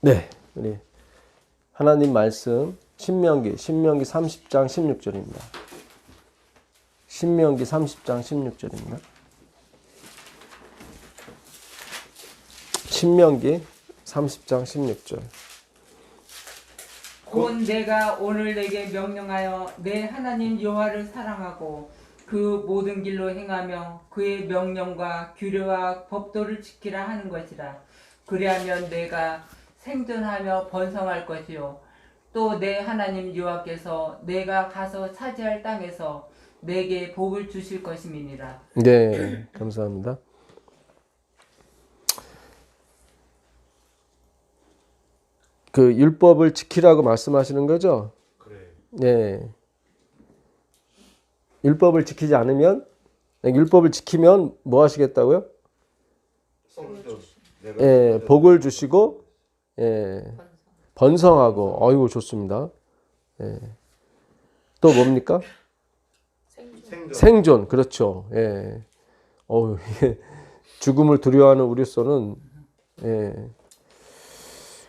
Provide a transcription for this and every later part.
네, 우리 하나님 말씀 신명기 30장 16절입니다. 신명기 30장 16절입니다. 신명기 30장 16절. 곧 내가 오늘 내게 명령하여 내 하나님 여호와를 사랑하고 그 모든 길로 행하며 그의 명령과 규례와 법도를 지키라 하는 것이라. 그리하면 내가 생존하며 번성할 것이요 또 내 하나님 여호와께서 내가 가서 차지할 땅에서 내게 복을 주실 것임이니라. 네, 감사합니다. 그 율법을 지키라고 말씀하시는 거죠? 그래. 네. 율법을 지키지 않으면, 율법을 지키면 뭐 하시겠다고요? 예, 복을 주시고, 예, 번성하고, 어이구, 좋습니다. 예. 또 뭡니까? 생존, 그렇죠. 예. 이게 죽음을 두려워하는 우리로서는, 예.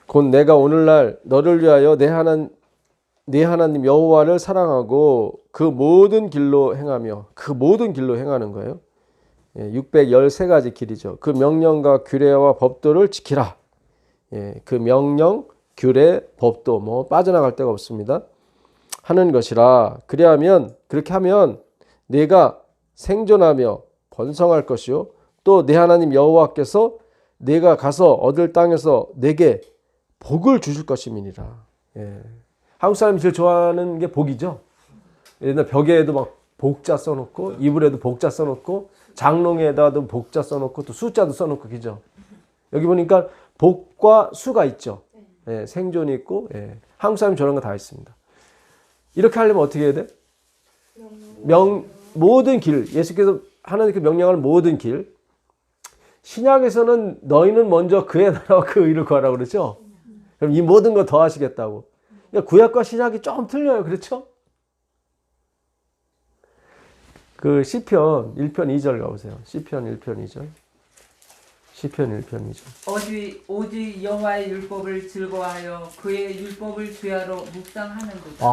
곧 내가 오늘날 너를 위하여 네 하나님 여호와를 사랑하고 그 모든 길로 행하며, 그 모든 길로 행하는 거예요. 613가지 길이죠. 그 명령과 규례와 법도를 지키라. 그 명령, 규례, 법도 뭐 빠져나갈 데가 없습니다. 하는 것이라. 그렇게 하면 내가 생존하며 번성할 것이요 또 내 하나님 여호와께서 내가 가서 얻을 땅에서 내게 복을 주실 것임이니라. 한국 사람이 제일 좋아하는 게 복이죠. 옛날 벽에도 막 복자 써놓고 이불에도 복자 써놓고 장롱에다도 복자 써놓고 또 숫자도 써놓고 그죠. 여기 보니까 복과 수가 있죠. 생존이 있고 한국 사람이 저런 거 다 있습니다. 이렇게 하려면 어떻게 해야 돼? 모든 길, 예수께서 하나님께 명령하는 모든 길. 신약에서는 너희는 먼저 그의 나라와 그 의를 구하라고 그러죠. 그럼 이 모든 거 더 하시겠다고. 그러니까 구약과 신약이 좀 틀려요. 그렇죠? 그 시편 1편 2절 가보세요. 시편 1편 2절. 시편 1편 2절. 오직 여호와의 율법을 즐거워하여 그의 율법을 주야로 묵상하는도다.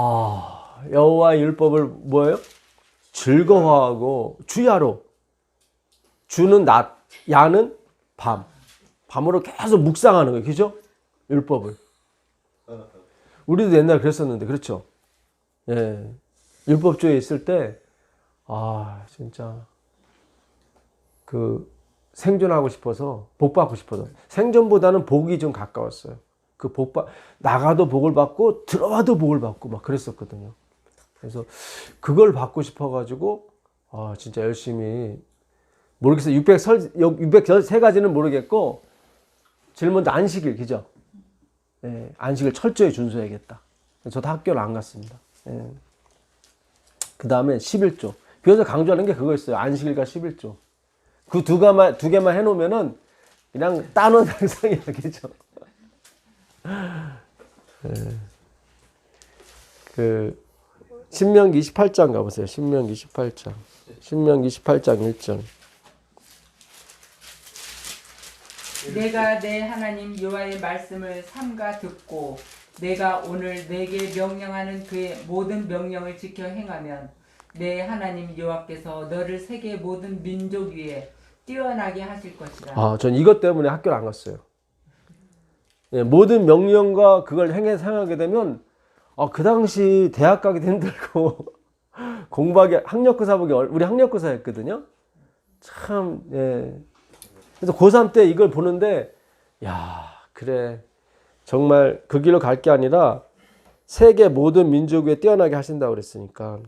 여호와의 율법을 뭐예요? 즐거워하고 주야로. 주는 낮, 야는 밤. 밤으로 계속 묵상하는 거예요. 그죠? 율법을. 우리도 옛날에 그랬었는데 그렇죠? 예. 율법주의에 있을 때 진짜 그 생존하고 싶어서 복 받고 싶어서 생존보다는 복이 좀 가까웠어요. 그 나가도 복을 받고 들어와도 복을 받고 막 그랬었거든요. 그래서 그걸 받고 싶어가지고 진짜 열심히 모르겠어요. 603가지는 모르겠고 제일 먼저 안식일 그죠? 안식을 철저히 준수해야겠다. 저도 학교를 안 갔습니다. 그 다음에 11조. 교회에서 강조하는 게 그거였어요. 안식일과 11조. 그 두 개만 해놓으면은 그냥 따놓은 상상이야, 그죠? 그 신명기 28장 가보세요. 신명기 28장. 신명기 28장 1절. 내가 내 하나님 여호와의 말씀을 삼가 듣고 내가 오늘 내게 명령하는 그의 모든 명령을 지켜 행하면 내 하나님 여호와께서 너를 세계 모든 민족 위에 뛰어나게 하실 것이라. 전 이것 때문에 학교를 안 갔어요. 모든 명령과 그걸 행하게 되면 그 당시 대학 가기도 힘들고 공부하기 학력고사 보기 우리 학력고사 했거든요. 참 그래서 고3 때 이걸 보는데 그래 정말 그 길로 갈 게 아니라 세계 모든 민족 위에 뛰어나게 하신다고 그랬으니까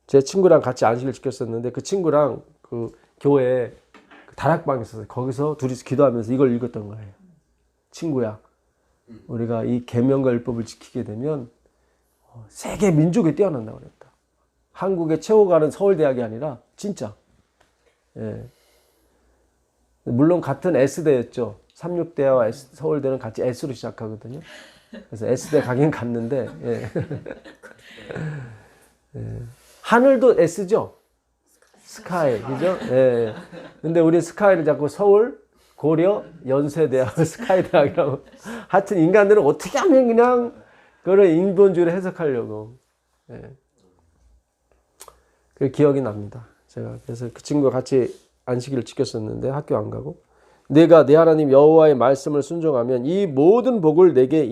제 친구랑 같이 안식을 지켰었는데 그 친구랑 그 교회 다락방에 있어서 거기서 둘이서 기도하면서 이걸 읽었던 거예요. 친구야, 우리가 이 계명과 율법을 지키게 되면 세계 민족에 뛰어난다고 그랬다. 한국의 최고가는 서울대학이 아니라 진짜. 물론 같은 S대였죠. 삼육대와 서울대는 같이 S로 시작하거든요. 그래서 S대 가긴 갔는데 하늘도 S죠. 스카이, 그죠? 근데 우리 스카이를 자꾸 서울, 고려 연세대학 스카이대학이라고. 하여튼 인간들은 어떻게 하면 그냥 그걸 인본주의를 해석하려고. 예. 그 기억이 납니다. 제가 그래서 그 친구가 같이 안식일을 지켰었는데 학교 안 가고, 내가 내 하나님 여호와의 말씀을 순종하면 이 모든 복을 내게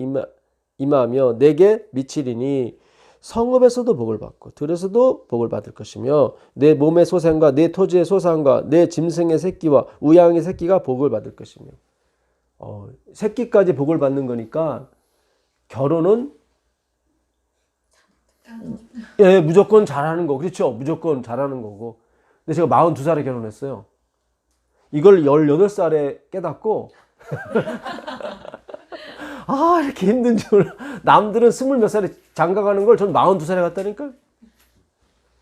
임하며 내게 미치리니 성읍에서도 복을 받고 들에서도 복을 받을 것이며 내 몸의 소생과 내 토지의 소산과 내 짐승의 새끼와 우양의 새끼가 복을 받을 것이며. 새끼까지 복을 받는 거니까 결혼은 예, 무조건 잘하는 거. 그렇죠? 무조건 잘하는 거고. 근데 제가 42살에 결혼했어요. 이걸 18살에 깨닫고 아, 이렇게 힘든 줄. 남들은 20몇 살에 장가가는 걸 전 42살에 갔다니까.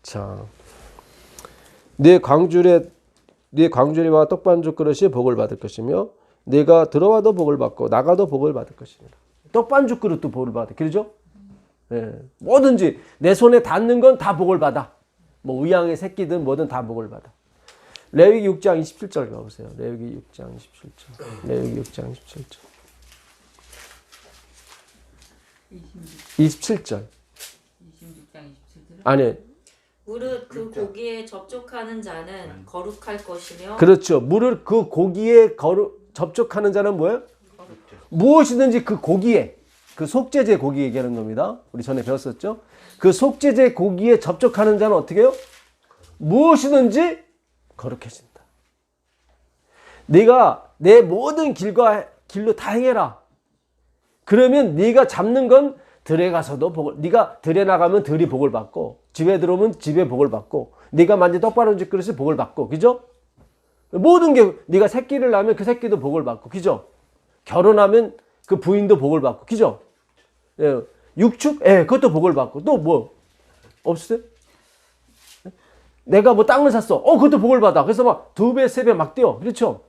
자, 내 광주리와 떡반죽 그릇이 복을 받을 것이며 내가 들어와도 복을 받고 나가도 복을 받을 것이니라. 떡반죽 그릇도 복을 받아. 그러죠? 예, 뭐든지 내 손에 닿는 건 다 복을 받아. 뭐 우양의 새끼든 뭐든 다 복을 받아. 레위기 6장 27절 가보세요. 레위기 6장 27절. 레위기 6장 27절. 27절. 26장 27절. 아니. 무릇 그 고기에 접촉하는 자는 거룩할 것이며. 그렇죠. 무릇 그 고기에 접촉하는 자는 뭐예요? 무엇이든지 그 고기에, 그 속죄제 고기 얘기하는 겁니다. 우리 전에 배웠었죠? 그 속죄제 고기에 접촉하는 자는 어떻게 해요? 무엇이든지 거룩해진다. 네가 내 모든 길로 다 행해라. 그러면 네가 잡는 건 들에 가서도 복을, 네가 들에 나가면 들이 복을 받고 집에 들어오면 집에 복을 받고 네가 만진 떡바른죽 그릇이 복을 받고, 그죠? 모든 게, 네가 새끼를 낳으면 그 새끼도 복을 받고, 그죠? 결혼하면 그 부인도 복을 받고, 그죠? 예, 육축? 예, 그것도 복을 받고. 또 뭐 없으세요? 내가 뭐 땅을 샀어. 그것도 복을 받아. 그래서 막 2배, 3배 막 뛰어. 그렇죠?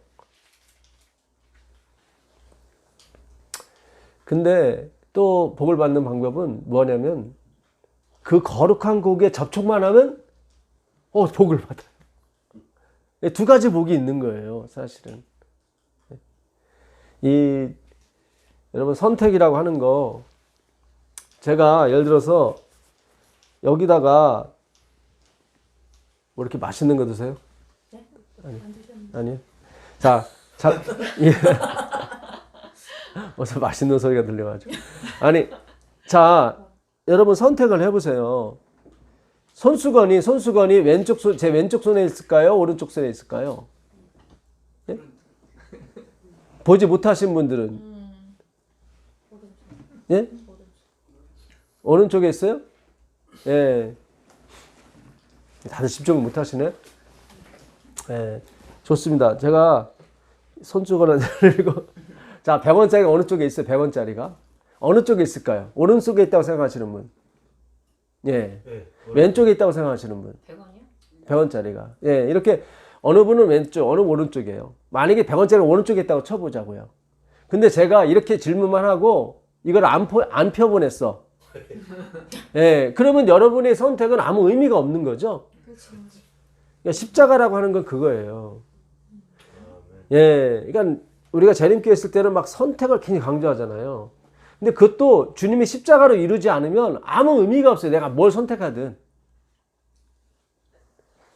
근데 또 복을 받는 방법은 뭐냐면 그 거룩한 고기에 접촉만 하면 복을 받아요. 두 가지 복이 있는 거예요, 사실은. 여러분, 선택이라고 하는 거, 제가 예를 들어서 여기다가 뭐 이렇게 맛있는 거 드세요? 네? 아니요. 자, 예. 어서 맛있는 소리가 들려가지고. 아니, 자, 여러분 선택을 해보세요. 손수건이 제 왼쪽 손에 있을까요? 오른쪽 손에 있을까요? 예? 보지 못하신 분들은? 예? 오른쪽에 있어요? 예. 다들 집중을 못하시네? 예. 좋습니다. 제가 손수건을 들고, 자, 100원짜리가 어느 쪽에 있어요? 100원짜리가? 어느 쪽에 있을까요? 오른쪽에 있다고 생각하시는 분? 예. 네, 왼쪽에 있다고 생각하시는 분? 100원이요? 100원짜리가. 예, 이렇게 어느 분은 왼쪽, 어느 분은 오른쪽이에요. 만약에 100원짜리가 오른쪽에 있다고 쳐보자고요. 근데 제가 이렇게 질문만 하고 이걸 안 펴보냈어. 예, 그러면 여러분의 선택은 아무 의미가 없는 거죠? 그러니까 십자가라고 하는 건 그거예요. 예, 그러니까 우리가 재림교회 있을 때는 막 선택을 굉장히 강조하잖아요. 근데 그것도 주님이 십자가로 이루지 않으면 아무 의미가 없어요. 내가 뭘 선택하든.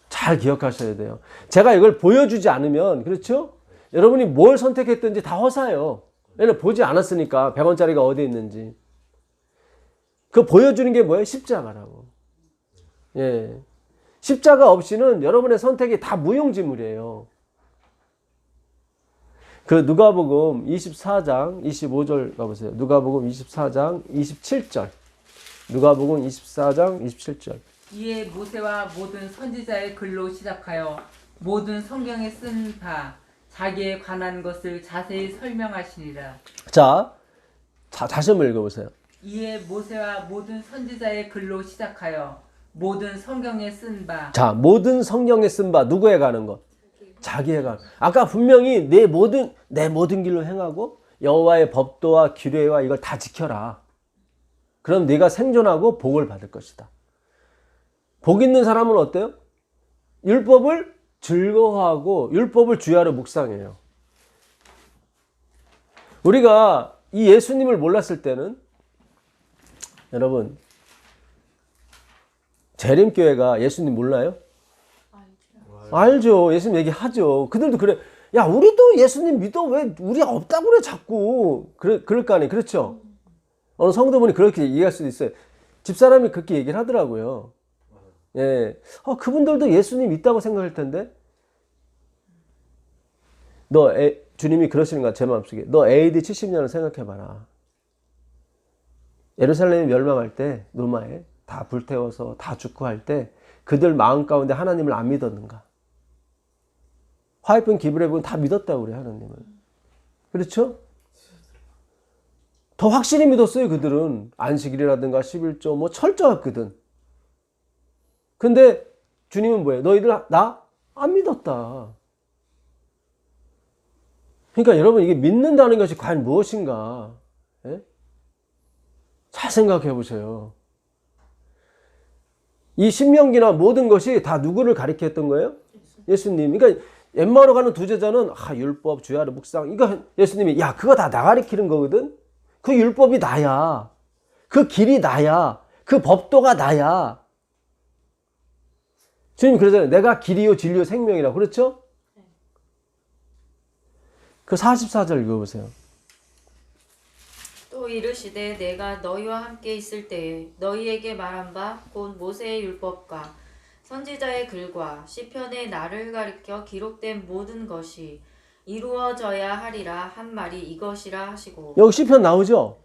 잘 기억하셔야 돼요. 제가 이걸 보여주지 않으면, 그렇죠? 여러분이 뭘 선택했든지 다 허사예요. 얘는 보지 않았으니까 100원짜리가 어디에 있는지. 그 보여주는 게 뭐예요? 십자가라고. 예. 십자가 없이는 여러분의 선택이 다 무용지물이에요. 그 누가복음 24장 25절 가보세요. 누가복음 24장 27절. 누가복음 24장 27절. 이에 모세와 모든 선지자의 글로 시작하여 모든 성경에 쓴 바 자기에 관한 것을 자세히 설명하시니라. 자, 다시 한번 읽어보세요. 이에 모세와 모든 선지자의 글로 시작하여 모든 성경에 쓴 바. 자, 모든 성경에 쓴 바 누구에 관한 것? 자기에 관한. 아까 분명히 내 모든 길로 행하고 여호와의 법도와 규례와 이걸 다 지켜라. 그럼 네가 생존하고 복을 받을 것이다. 복 있는 사람은 어때요? 율법을 즐거워하고 율법을 주야로 묵상해요. 우리가 이 예수님을 몰랐을 때는 여러분 재림교회가 예수님 몰라요? 알죠. 예수님 얘기하죠. 그들도 그래. 야, 우리도 예수님 믿어. 왜 우리 없다고 그래 자꾸. 그럴 거 아니에요. 그렇죠? 어느 성도분이 그렇게 얘기할 수도 있어요. 집사람이 그렇게 얘기를 하더라고요. 예. 그분들도 예수님 있다고 생각할 텐데. 주님이 그러시는 거야, 제 마음속에. 너 AD 70년을 생각해봐라. 예루살렘이 멸망할 때, 로마에 다 불태워서 다 죽고 할 때, 그들 마음 가운데 하나님을 안 믿었는가? 화이픈 기브레브는 다 믿었다고 그래, 하나님을. 그렇죠? 더 확실히 믿었어요, 그들은. 안식일이라든가 11조, 뭐 철저했거든. 근데 주님은 뭐예요? 너희들 나 안 믿었다. 그러니까 여러분, 이게 믿는다는 것이 과연 무엇인가? 예? 잘 생각해 보세요. 이 신명기나 모든 것이 다 누구를 가리켰던 거예요? 예수님. 그러니까 엠마오로 가는 두 제자는 율법, 주야를 묵상. 이거 예수님이 야, 그거 다 나 가리키는 거거든. 그 율법이 나야. 그 길이 나야. 그 법도가 나야. 주님이 그러잖아요. 내가 길이요 진리요 생명이라고. 그렇죠? 그 44절 읽어보세요. 또 이르시되 내가 너희와 함께 있을 때에 너희에게 말한 바 곧 모세의 율법과 선지자의 글과 시편의 나를 가리켜 기록된 모든 것이 이루어져야 하리라 한 말이 이것이라 하시고. 여기 시편 나오죠?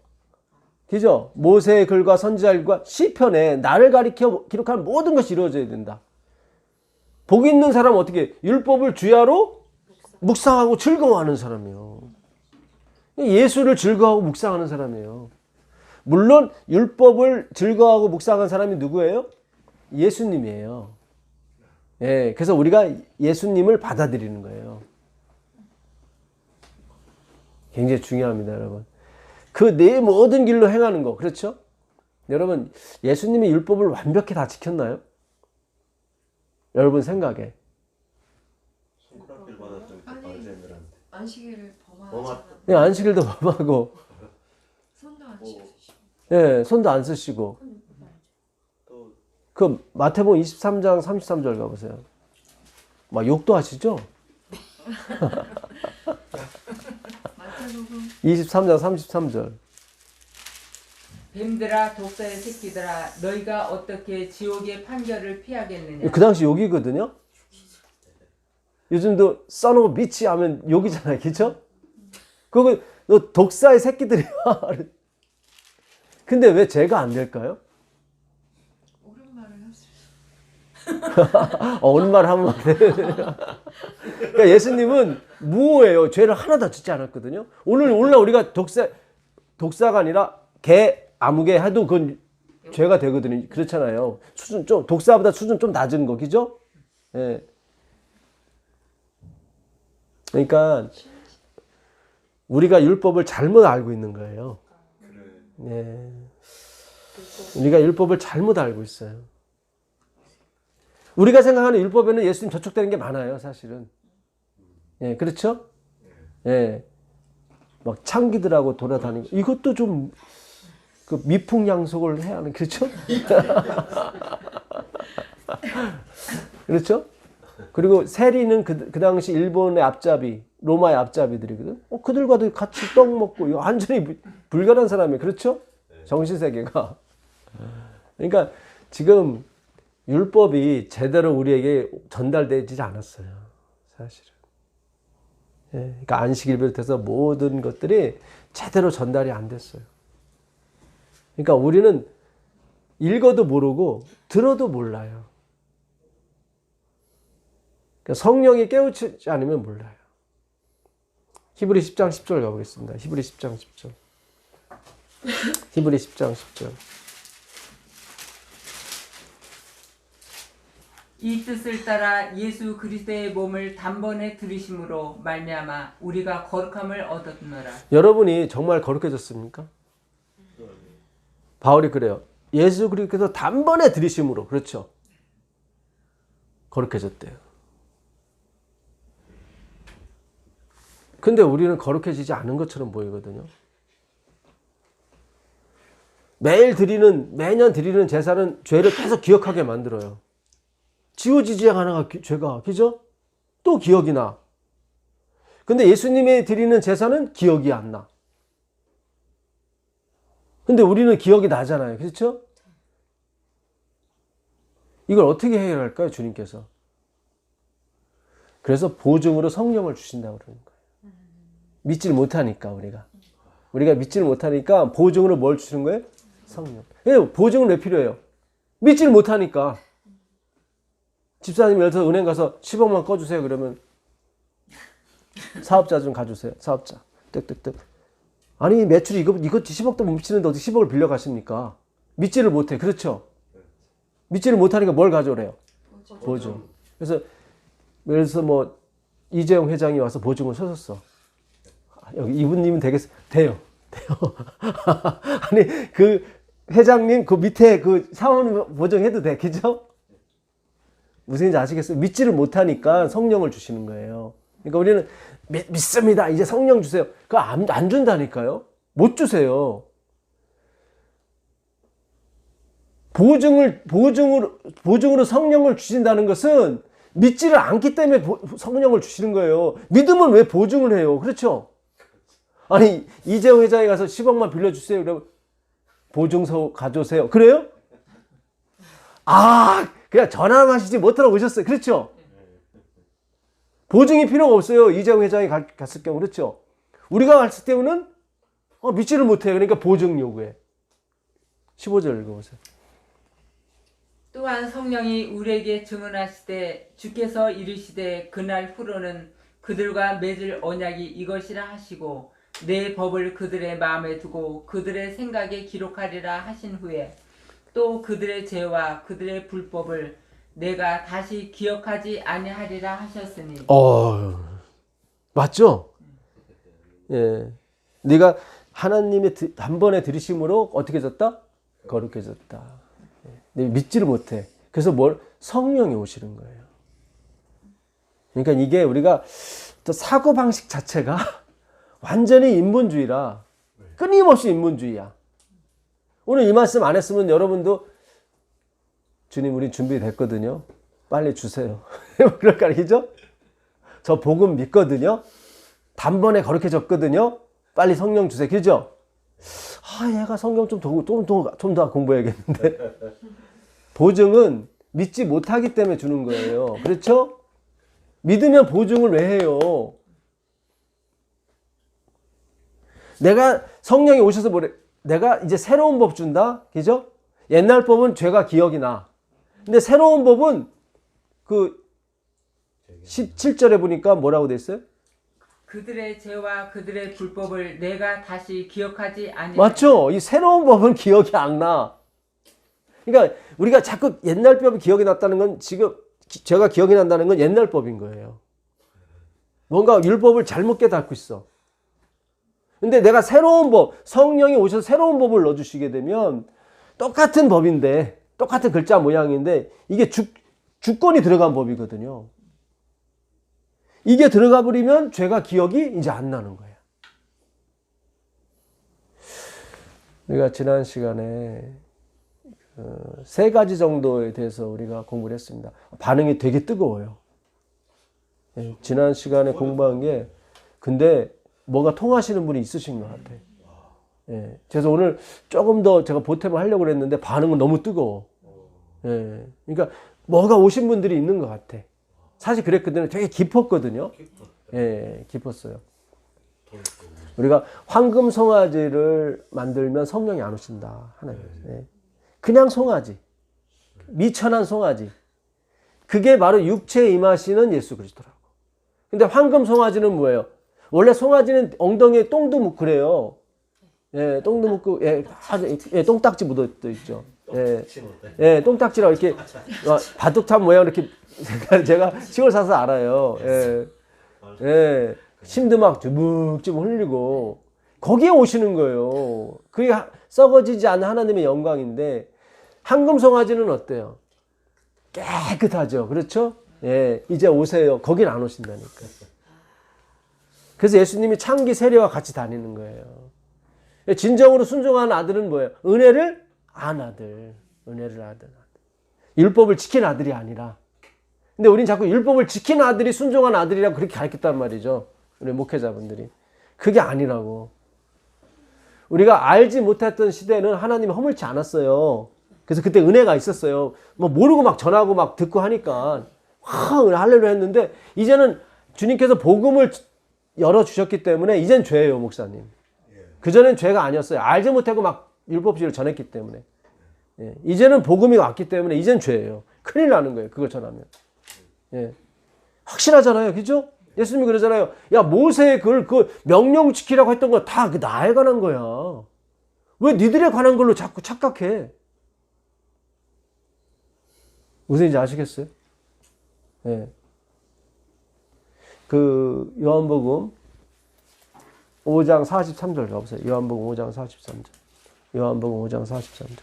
그죠? 모세의 글과 선지자의 글과 시편에 나를 가리켜 기록한 모든 것이 이루어져야 된다. 복 있는 사람은 어떻게? 율법을 주야로 묵상하고 즐거워하는 사람이에요. 예수를 즐거워하고 묵상하는 사람이에요. 물론 율법을 즐거워하고 묵상하는 사람이 누구예요? 예수님이에요. 예, 그래서 우리가 예수님을 받아들이는 거예요. 굉장히 중요합니다, 여러분. 그 내 모든 길로 행하는 거, 그렇죠? 여러분, 예수님이 율법을 완벽히 다 지켰나요? 여러분 생각에. 손가락질 받았던 그 바리새인들한테. 안식일을 범하지 범하- 예, 안식일도 범하고, 손도 안 씻으시고 예, 손도 안 쓰시고. 또 그 마태복음 23장 33절 가보세요. 막 욕도 하시죠? 마태복음 23장 33절. 뱀들아 독사의 새끼들아 너희가 어떻게 지옥의 판결을 피하겠느냐. 그 당시 욕이거든요. 요즘도 써놓고 미치 하면 욕이잖아요. 그쵸? 그거 너 독사의 새끼들이야. 근데 왜 죄가 안 될까요? 옳은 말을 하실 옳은 말 하면 안 돼. 그러니까 예수님은 무호예요. 죄를 하나도 짓지 않았거든요. 오늘날 우리가 독사가 아니라 개, 아무개 해도 그건 죄가 되거든요. 그렇잖아요. 독사보다 수준 좀 낮은 거, 그죠? 예. 그러니까 우리가 율법을 잘못 알고 있는 거예요. 그래. 예. 우리가 율법을 잘못 알고 있어요. 우리가 생각하는 율법에는 예수님 저촉되는 게 많아요, 사실은. 예, 그렇죠? 예. 막 창기들하고 돌아다니고, 이것도 좀, 그 미풍양속을 해야 하는, 그렇죠? 그렇죠? 그리고 세리는 그 당시 일본의 앞잡이, 로마의 앞잡이들이거든. 그들과도 같이 떡 먹고, 완전히 불결한 사람이에요. 그렇죠? 정신세계가. 그러니까 지금 율법이 제대로 우리에게 전달되지 않았어요. 사실은. 예, 그러니까 안식일 비롯해서 모든 것들이 제대로 전달이 안 됐어요. 그러니까 우리는 읽어도 모르고 들어도 몰라요. 그러니까 성령이 깨우치지 않으면 몰라요. 히브리 10장 10절 가보겠습니다. 히브리 10장 10절. 히브리 10장 10절. 이 뜻을 따라 예수 그리스도의 몸을 단번에 들이심으로 말미암아 우리가 거룩함을 얻었노라. 여러분이 정말 거룩해졌습니까? 바울이 그래요. 예수 그리스도께서 단번에 들이심으로, 그렇죠? 거룩해졌대요. 근데 우리는 거룩해지지 않은 것처럼 보이거든요. 매년 드리는 제사는 죄를 계속 기억하게 만들어요. 지워지지 않아, 죄가. 그죠? 또 기억이 나. 근데 예수님이 드리는 제사는 기억이 안 나. 근데 우리는 기억이 나잖아요. 그렇죠? 이걸 어떻게 해결할까요, 주님께서? 그래서 보증으로 성령을 주신다고 그러는 거예요. 믿지를 못하니까, 우리가 믿지를 못하니까 보증으로 뭘 주시는 거예요? 성령. 보증은 왜 필요해요? 믿지를 못하니까. 집사님이 예를 들어서 은행 가서 10억만 꺼주세요. 그러면 사업자 좀 가주세요. 사업자. 뜩뜩뜩. 아니 매출이 이거 10억도 못 미치는데 어떻게 10억을 빌려 가십니까? 믿지를 못해. 그렇죠? 믿지를 못하니까 뭘 가져오래요? 보증. 그래서 예를 들어서 뭐 이재용 회장이 와서 보증을 서줬어. 여기 이분님은 되겠어? 돼요. 아니 그 회장님 그 밑에 그 사원 보증해도 돼. 그죠? 무슨 얘기인지 아시겠어요? 믿지를 못하니까 성령을 주시는 거예요. 그러니까 우리는 믿습니다. 이제 성령 주세요. 그거 안 준다니까요. 못 주세요. 보증으로 성령을 주신다는 것은 믿지를 않기 때문에 성령을 주시는 거예요. 믿으면 왜 보증을 해요? 그렇죠? 아니 이재용 회장에 가서 10억만 빌려주세요. 그러면 보증서 가져오세요. 그래요? 아 그냥 전화만 하시지 못하러 오셨어요. 그렇죠? 보증이 필요가 없어요. 이재용 회장이 갔을 경우. 그렇죠? 우리가 갔을 때는 믿지를 못해요. 그러니까 보증 요구해. 15절 읽어보세요. 또한 성령이 우리에게 증언하시되 주께서 이르시되 그날 후로는 그들과 맺을 언약이 이것이라 하시고 내 법을 그들의 마음에 두고 그들의 생각에 기록하리라 하신 후에 또 그들의 죄와 그들의 불법을 내가 다시 기억하지 아니하리라 하셨으니. 맞죠? 예, 네가 하나님의 단번에 들으심으로 어떻게 졌다? 거룩해졌다. 네, 믿지를 못해. 그래서 성령이 오시는 거예요. 그러니까 이게 우리가 또 사고방식 자체가 완전히 인본주의라 끊임없이 인본주의야. 오늘 이 말씀 안 했으면 여러분도 주님 우리 준비됐거든요. 빨리 주세요. 그럴 거 아니죠? 저 복음 믿거든요. 단번에 거룩해졌거든요. 빨리 성령 주세요. 그죠? 얘가 성경 좀 더 공부해야겠는데. 보증은 믿지 못하기 때문에 주는 거예요. 그렇죠? 믿으면 보증을 왜 해요? 내가 성령이 오셔서 내가 이제 새로운 법 준다. 그죠? 옛날 법은 죄가 기억이 나. 근데 새로운 법은 그 17절에 보니까 뭐라고 돼 있어요? 그들의 죄와 그들의 불법을 내가 다시 기억하지 아니하리라. 맞죠? 이 새로운 법은 기억이 안 나. 그러니까 우리가 자꾸 옛날 법이 기억이 났다는 건 지금 제가 기억이 난다는 건 옛날 법인 거예요. 뭔가 율법을 잘못 깨닫고 있어. 근데 내가 새로운 법, 성령이 오셔서 새로운 법을 넣어주시게 되면 똑같은 법인데, 똑같은 글자 모양인데 이게 주권이 들어간 법이거든요. 이게 들어가 버리면 죄가 기억이 이제 안 나는 거예요. 우리가 지난 시간에 3가지 정도에 대해서 우리가 공부를 했습니다. 반응이 되게 뜨거워요. 지난 시간에 공부한 게 근데 뭔가 통하시는 분이 있으신 것 같아요. 그래서 오늘 조금 더 제가 보탬을 하려고 그랬는데 반응은 너무 뜨거워. 그러니까 뭐가 오신 분들이 있는 것 같아. 사실 그랬거든요. 되게 깊었거든요. 깊었어요. 우리가 황금 송아지를 만들면 성령이 안 오신다. 하나님. 그냥 송아지. 미천한 송아지. 그게 바로 육체에 임하시는 예수 그리스도라고. 근데 황금 송아지는 뭐예요? 원래 송아지는 엉덩이에 똥도 묻고 그래요. 똥도 묻고, 똥딱지 묻어져 있죠. 똥딱지라고 이렇게 바둑탑 모양 이렇게 제가 시골 사서 알아요. 심도 막 주묵주묵 흘리고 거기에 오시는 거예요. 그게 썩어지지 않는 하나님의 영광인데 황금 송아지는 어때요? 깨끗하죠. 그렇죠? 이제 오세요. 거긴 안 오신다니까. 그래서 예수님이 창기 세례와 같이 다니는 거예요. 진정으로 순종한 아들은 뭐예요? 은혜를 안 아들. 은혜를 아들. 율법을 지킨 아들이 아니라. 근데 우린 자꾸 율법을 지킨 아들이 순종한 아들이라고 그렇게 가르쳤단 말이죠. 우리 목회자분들이. 그게 아니라고. 우리가 알지 못했던 시대는 하나님이 허물지 않았어요. 그래서 그때 은혜가 있었어요. 뭐 모르고 막 전하고 막 듣고 하니까 할렐루야 했는데 이제는 주님께서 복음을 열어주셨기 때문에 이젠 죄예요, 목사님. 그전엔 죄가 아니었어요. 알지 못하고 막 율법주의를 전했기 때문에. 예. 이제는 복음이 왔기 때문에 이젠 죄예요. 큰일 나는 거예요, 그걸 전하면. 예. 확실하잖아요, 그죠? 예수님이 그러잖아요. 야, 모세의 그 명령 지키라고 했던 거 다 나에 관한 거야. 왜 니들에 관한 걸로 자꾸 착각해? 무슨인지 아시겠어요? 예. 그 요한복음 5장 43절 가보세요. 요한복음 5장 43절. 요한복음 5장 43절.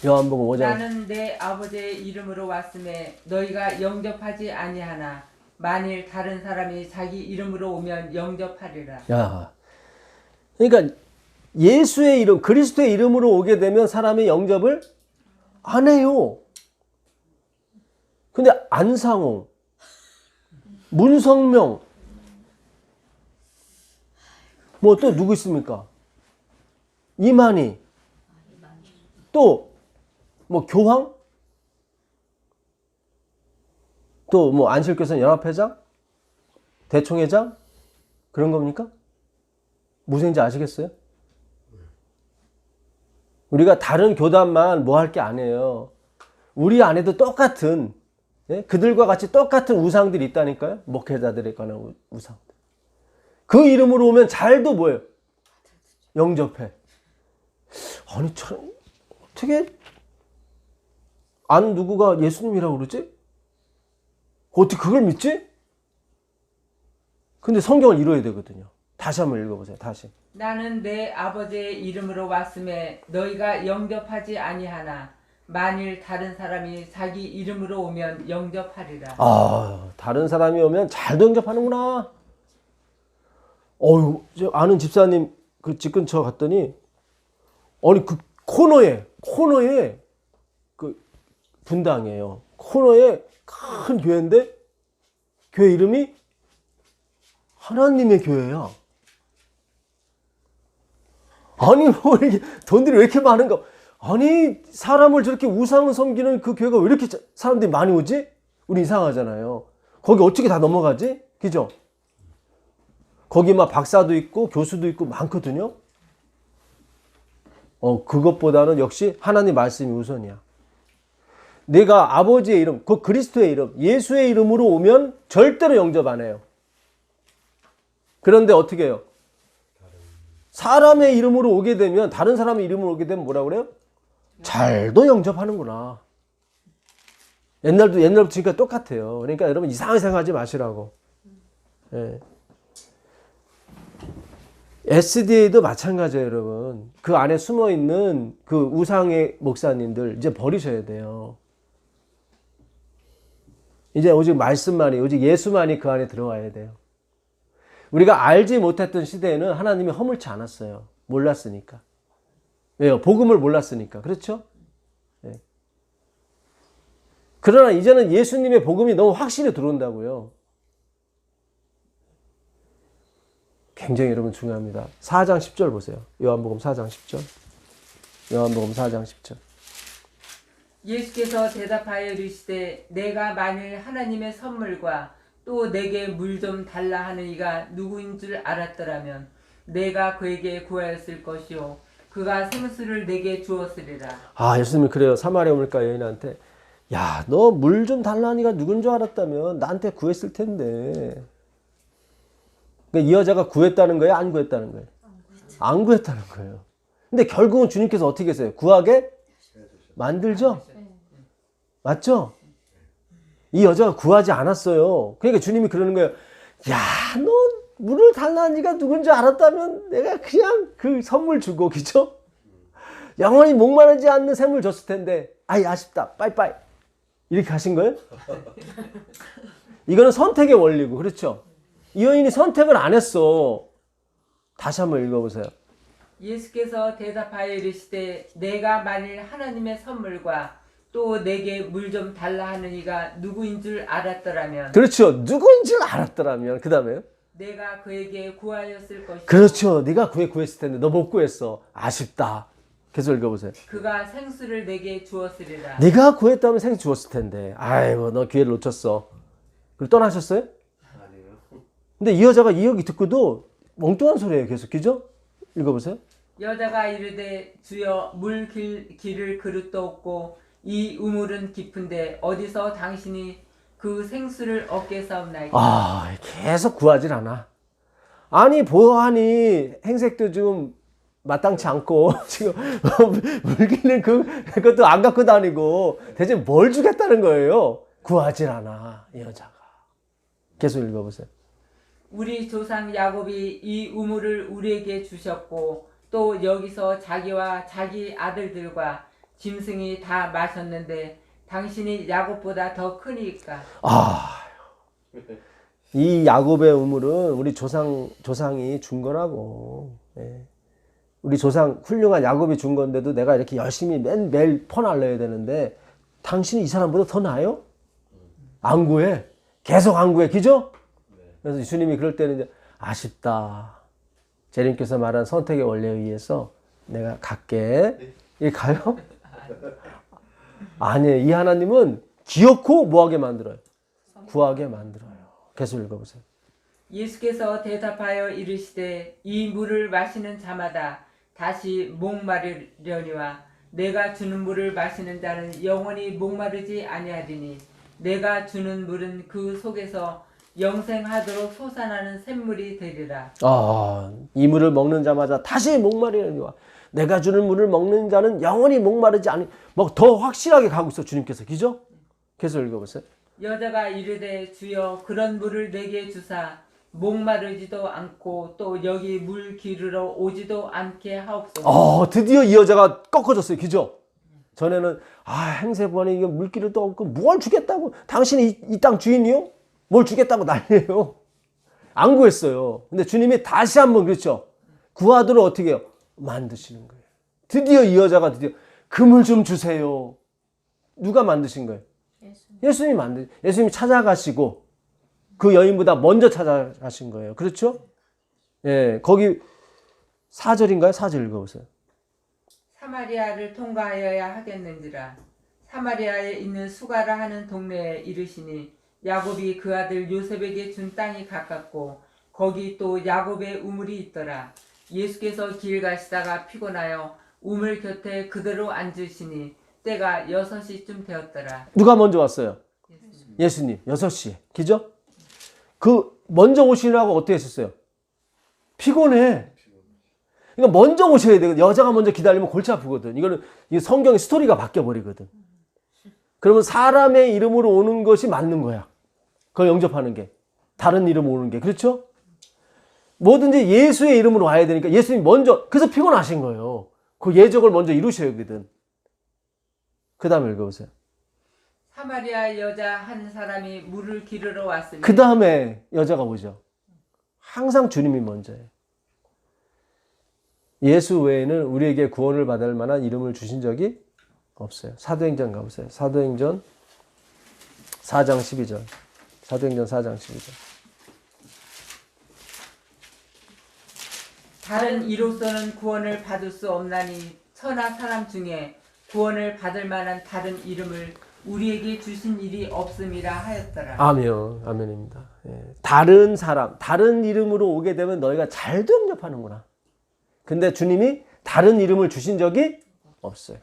요한복음 5장. 나는 내 아버지의 이름으로 왔음에 너희가 영접하지 아니하나 만일 다른 사람이 자기 이름으로 오면 영접하리라. 야, 그러니까 예수의 이름, 그리스도의 이름으로 오게 되면 사람이 영접을 안 해요. 근데 안상홍, 문성명, 뭐 또 누구 있습니까? 이만희, 또 뭐 교황, 또 뭐 안실교선 연합회장, 대총회장 그런 겁니까? 무슨인지 아시겠어요? 우리가 다른 교단만 뭐 할 게 아니에요. 우리 안에도 똑같은, 예? 그들과 같이 똑같은 우상들이 있다니까요. 목회자들에 관한 우상들. 그 이름으로 오면 잘도 뭐예요? 영접해. 아니 참 어떻게 안 누구가 예수님이라고 그러지? 어떻게 그걸 믿지? 근데 성경을 읽어야 되거든요. 다시 한번 읽어보세요. 다시. 나는 내 아버지의 이름으로 왔음에 너희가 영접하지 아니하나 만일 다른 사람이 자기 이름으로 오면 영접하리라. 아, 다른 사람이 오면 잘도 영접하는구나. 어휴, 저 아는 집사님 그 집 근처 갔더니 아니 그 코너에 그 분당이에요. 코너에 큰 교회인데 교회 이름이 하나님의 교회야. 아니 뭐 이렇게 돈들이 왜 이렇게 많은가? 아니 사람을 저렇게 우상을 섬기는 그 교회가 왜 이렇게 사람들이 많이 오지? 우리 이상하잖아요. 거기 어떻게 다 넘어가지? 그죠? 거기 막 박사도 있고 교수도 있고 많거든요. 그것보다는 역시 하나님 말씀이 우선이야. 내가 아버지의 이름, 그 그리스도의 이름, 예수의 이름으로 오면 절대로 영접 안 해요. 그런데 어떻게 해요? 사람의 이름으로 오게 되면, 다른 사람의 이름으로 오게 되면 뭐라 그래요? 잘도 영접하는구나. 옛날부터 지금까지 똑같아요. 그러니까 여러분 이상하게 생각하지 마시라고. 예. SDA도 마찬가지예요, 여러분. 그 안에 숨어 있는 그 우상의 목사님들 이제 버리셔야 돼요. 이제 오직 말씀만이, 오직 예수만이 그 안에 들어와야 돼요. 우리가 알지 못했던 시대에는 하나님이 허물지 않았어요. 몰랐으니까. 왜요? 복음을 몰랐으니까. 그렇죠? 네. 그러나 이제는 예수님의 복음이 너무 확실히 들어온다고요. 굉장히 여러분 중요합니다. 4장 10절 보세요. 요한복음 4장 10절. 요한복음 4장 10절. 예수께서 대답하여 이르시되 내가 만일 하나님의 선물과 또 내게 물 좀 달라 하는 이가 누구인 줄 알았더라면 내가 그에게 구하였을 것이요 그가 생수를 내게 주었으리라. 아, 예수님이 그래요. 사마리아 물가 여인한테 야, 너 물 좀 달라는 이가 누군 줄 알았다면 나한테 구했을 텐데. 그러니까 이 여자가 구했다는 거예요? 안 구했다는 거예요? 안 구했다는 거예요. 근데 결국은 주님께서 어떻게 했어요? 구하게 만들죠? 맞죠? 이 여자가 구하지 않았어요. 그러니까 주님이 그러는 거예요. 야, 너 물을 달라는 이가 누군지 알았다면 내가 그냥 그 선물 주고, 그죠? 영원히 목마르지 않는 샘물 줬을 텐데, 아이, 아쉽다. 빠이빠이. 이렇게 하신 거예요? 이거는 선택의 원리고, 그렇죠? 이 여인이 선택을 안 했어. 다시 한번 읽어보세요. 예수께서 대답하여 이르시되 내가 만일 하나님의 선물과 또 내게 물 좀 달라 하는 이가 누구인 줄 알았더라면 그렇죠. 누구인 줄 알았더라면. 그 다음에요. 내가 그에게 구하였을 것이고 그렇죠. 네가 구했을 텐데 너 못 구했어. 아쉽다. 계속 읽어보세요. 그가 생수를 내게 주었으리라. 네가 구했다면 생 주었을 텐데. 아이고 너 기회를 놓쳤어. 그리고 떠나셨어요? 아니에요. 근데 이 여자가 이 얘기 듣고도 멍뚱한 소리예요. 계속. 그죠? 읽어보세요. 여자가 이르되 주여 물 기를 그릇도 없고 이 우물은 깊은데 어디서 당신이 그 생수를 얻겠사옵나이까. 아, 계속 구하질 않아. 아니 보아하니 행색도 좀 마땅치 않고 지금 물기는 그것도 안 갖고 다니고 대체 뭘 주겠다는 거예요? 구하질 않아 이 여자가. 계속 읽어보세요. 우리 조상 야곱이 이 우물을 우리에게 주셨고 또 여기서 자기와 자기 아들들과 짐승이 다 마셨는데 당신이 야곱보다 더 크니까. 이 야곱의 우물은 우리 조상이 준 거라고. 예. 우리 조상 훌륭한 야곱이 준 건데도 내가 이렇게 열심히 매일 퍼날려야 되는데 당신이 이 사람보다 더 나아요? 안 구해. 계속 안 구해. 그죠? 그래서 주님이 그럴 때는 이제 아쉽다. 재림께서 말한 선택의 원리에 의해서 내가 갈게. 이 가요? 아니에요. 이 하나님은 기어코 뭐하게 만들어요? 구하게 만들어요. 계속 읽어보세요. 예수께서 대답하여 이르시되 이 물을 마시는 자마다 다시 목마르려니와 내가 주는 물을 마시는 자는 영원히 목마르지 아니하리니 내가 주는 물은 그 속에서 영생하도록 솟아나는 샘물이 되리라. 이 물을 먹는 자마다 다시 목마르려니와 내가 주는 물을 먹는 자는 영원히 목마르지 아니. 뭐 더 확실하게 가고 있어 주님께서. 그죠? 계속 읽어보세요. 여자가 이르되 주여 그런 물을 내게 주사 목마르지도 않고 또 여기 물 기르러 오지도 않게 하옵소서. 드디어 이 여자가 꺾어졌어요. 그죠? 전에는 행세부하니 이게 물기를 또 없고 뭘 주겠다고. 당신이 이 땅 주인이요? 뭘 주겠다고 난리예요. 안 구했어요. 근데 주님이 다시 한번 그렇죠. 구하도록 어떻게 해요? 만드시는 거예요. 드디어 이 여자가 드디어 그물 좀 주세요. 누가 만드신 거예요? 예수님이 찾아가시고 그 여인보다 먼저 찾아가신 거예요. 그렇죠? 예, 거기 4절인가요? 4절 읽어보세요. 사마리아를 통과하여야 하겠는지라. 사마리아에 있는 수가라 하는 동네에 이르시니 야곱이 그 아들 요셉에게 준 땅이 가깝고 거기 또 야곱의 우물이 있더라. 예수께서 길 가시다가 피곤하여 우물 곁에 그대로 앉으시니 때가 6시쯤 되었더라. 누가 먼저 왔어요? 예수님. 6시에. 그죠? 그 먼저 오시라고 어떻게 했었어요? 피곤해. 그러니까 먼저 오셔야 돼요. 여자가 먼저 기다리면 골치 아프거든. 이거는 성경의 스토리가 바뀌어 버리거든. 그러면 사람의 이름으로 오는 것이 맞는 거야. 그걸 영접하는 게. 다른 이름 오는 게. 그렇죠? 뭐든지 예수의 이름으로 와야 되니까 예수님이 먼저, 그래서 피곤하신 거예요. 그 예적을 먼저 이루셔야 되거든. 그 다음에 읽어보세요. 사마리아 여자 한 사람이 물을 기르러 왔으니 그 다음에 여자가 오죠. 항상 주님이 먼저예요. 예수 외에는 우리에게 구원을 받을 만한 이름을 주신 적이 없어요. 사도행전 가보세요. 사도행전 4장 12절. 사도행전 4장 12절. 다른 이로서는 구원을 받을 수 없나니 천하 사람 중에 구원을 받을 만한 다른 이름을 우리에게 주신 일이 없음이라 하였더라. 아멘. 아멘입니다. 예. 다른 사람, 다른 이름으로 오게 되면 너희가 잘도 영접하는구나. 근데 주님이 다른 이름을 주신 적이 없어요.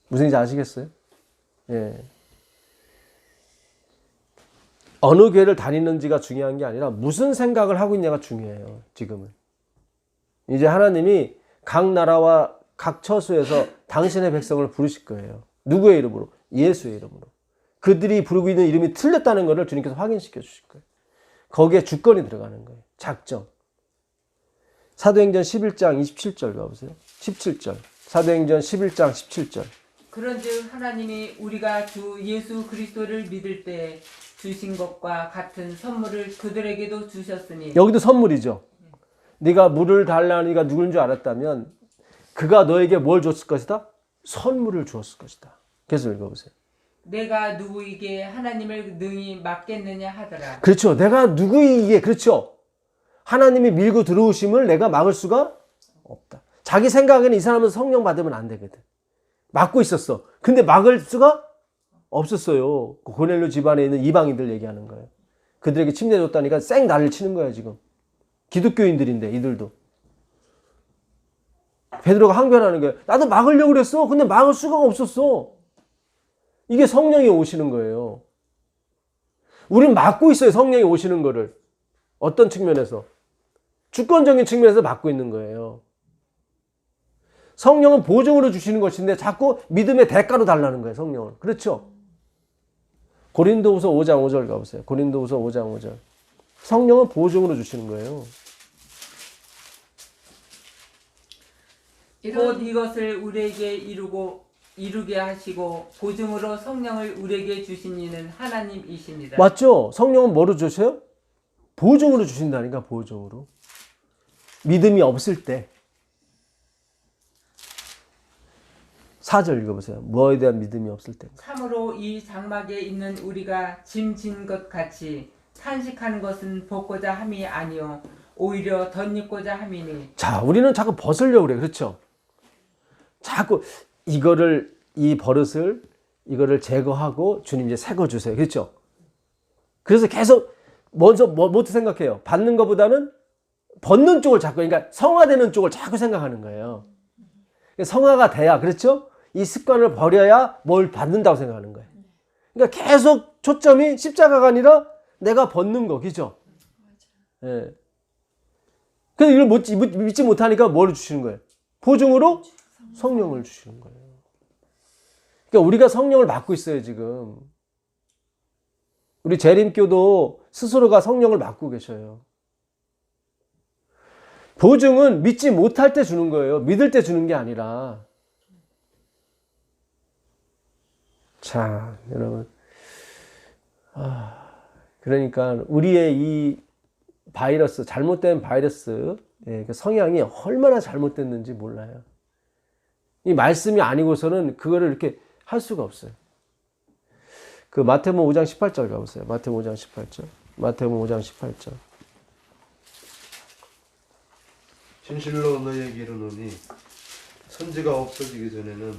무슨 얘기인지 아시겠어요? 예. 어느 교회를 다니는지가 중요한 게 아니라 무슨 생각을 하고 있냐가 중요해요. 지금은. 이제 하나님이 각 나라와 각 처소에서 당신의 백성을 부르실 거예요. 누구의 이름으로? 예수의 이름으로. 그들이 부르고 있는 이름이 틀렸다는 것을 주님께서 확인시켜 주실 거예요. 거기에 주권이 들어가는 거예요. 작정. 사도행전 11장 27절 가보세요. 17절. 사도행전 11장 17절. 그런즉 하나님이 우리가 주 예수 그리스도를 믿을 때 주신 것과 같은 선물을 그들에게도 주셨으니. 여기도 선물이죠. 네가 물을 달라니가 누구인 줄 알았다면 그가 너에게 뭘 줬을 것이다? 선물을 주었을 것이다. 계속 읽어보세요. 내가 누구에게 하나님을 능히 막겠느냐 하더라. 그렇죠. 내가 누구이기에, 그렇죠. 하나님이 밀고 들어오심을 내가 막을 수가 없다. 자기 생각에는 이 사람은 성령 받으면 안 되거든. 막고 있었어. 근데 막을 수가 없었어요. 고넬료 집안에 있는 이방인들 얘기하는 거예요. 그들에게 침례 줬다니까 쌩 나를 치는 거야 지금. 기독교인들인데 이들도. 베드로가 항변하는 거예요. 나도 막으려고 그랬어. 근데 막을 수가 없었어. 이게 성령이 오시는 거예요. 우린 막고 있어요. 성령이 오시는 거를. 어떤 측면에서? 주권적인 측면에서 막고 있는 거예요. 성령은 보증으로 주시는 것인데 자꾸 믿음의 대가로 달라는 거예요. 성령을. 그렇죠? 고린도후서 5장 5절 가보세요. 고린도후서 5장 5절. 성령은 보증으로 주시는 거예요. 곧 이것을 우리에게 이루게 하시고 보증으로 성령을 우리에게 주신 이는 하나님이십니다. 맞죠? 성령은 뭐로 주셔요? 보증으로 주신다니까, 보증으로. 믿음이 없을 때. 4절 읽어보세요. 뭐에 대한 믿음이 없을 때. 참으로 이 장막에 있는 우리가 짐 진 것 같이 탄식하는 것은 벗고자 함이 아니요 오히려 덧입고자 함이니. 자, 우리는 자꾸 벗으려고 그래. 그렇죠? 자꾸 이 버릇을 이거를 제거하고 주님 이제 새 거 주세요. 그렇죠? 그래서 계속 먼저 뭐부터 생각해요? 받는 것보다는 벗는 쪽을 자꾸, 그러니까 성화되는 쪽을 자꾸 생각하는 거예요. 성화가 돼야, 그렇죠? 이 습관을 버려야 뭘 받는다고 생각하는 거예요. 그러니까 계속 초점이 십자가가 아니라 내가 벗는 거, 그죠? 예. 근데 이걸 믿지 못하니까 뭘 주시는 거예요? 보증으로 성령을 주시는 거예요. 그러니까 우리가 성령을 맡고 있어요, 지금. 우리 재림교도 스스로가 성령을 맡고 계셔요. 보증은 믿지 못할 때 주는 거예요. 믿을 때 주는 게 아니라. 자, 여러분. 그러니까 우리의 이 바이러스, 잘못된 바이러스, 그 성향이 얼마나 잘못됐는지 몰라요. 이 말씀이 아니고서는 그거를 이렇게 할 수가 없어요. 그 마태복음 5장 18절 가보세요. 마태복음 5장 18절. 마태복음 5장 18절. 진실로 너희에게 이르노니 선지가 없어지기 전에는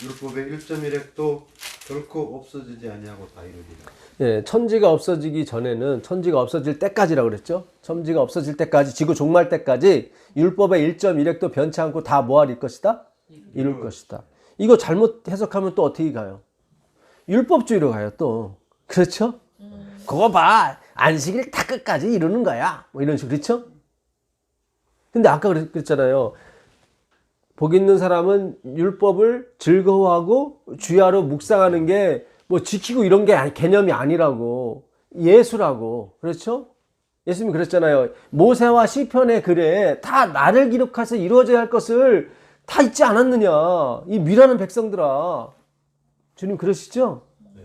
율법의 1.1획도 결코 없어지지 아니하고 다 이루리라. 예, 천지가 없어지기 전에는, 천지가 없어질 때까지라고 그랬죠. 천지가 없어질 때까지, 지구 종말 때까지 율법의 1.1획도 변치 않고 다 뭐할 것이다? 이룰 것이다. 이거 잘못 해석하면 또 어떻게 가요? 율법주의로 가요, 또. 그렇죠? 그거 봐. 안식일 다 끝까지 이루는 거야. 뭐 이런 식으로. 그렇죠? 근데 아까 그랬잖아요. 복 있는 사람은 율법을 즐거워하고 주야로 묵상하는 게 뭐 지키고 이런 게 개념이 아니라고. 예수라고. 그렇죠? 예수님이 그랬잖아요. 모세와 시편의 글에 다 나를 기록해서 이루어져야 할 것을 다 잊지 않았느냐. 이 미라는 백성들아. 주님 그러시죠? 네.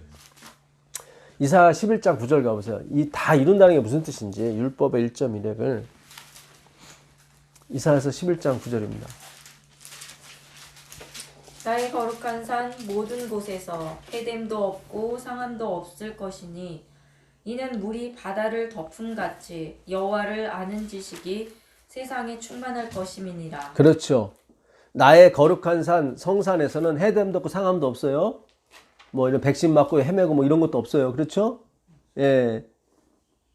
이사야 11장 9절 가보세요. 이 다 이룬다는 게 무슨 뜻인지. 율법의 1.1획을. 이사야서 11장 9절입니다. 나의 거룩한 산 모든 곳에서 해됨도 없고 상함도 없을 것이니 이는 물이 바다를 덮음같이 여호와를 아는 지식이 세상에 충만할 것임이니라. 그렇죠. 나의 거룩한 산 성산에서는 해됨도 없고 상함도 없어요. 뭐 이런 백신 맞고 헤매고 뭐 이런 것도 없어요. 그렇죠? 예.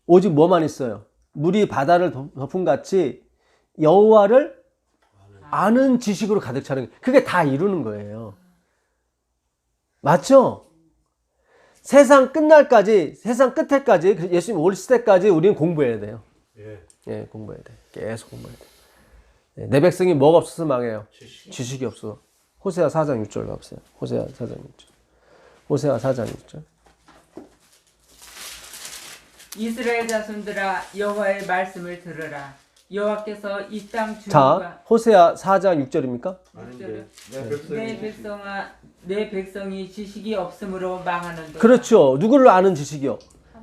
오직 뭐만 있어요? 물이 바다를 덮음같이 여호와를 아는 지식으로 가득 차는, 그게 다 이루는 거예요. 맞죠? 세상 끝날까지, 세상 끝에까지, 예수님 오실 때까지 우리는 공부해야 돼요. 예, 공부해야 돼. 계속 공부해야 돼. 예, 내 백성이 뭐가 없어서 망해요? 지식이 없어. 호세아 4장 6절 가보세요. 호세아 4장 6절. 호세아 4장 6절. 이스라엘 자손들아 여호와의 말씀을 들으라. 여호와께서 이 땅 주민과 자, 호세아 4장 6절입니까? 아닌데 내 백성이 지식이 없으므로 망하는도다. 그렇죠. 누구를 아는 지식이요?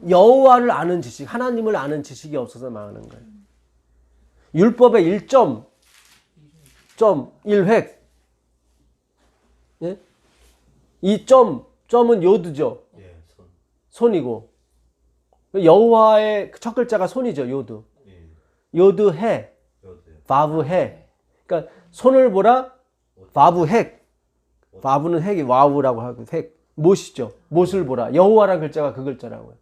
여호와를 아는 지식, 하나님을 아는 지식이 없어서 망하는 거예요. 율법의 1.1획. 예? 이 점은 요드죠. 예, 손. 손이고. 여호와의 첫 글자가 손이죠. 요드. 예, 요드해. 여도요. 바브해. 그러니까 손을 보라. 바브핵. 바브는 핵이 와우라고 하고 핵. 못이죠. 못을 보라. 여호와란 글자가 그 글자라고요.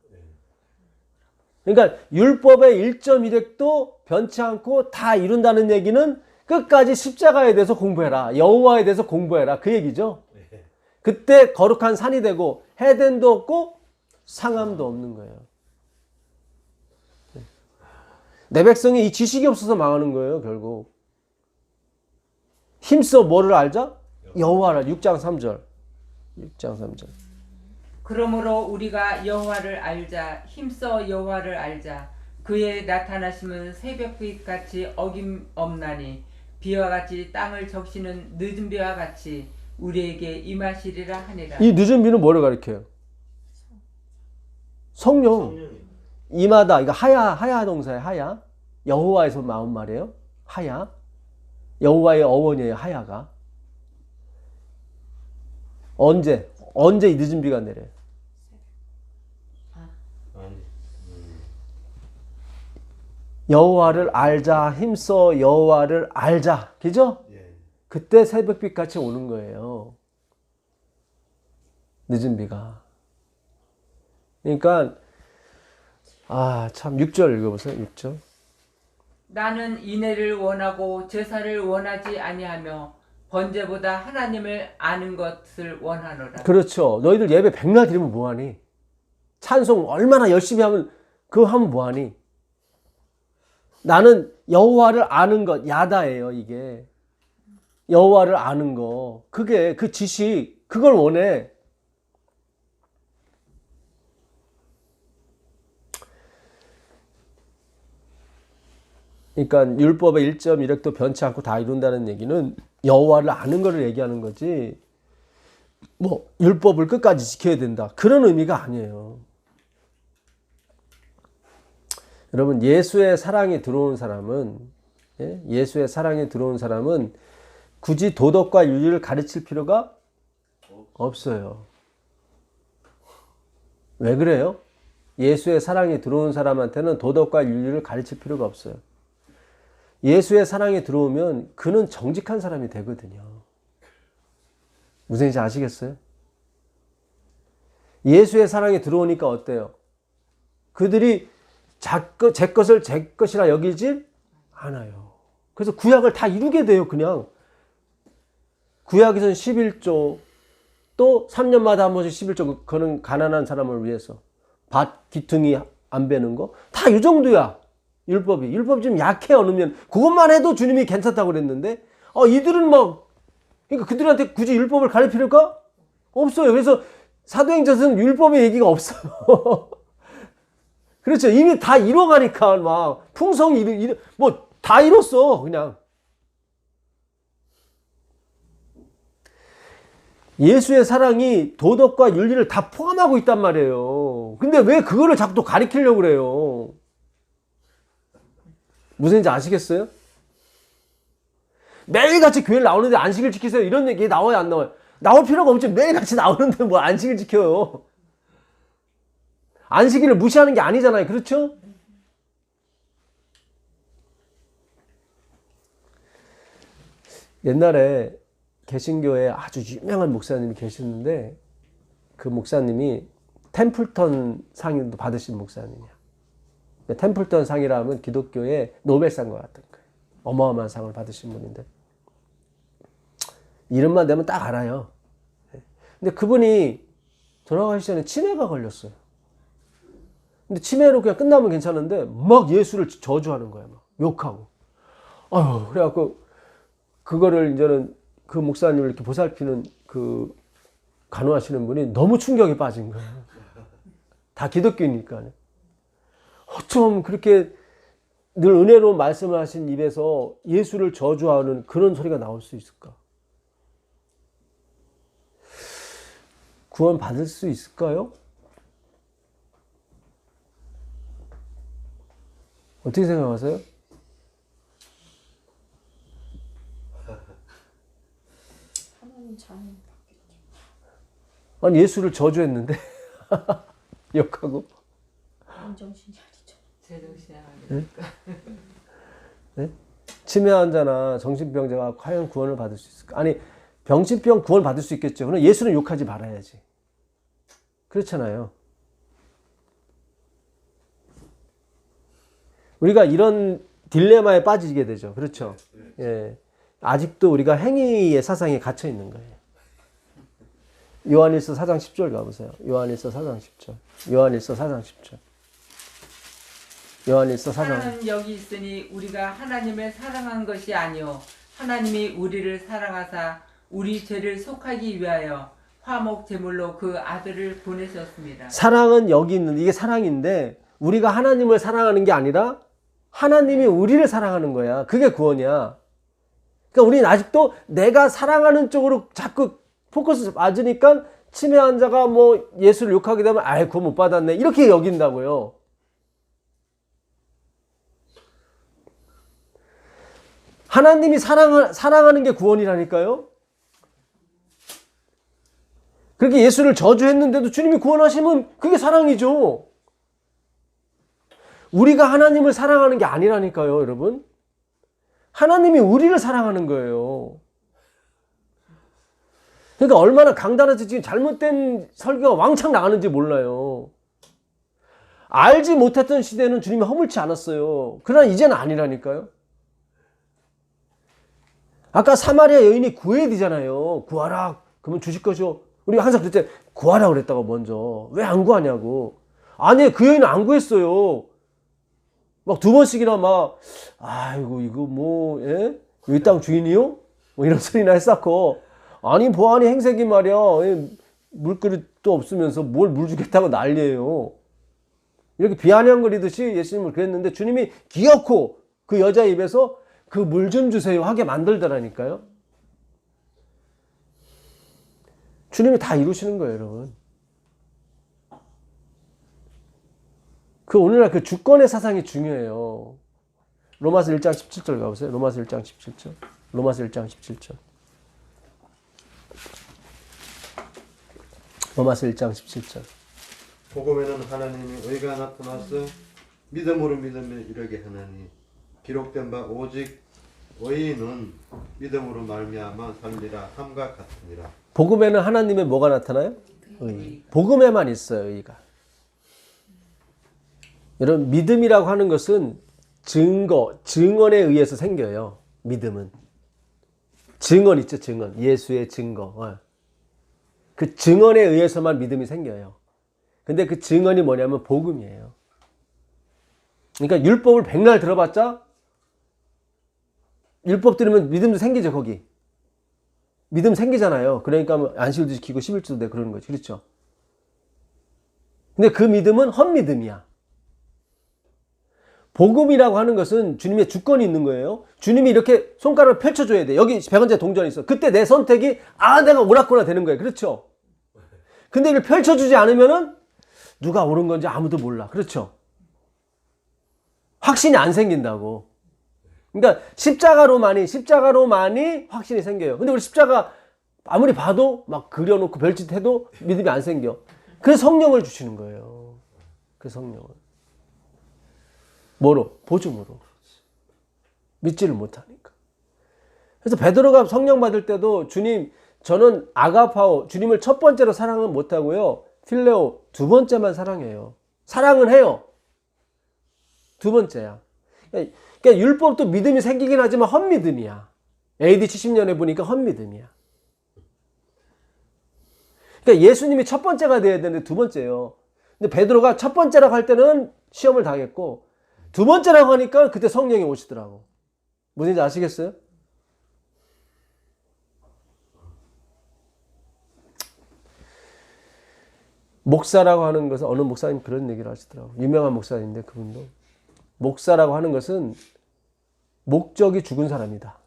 그러니까 율법의 1.1획도 변치 않고 다 이룬다는 얘기는 끝까지 십자가에 대해서 공부해라. 여호와에 대해서 공부해라. 그 얘기죠. 그때 거룩한 산이 되고 해덴도 없고 상함도 없는 거예요. 내 백성이 이 지식이 없어서 망하는 거예요. 결국. 힘써 뭐를 알자? 여호와를. 6장 3절. 6장 3절. 그러므로 우리가 여호와를 알자. 힘써 여호와를 알자. 그의 나타나심은 새벽빛 같이 어김없나니 비와 같이 땅을 적시는 늦은 비와 같이 우리에게 임하시리라 하니라. 이 늦은 비는 뭐를 가리켜요? 성령. 성령이요. 임하다. 이거 하야 동사예요. 하야. 여호와에서 나온 말이에요. 하야. 여호와의 어원이에요. 하야가. 언제 이 늦은 비가 내려요? 아니. 여호와를 알자. 힘써 여호와를 알자. 그죠? 예. 그때 새벽빛 같이 오는 거예요. 늦은 비가. 그러니까 참 6절 읽어보세요. 6절. 나는 인애를 원하고 제사를 원하지 아니하며 번제보다 하나님을 아는 것을 원하노라. 그렇죠. 너희들 예배 백날 드리면 뭐하니? 찬송 얼마나 열심히 하면 그거 하면 뭐하니? 나는 여호와를 아는 것, 야다예요. 이게 여호와를 아는 거, 그게 그 지식, 그걸 원해. 그러니까 율법의 1.1획도 변치 않고 다 이룬다는 얘기는 여호와를 아는 것을 얘기하는 거지, 뭐 율법을 끝까지 지켜야 된다 그런 의미가 아니에요. 여러분, 예수의 사랑에 들어온 사람은, 예수의 사랑에 들어온 사람은 굳이 도덕과 윤리를 가르칠 필요가 없어요. 왜 그래요? 예수의 사랑에 들어온 사람한테는 도덕과 윤리를 가르칠 필요가 없어요. 예수의 사랑에 들어오면 그는 정직한 사람이 되거든요. 무슨 얘기인지 아시겠어요? 예수의 사랑에 들어오니까 어때요? 그들이 제 것을 제 것이라 여기질 않아요. 그래서 구약을 다 이루게 돼요. 그냥 구약에서는 11조, 또 3년마다 한 번씩 11조, 그거는 가난한 사람을 위해서 밭 기퉁이 안 베는 거 다 이 정도야. 율법이 좀 약해. 어느 면 그것만 해도 주님이 괜찮다고 그랬는데 이들은 그러니까 그들한테 굳이 율법을 가르칠 필요가 없어요. 그래서 사도행전에서는 율법의 얘기가 없어요. 그렇죠. 이미 다 이뤄가니까 막 풍성이 뭐 다 이뤘어. 그냥 예수의 사랑이 도덕과 윤리를 다 포함하고 있단 말이에요. 근데 왜 그거를 자꾸 또 가리키려고 그래요? 무슨 얘기인지 아시겠어요? 매일같이 교회를 나오는데 안식을 지키세요 이런 얘기 나와요, 안 나와요? 나올 필요가 없지. 매일같이 나오는데 뭐 안식을 지켜요. 안식일을 무시하는 게 아니잖아요. 그렇죠? 옛날에 개신교에 아주 유명한 목사님이 계시는데 그 목사님이 템플턴 상도 받으신 목사님이야. 템플턴 상이라 하면 기독교의 노벨상과 같은 거예요. 어마어마한 상을 받으신 분인데 이름만 대면 딱 알아요. 근데 그분이 돌아가시기 전에 치매가 걸렸어요. 근데 치매로 그냥 끝나면 괜찮은데 막 예수를 저주하는 거야. 막 욕하고. 그래갖고 그거를 이제는 그 목사님을 이렇게 보살피는 그 간호하시는 분이 너무 충격에 빠진 거예요. 다 기독교니까. 어쩜 그렇게 늘 은혜로운 말씀을 하신 입에서 예수를 저주하는 그런 소리가 나올 수 있을까? 구원 받을 수 있을까요? 어떻게 생각하세요? 하나님 자는 아니 예수를 저주했는데 욕하고 정신이 아니죠. 제정신이 아니니까. 네? 치매 환자나 정신병자가 과연 구원을 받을 수 있을까? 아니 병신병 구원 받을 수 있겠죠. 그럼 예수는 욕하지 말아야지. 그렇잖아요. 우리가 이런 딜레마에 빠지게 되죠. 그렇죠. 예. 아직도 우리가 행위의 사상에 갇혀 있는 거예요. 요한일서 4장 10절 가보세요. 요한일서 4장 10절. 요한일서 4장 10절. 요한일서 4장. 하나는 여기 있으니 우리가 하나님을 사랑한 것이 아니요 하나님이 우리를 사랑하사 우리 죄를 속하기 위하여 화목 제물로 그 아들을 보내셨습니다. 사랑은 여기 있는데 이게 사랑인데 우리가 하나님을 사랑하는 게 아니라 하나님이 우리를 사랑하는 거야. 그게 구원이야. 그러니까 우리는 아직도 내가 사랑하는 쪽으로 자꾸 포커스 맞으니까 치매 환자가 뭐 예수를 욕하게 되면 아이 구원 못 받았네 이렇게 여긴다고요. 하나님이 사랑하는 게 구원이라니까요. 그렇게 예수를 저주했는데도 주님이 구원하시면 그게 사랑이죠. 우리가 하나님을 사랑하는 게 아니라니까요, 여러분. 하나님이 우리를 사랑하는 거예요. 그러니까 얼마나 강단해서 지금 잘못된 설교가 왕창 나가는지 몰라요. 알지 못했던 시대는 주님이 허물지 않았어요. 그러나 이제는 아니라니까요. 아까 사마리아 여인이 구해야 되잖아요. 구하라. 그러면 주실 것이요. 우리가 항상 그때 구하라 그랬다고 먼저. 왜 안 구하냐고. 아니 그 여인은 안 구했어요. 막 두 번씩이나 막 아이고 이거 뭐 예? 이 땅 주인이요? 뭐 이런 소리나 했었고 아니 보아니 행색이 말이야 물그릇도 없으면서 뭘 물 주겠다고 난리예요. 이렇게 비아냥거리듯이 예수님을 그랬는데 주님이 기어코 그 여자 입에서 그 물 좀 주세요 하게 만들더라니까요. 주님이 다 이루시는 거예요, 여러분. 그 오늘날 그 주권의 사상이 중요해요. 로마서 1장 17절 가보세요. 로마서 1장 17절. 로마서 1장 17절. 로마서 1장 17절. 복음에는 하나님의 의가 나타나서 믿음으로 믿음에 이르게 하나니 기록된 바 오직 의인은 믿음으로 말미암아 살리라 함과 같으니라. 복음에는 하나님의 뭐가 나타나요? 의. 복음에만 있어요, 의가. 여러분 믿음이라고 하는 것은 증언에 의해서 생겨요. 믿음은. 증언 있죠, 증언. 예수의 증거. 그 증언에 의해서만 믿음이 생겨요. 근데 그 증언이 뭐냐면 복음이에요. 그러니까 율법을 백날 들어봤자 율법 들으면 믿음도 생기죠, 거기. 믿음 생기잖아요. 그러니까 뭐 안식일도 지키고 11조도 내고 그러는 거지. 그렇죠? 근데 그 믿음은 헛믿음이야. 복음이라고 하는 것은 주님의 주권이 있는 거예요. 주님이 이렇게 손가락을 펼쳐줘야 돼. 여기 백원제 동전이 있어. 그때 내 선택이 내가 옳았구나 되는 거예요. 그렇죠? 근데 이걸 펼쳐주지 않으면은 누가 옳은 건지 아무도 몰라. 그렇죠? 확신이 안 생긴다고. 그러니까 십자가로만이 확신이 생겨요. 근데 우리 십자가 아무리 봐도 막 그려놓고 별짓 해도 믿음이 안 생겨. 그래서 성령을 주시는 거예요. 그 성령을. 뭐로? 보증으로. 믿지를 못하니까. 그래서 베드로가 성령 받을 때도 주님, 저는 아가파오, 주님을 첫 번째로 사랑은 못하고요. 필레오, 두 번째만 사랑해요. 사랑은 해요. 두 번째야. 그러니까 율법도 믿음이 생기긴 하지만 헛믿음이야. AD 70년에 보니까 헛믿음이야. 그러니까 예수님이 첫 번째가 돼야 되는데 두 번째예요. 근데 베드로가 첫 번째라고 할 때는 시험을 당했고 두 번째라고 하니까 그때 성령이 오시더라고. 무슨지 아시겠어요? 목사라고 하는 것은 어느 목사님 그런 얘기를 하시더라고. 유명한 목사인데 그분도 목사라고 하는 것은 목적이 죽은 사람이다.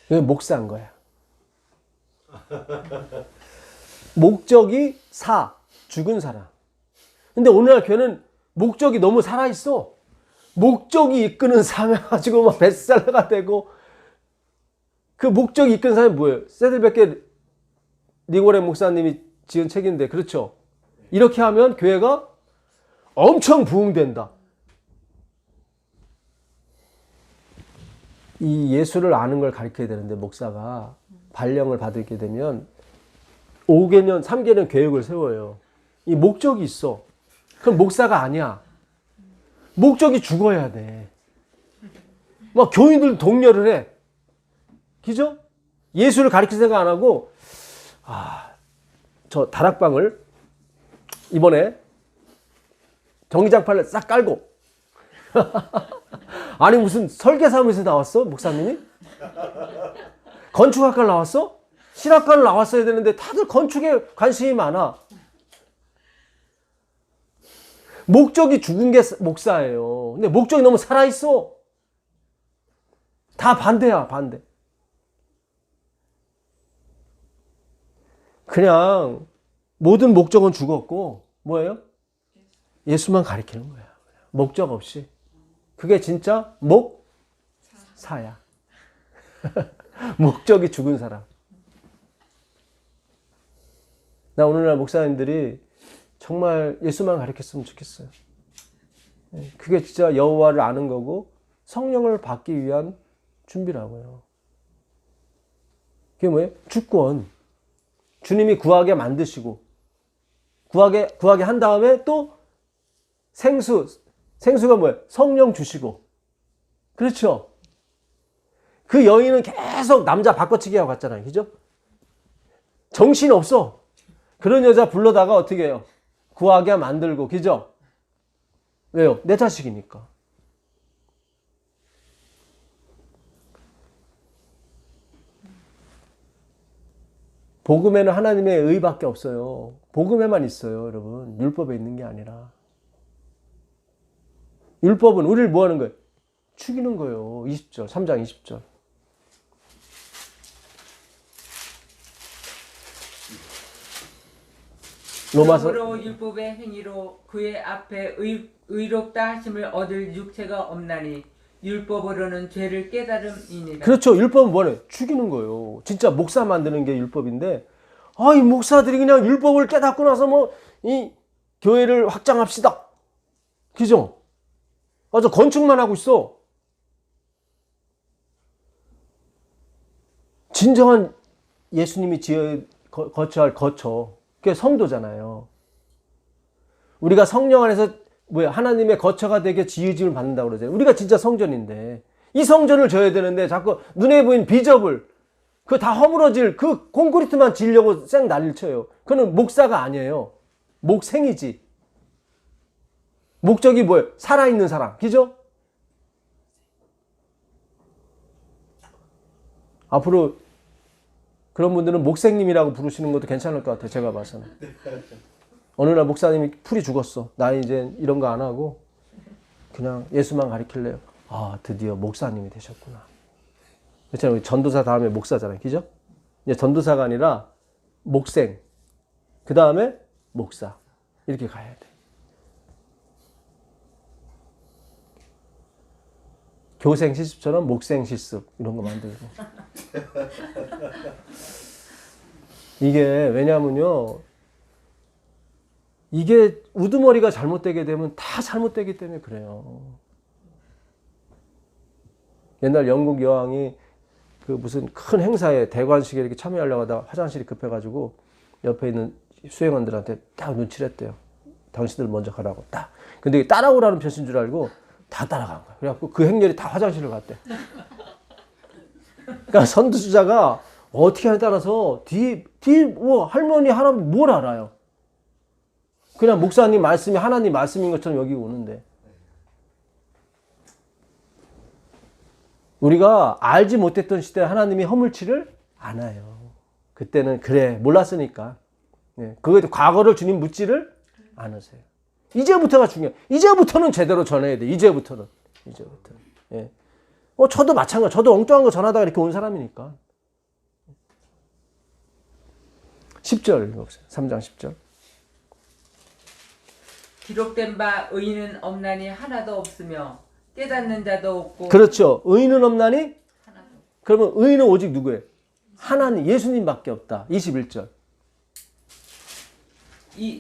그게 목사인 거야. 목적이 죽은 사람. 근데 오늘날 교회는 목적이 너무 살아있어. 목적이 이끄는 삶에 가지고 막 베스트셀러가 되고, 그 목적이 이끄는 사람이 뭐예요? 세들베케 니고레 목사님이 지은 책인데, 그렇죠? 이렇게 하면 교회가 엄청 부흥된다. 이 예수를 아는 걸 가르쳐야 되는데, 목사가 발령을 받게 되면 5개년, 3개년 계획을 세워요. 이 목적이 있어. 그럼 목사가 아니야. 목적이 죽어야 돼. 막 교인들 독려를 해. 그죠? 예수를 가르칠 생각 안 하고, 저 다락방을 이번에 전기장판을 싹 깔고 아니 무슨 설계사무소에서 나왔어? 목사님이? 건축학과를 나왔어? 신학과를 나왔어야 되는데 다들 건축에 관심이 많아. 목적이 죽은 게 목사예요. 근데 목적이 너무 살아있어. 다 반대야, 반대. 그냥 모든 목적은 죽었고 뭐예요? 예수만 가리키는 거야. 목적 없이. 그게 진짜 목사야. 목적이 죽은 사람. 나 오늘날 목사님들이 정말 예수만 가르쳤으면 좋겠어요. 그게 진짜 여호와를 아는 거고 성령을 받기 위한 준비라고요. 그게 뭐예요? 주권. 주님이 구하게 만드시고 구하게 한 다음에 또 생수가 뭐예요? 성령 주시고. 그렇죠? 그 여인은 계속 남자 바꿔치기 하고 갔잖아요. 그죠? 정신 없어. 그런 여자 불러다가 어떻게 해요? 구하게 만들고. 그죠? 왜요? 내 자식이니까. 복음에는 하나님의 의밖에 없어요. 복음에만 있어요, 여러분. 율법에 있는 게 아니라. 율법은 우리를 뭐 하는 거예요? 죽이는 거예요. 20절, 3장 20절. 로마서 그러므로 율법의 행위로 그의 앞에 의롭다 하심을 얻을 육체가 없나니 율법으로는 죄를 깨달음이니라. 그렇죠. 율법은 뭐래? 죽이는 거예요. 진짜 목사 만드는 게 율법인데, 이 목사들이 그냥 율법을 깨닫고 나서 이 교회를 확장합시다. 그죠? 아주 건축만 하고 있어. 진정한 예수님이 거쳐야 할 거처. 그게 성도잖아요. 우리가 성령 안에서 하나님의 거처가 되게 지으짐을 받는다고 그러잖아요. 우리가 진짜 성전인데 이 성전을 져야 되는데 자꾸 눈에 보이는 비접을 그 다 허물어질 그 콘크리트만 지으려고 쌩 난리를 쳐요. 그거는 목사가 아니에요. 목생이지. 목적이 뭐예요? 살아있는 사람. 그죠? 앞으로 그런 분들은 목생님이라고 부르시는 것도 괜찮을 것 같아요. 제가 봐서는. 어느 날 목사님이 풀이 죽었어. 나 이제 이런 거 안 하고 그냥 예수만 가르칠래요. 드디어 목사님이 되셨구나. 그렇잖아요. 전도사 다음에 목사잖아요. 그죠? 이제 전도사가 아니라 목생. 그 다음에 목사. 이렇게 가야 돼. 교생 실습처럼 목생 실습 이런 거 만들고. 이게 왜냐면요. 이게 우두머리가 잘못되게 되면 다 잘못되기 때문에 그래요. 옛날 영국 여왕이 그 무슨 큰 행사에 대관식에 이렇게 참여하려고 하다가 화장실이 급해가지고 옆에 있는 수행원들한테 딱 눈치를 했대요. 당신들 먼저 가라고 딱. 근데 따라오라는 표시인 줄 알고 다 따라간 거야. 그래갖고 그 행렬이 다 화장실을 갔대. 그러니까 선두주자가 어떻게 하냐에 따라서 할머니, 할아버지 뭘 알아요? 그냥 목사님 말씀이 하나님 말씀인 것처럼 여기 오는데. 우리가 알지 못했던 시대에 하나님이 허물치를 않아요. 그때는 그래 몰랐으니까. 그거에 과거를 주님 묻지를 않으세요. 이제부터가 중요해. 이제부터는 제대로 전해야 돼. 이제부터는. 예. 저도 마찬가지. 저도 엉뚱한 거 전하다가 이렇게 온 사람이니까. 10절 읽어보세요. 3장 10절. 기록된 바 의인은 없나니 하나도 없으며 깨닫는 자도 없고. 그렇죠. 의인은 없나니? 하나도. 그러면 의인은 오직 누구예요? 하나님, 예수님밖에 없다. 21절.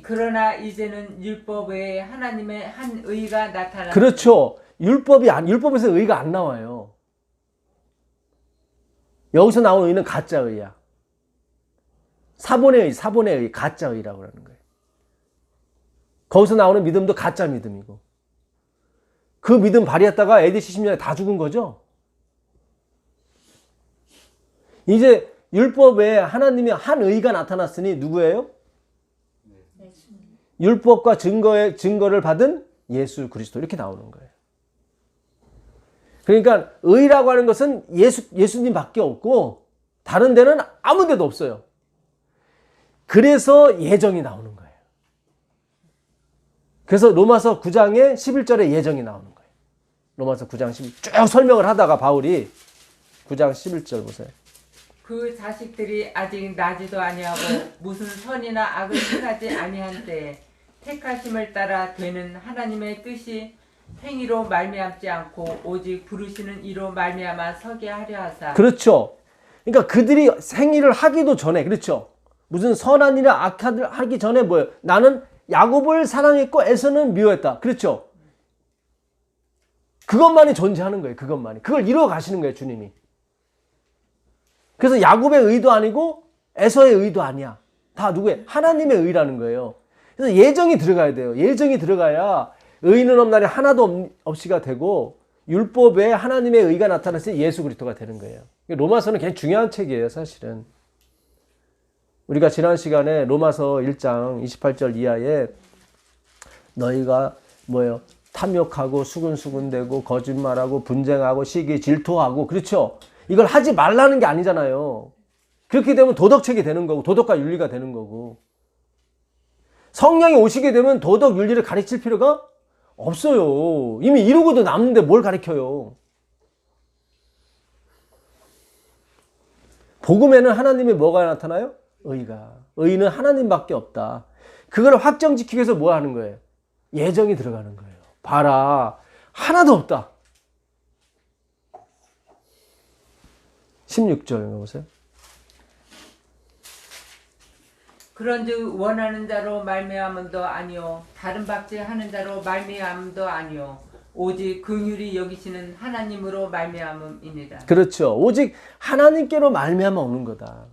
그러나 이제는 율법 외에 하나님의 한 의가 나타나. 그렇죠. 율법에서 의가 안 나와요. 여기서 나오는 의는 가짜 의야. 사본의 의, 가짜 의라고 하는 거예요. 거기서 나오는 믿음도 가짜 믿음이고. 그 믿음 발휘했다가 AD 70년에 다 죽은 거죠. 이제 율법에 하나님의 한 의가 나타났으니 누구예요? 율법과 증거를 받은 예수 그리스도 이렇게 나오는 거예요. 그러니까 의라고 하는 것은 예수님밖에 없고 다른 데는 아무 데도 없어요. 그래서 예정이 나오는 거예요. 그래서 로마서 9장에 11절에 예정이 나오는 거예요. 로마서 9장 11절 쭉 설명을 하다가 바울이 9장 11절 보세요. 그 자식들이 아직 나지도 아니하고 무슨 선이나 악을 행하지 아니한 때에 택하심을 따라 되는 하나님의 뜻이 행위로 말미암지 않고 오직 부르시는 이로 말미암아 서게 하려 하사. 그렇죠. 그러니까 그들이 행위를 하기도 전에, 그렇죠. 무슨 선한 일이나 악한 하기 전에 뭐예요? 나는 야곱을 사랑했고 에서는 미워했다. 그렇죠. 그것만이 존재하는 거예요. 그것만이. 그걸 이루어 가시는 거예요, 주님이. 그래서 야곱의 의도 아니고 에서의 의도 아니야. 다 누구의? 하나님의 의라는 거예요. 그래서 예정이 들어가야 돼요. 예정이 들어가야 의인은 없나니 하나도 없이가 되고 율법에 하나님의 의가 나타났을 때 예수 그리스도가 되는 거예요. 로마서는 굉장히 중요한 책이에요, 사실은. 우리가 지난 시간에 로마서 1장 28절 이하에 너희가 뭐예요? 탐욕하고 수근수근대고 거짓말하고 분쟁하고 시기 질투하고, 그렇죠? 이걸 하지 말라는 게 아니잖아요. 그렇게 되면 도덕책이 되는 거고 도덕과 윤리가 되는 거고, 성령이 오시게 되면 도덕 윤리를 가르칠 필요가 없어요. 이미 이루고도 남는데 뭘 가르쳐요. 복음에는 하나님의 뭐가 나타나요? 의가. 의는 하나님밖에 없다. 그걸 확정지키기 위해서 뭐 하는 거예요? 예정이 들어가는 거예요. 봐라, 하나도 없다. 16절 읽어보세요. 그런즉 원하는 자로 말미암음도 아니요 다른 박제하는 자로 말미암음도 아니요 오직 긍휼히 여기시는 하나님으로 말미암음이니라. 그렇죠. 오직 하나님께로 말미암아 오는 거다.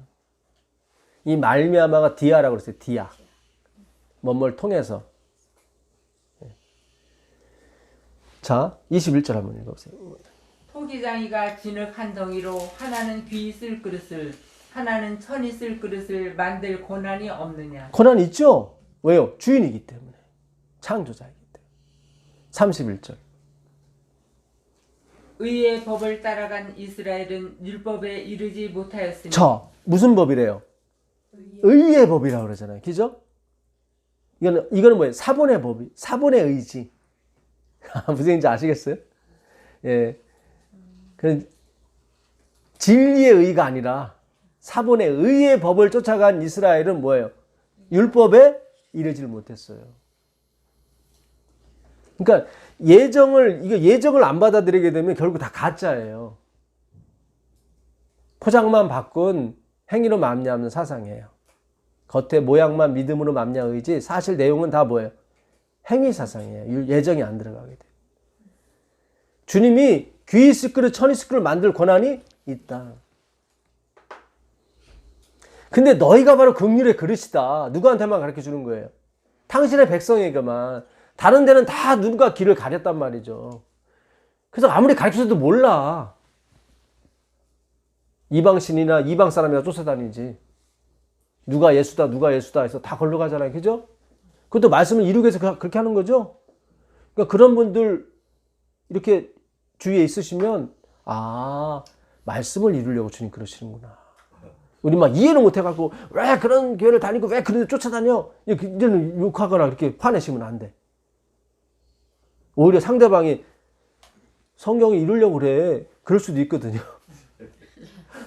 이 말미암아가 디아라고 그랬어요. 디아. 뭐뭘 통해서. 자, 21절 한번 읽어보세요. 토기장이가 진흙 한 덩이로 하나는 귀 쓸 그릇을 하나는 천이 쓸 그릇을 만들 고난이 없느냐. 고난이 있죠? 왜요? 주인이기 때문에. 창조자이기 때문에. 31절. 의의 법을 따라간 이스라엘은 율법에 이르지 못하였으니. 무슨 법이래요? 의의 법이라고 그러잖아요. 그죠? 이거는 뭐예요? 사본의 법이, 사본의 의지. 무슨 얘기인지 아시겠어요? 예. 진리의 의가 아니라 사본의 의의 법을 쫓아간 이스라엘은 뭐예요? 율법에 이르지를 못했어요. 그러니까 예정을 안 받아들이게 되면 결국 다 가짜예요. 포장만 바꾼 행위로 말미암는 사상이에요. 겉에 모양만 믿음으로 말미암의지 사실 내용은 다 뭐예요? 행위 사상이에요. 예정이 안 들어가게 돼요. 주님이 귀 있을 그릇 천 있을 그릇 만들 권한이 있다. 근데 너희가 바로 긍휼의 그릇이다. 누구한테만 가르쳐 주는 거예요? 당신의 백성에게만. 다른 데는 다 누가 길을 가렸단 말이죠. 그래서 아무리 가르쳐줘도 몰라. 이방신이나 이방 사람이나 쫓아다니지. 누가 예수다 해서 다 걸러 가잖아요. 그죠? 그것도 말씀을 이루기 위해서 그렇게 하는 거죠. 그러니까 그런 분들 이렇게 주위에 있으시면 말씀을 이루려고 주님 그러시는구나. 우리 막 이해를 못 해갖고 왜 그런 교회를 다니고 왜 그런 데 쫓아다녀? 이제는 욕하거나 이렇게 화내시면 안 돼. 오히려 상대방이 성경이 이루려고 그래. 그럴 수도 있거든요.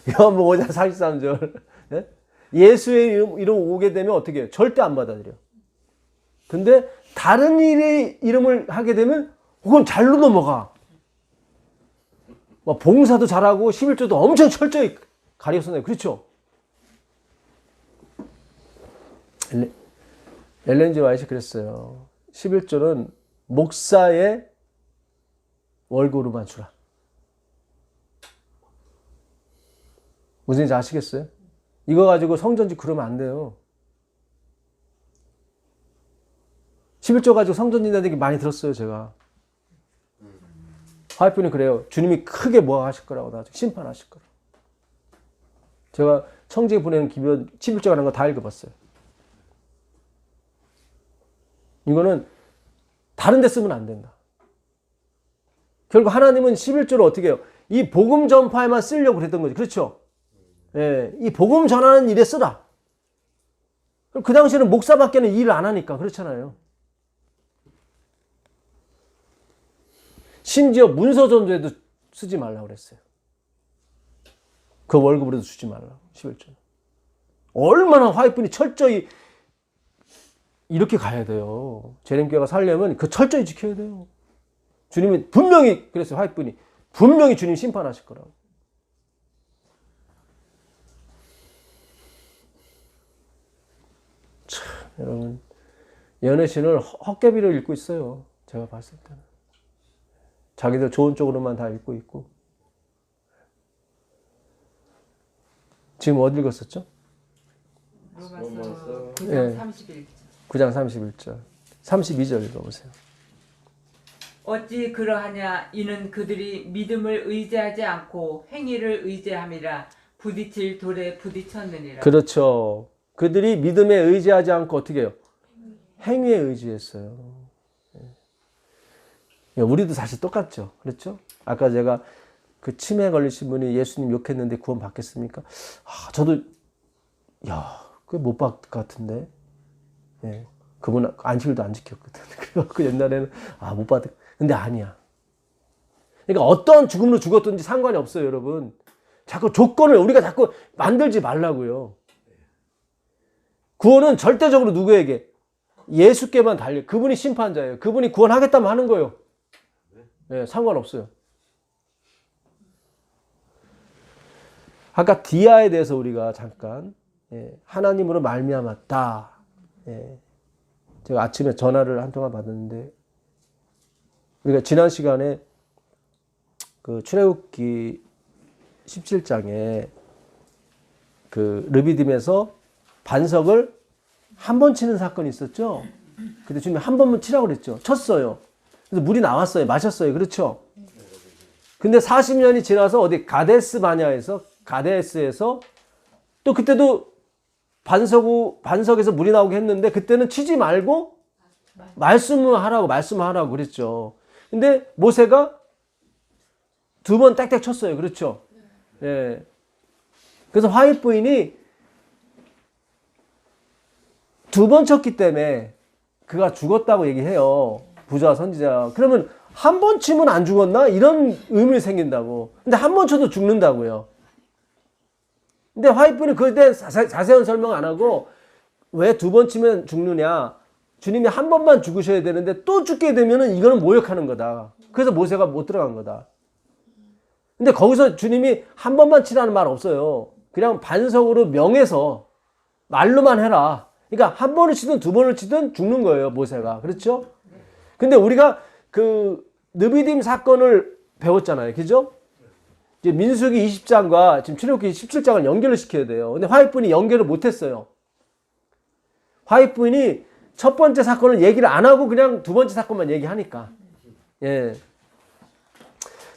요한복음 5장 43절. 예? 예수의 이름 오게 되면 어떻게 해요? 절대 안 받아들여. 근데 다른 일의 이름을 하게 되면 그건 잘로 넘어가. 막 봉사도 잘하고 11조도 엄청 철저히 가려서 내요. 그렇죠? 엘렌 G. 화이트가 그랬어요. 11조는 목사의 월급으로만 주라. 무슨 얘기인지 아시겠어요? 이거 가지고 성전지 그러면 안 돼요. 11조 가지고 성전지 내는 얘기 많이 들었어요, 제가. 화이트는 그래요. 주님이 크게 뭐 하실 거라고 나중에 심판하실 거라고. 제가 청지에 보내는 기변 11조가 하는 거 다 읽어봤어요. 이거는 다른 데 쓰면 안 된다. 결국 하나님은 11조를 어떻게 해요? 이 복음 전파에만 쓰려고 그랬던 거죠. 그렇죠? 예, 이 복음 전하는 일에 쓰라. 그 당시에는 목사밖에는 일을 안 하니까 그렇잖아요. 심지어 문서 전도에도 쓰지 말라고 그랬어요. 그 월급으로도 주지 말라고. 11조. 얼마나 화이트분이 철저히 이렇게 가야 돼요. 제рем교회가 살려면 그 철저히 지켜야 돼요. 주님이 분명히 그랬어요. 화이트분이 분명히 주님 심판하실 거라고. 참, 여러분 연애신을 헛개비를 읽고 있어요. 제가 봤을 때는 자기들 좋은 쪽으로만 다 읽고 있고. 지금 어디 읽었었죠? 로마서 9장 예. 31절. 9장 31절 32절 읽어보세요. 어찌 그러하냐 이는 그들이 믿음을 의지하지 않고 행위를 의지함이라 부딪힐 돌에 부딪혔느니라. 그렇죠. 그들이 믿음에 의지하지 않고 어떻게 해요? 행위에 의지했어요. 우리도 사실 똑같죠. 그렇죠? 아까 제가 그 치매 걸리신 분이 예수님 욕했는데 구원 받겠습니까? 아, 저도 그게 못 받을 것 같은데. 예. 그분 안식일도 안 지켰거든. 그 옛날에는 못 받을. 근데 아니야. 그러니까 어떤 죽음으로 죽었든지 상관이 없어요, 여러분. 자꾸 조건을 우리가 자꾸 만들지 말라고요. 구원은 절대적으로 누구에게? 예수께만 달려. 그분이 심판자예요. 그분이 구원하겠다면 하는 거예요. 예, 상관없어요. 아까 디아에 대해서 우리가 잠깐 하나님으로 말미암았다. 제가 아침에 전화를 한 통화 받았는데 우리가 지난 시간에 그 출애굽기 17장에 그 르비딤에서 반석을 한 번 치는 사건이 있었죠. 근데 주님이 한 번만 치라고 그랬죠. 쳤어요. 그래서 물이 나왔어요. 마셨어요. 그렇죠. 근데 40년이 지나서 어디 가데스에서 또 그때도 반석에서 물이 나오게 했는데 그때는 치지 말고 말씀하라고 그랬죠. 근데 모세가 2번 땡땡 쳤어요. 그렇죠. 예. 그래서 화입 부인이 2번 쳤기 때문에 그가 죽었다고 얘기해요. 부자 선지자. 그러면 한 번 치면 안 죽었나? 이런 의문이 생긴다고. 근데 한 번 쳐도 죽는다고요. 근데 화이트는 그때 자세한 설명 안 하고 왜 2번 치면 죽느냐. 주님이 한 번만 죽으셔야 되는데 또 죽게 되면은 이거는 모욕하는 거다. 그래서 모세가 못 들어간 거다. 근데 거기서 주님이 한 번만 치라는 말 없어요. 그냥 반석으로 명해서 말로만 해라. 그러니까 한 번을 치든 2번을 치든 죽는 거예요, 모세가. 그렇죠? 근데 우리가 그 르비딤 사건을 배웠잖아요. 그죠? 이제 민수기 20장과 지금 출애굽기 17장을 연결을 시켜야 돼요. 근데 화이트분이 연결을 못 했어요. 화이트분이 첫 번째 사건을 얘기를 안 하고 그냥 2번째 사건만 얘기하니까. 예.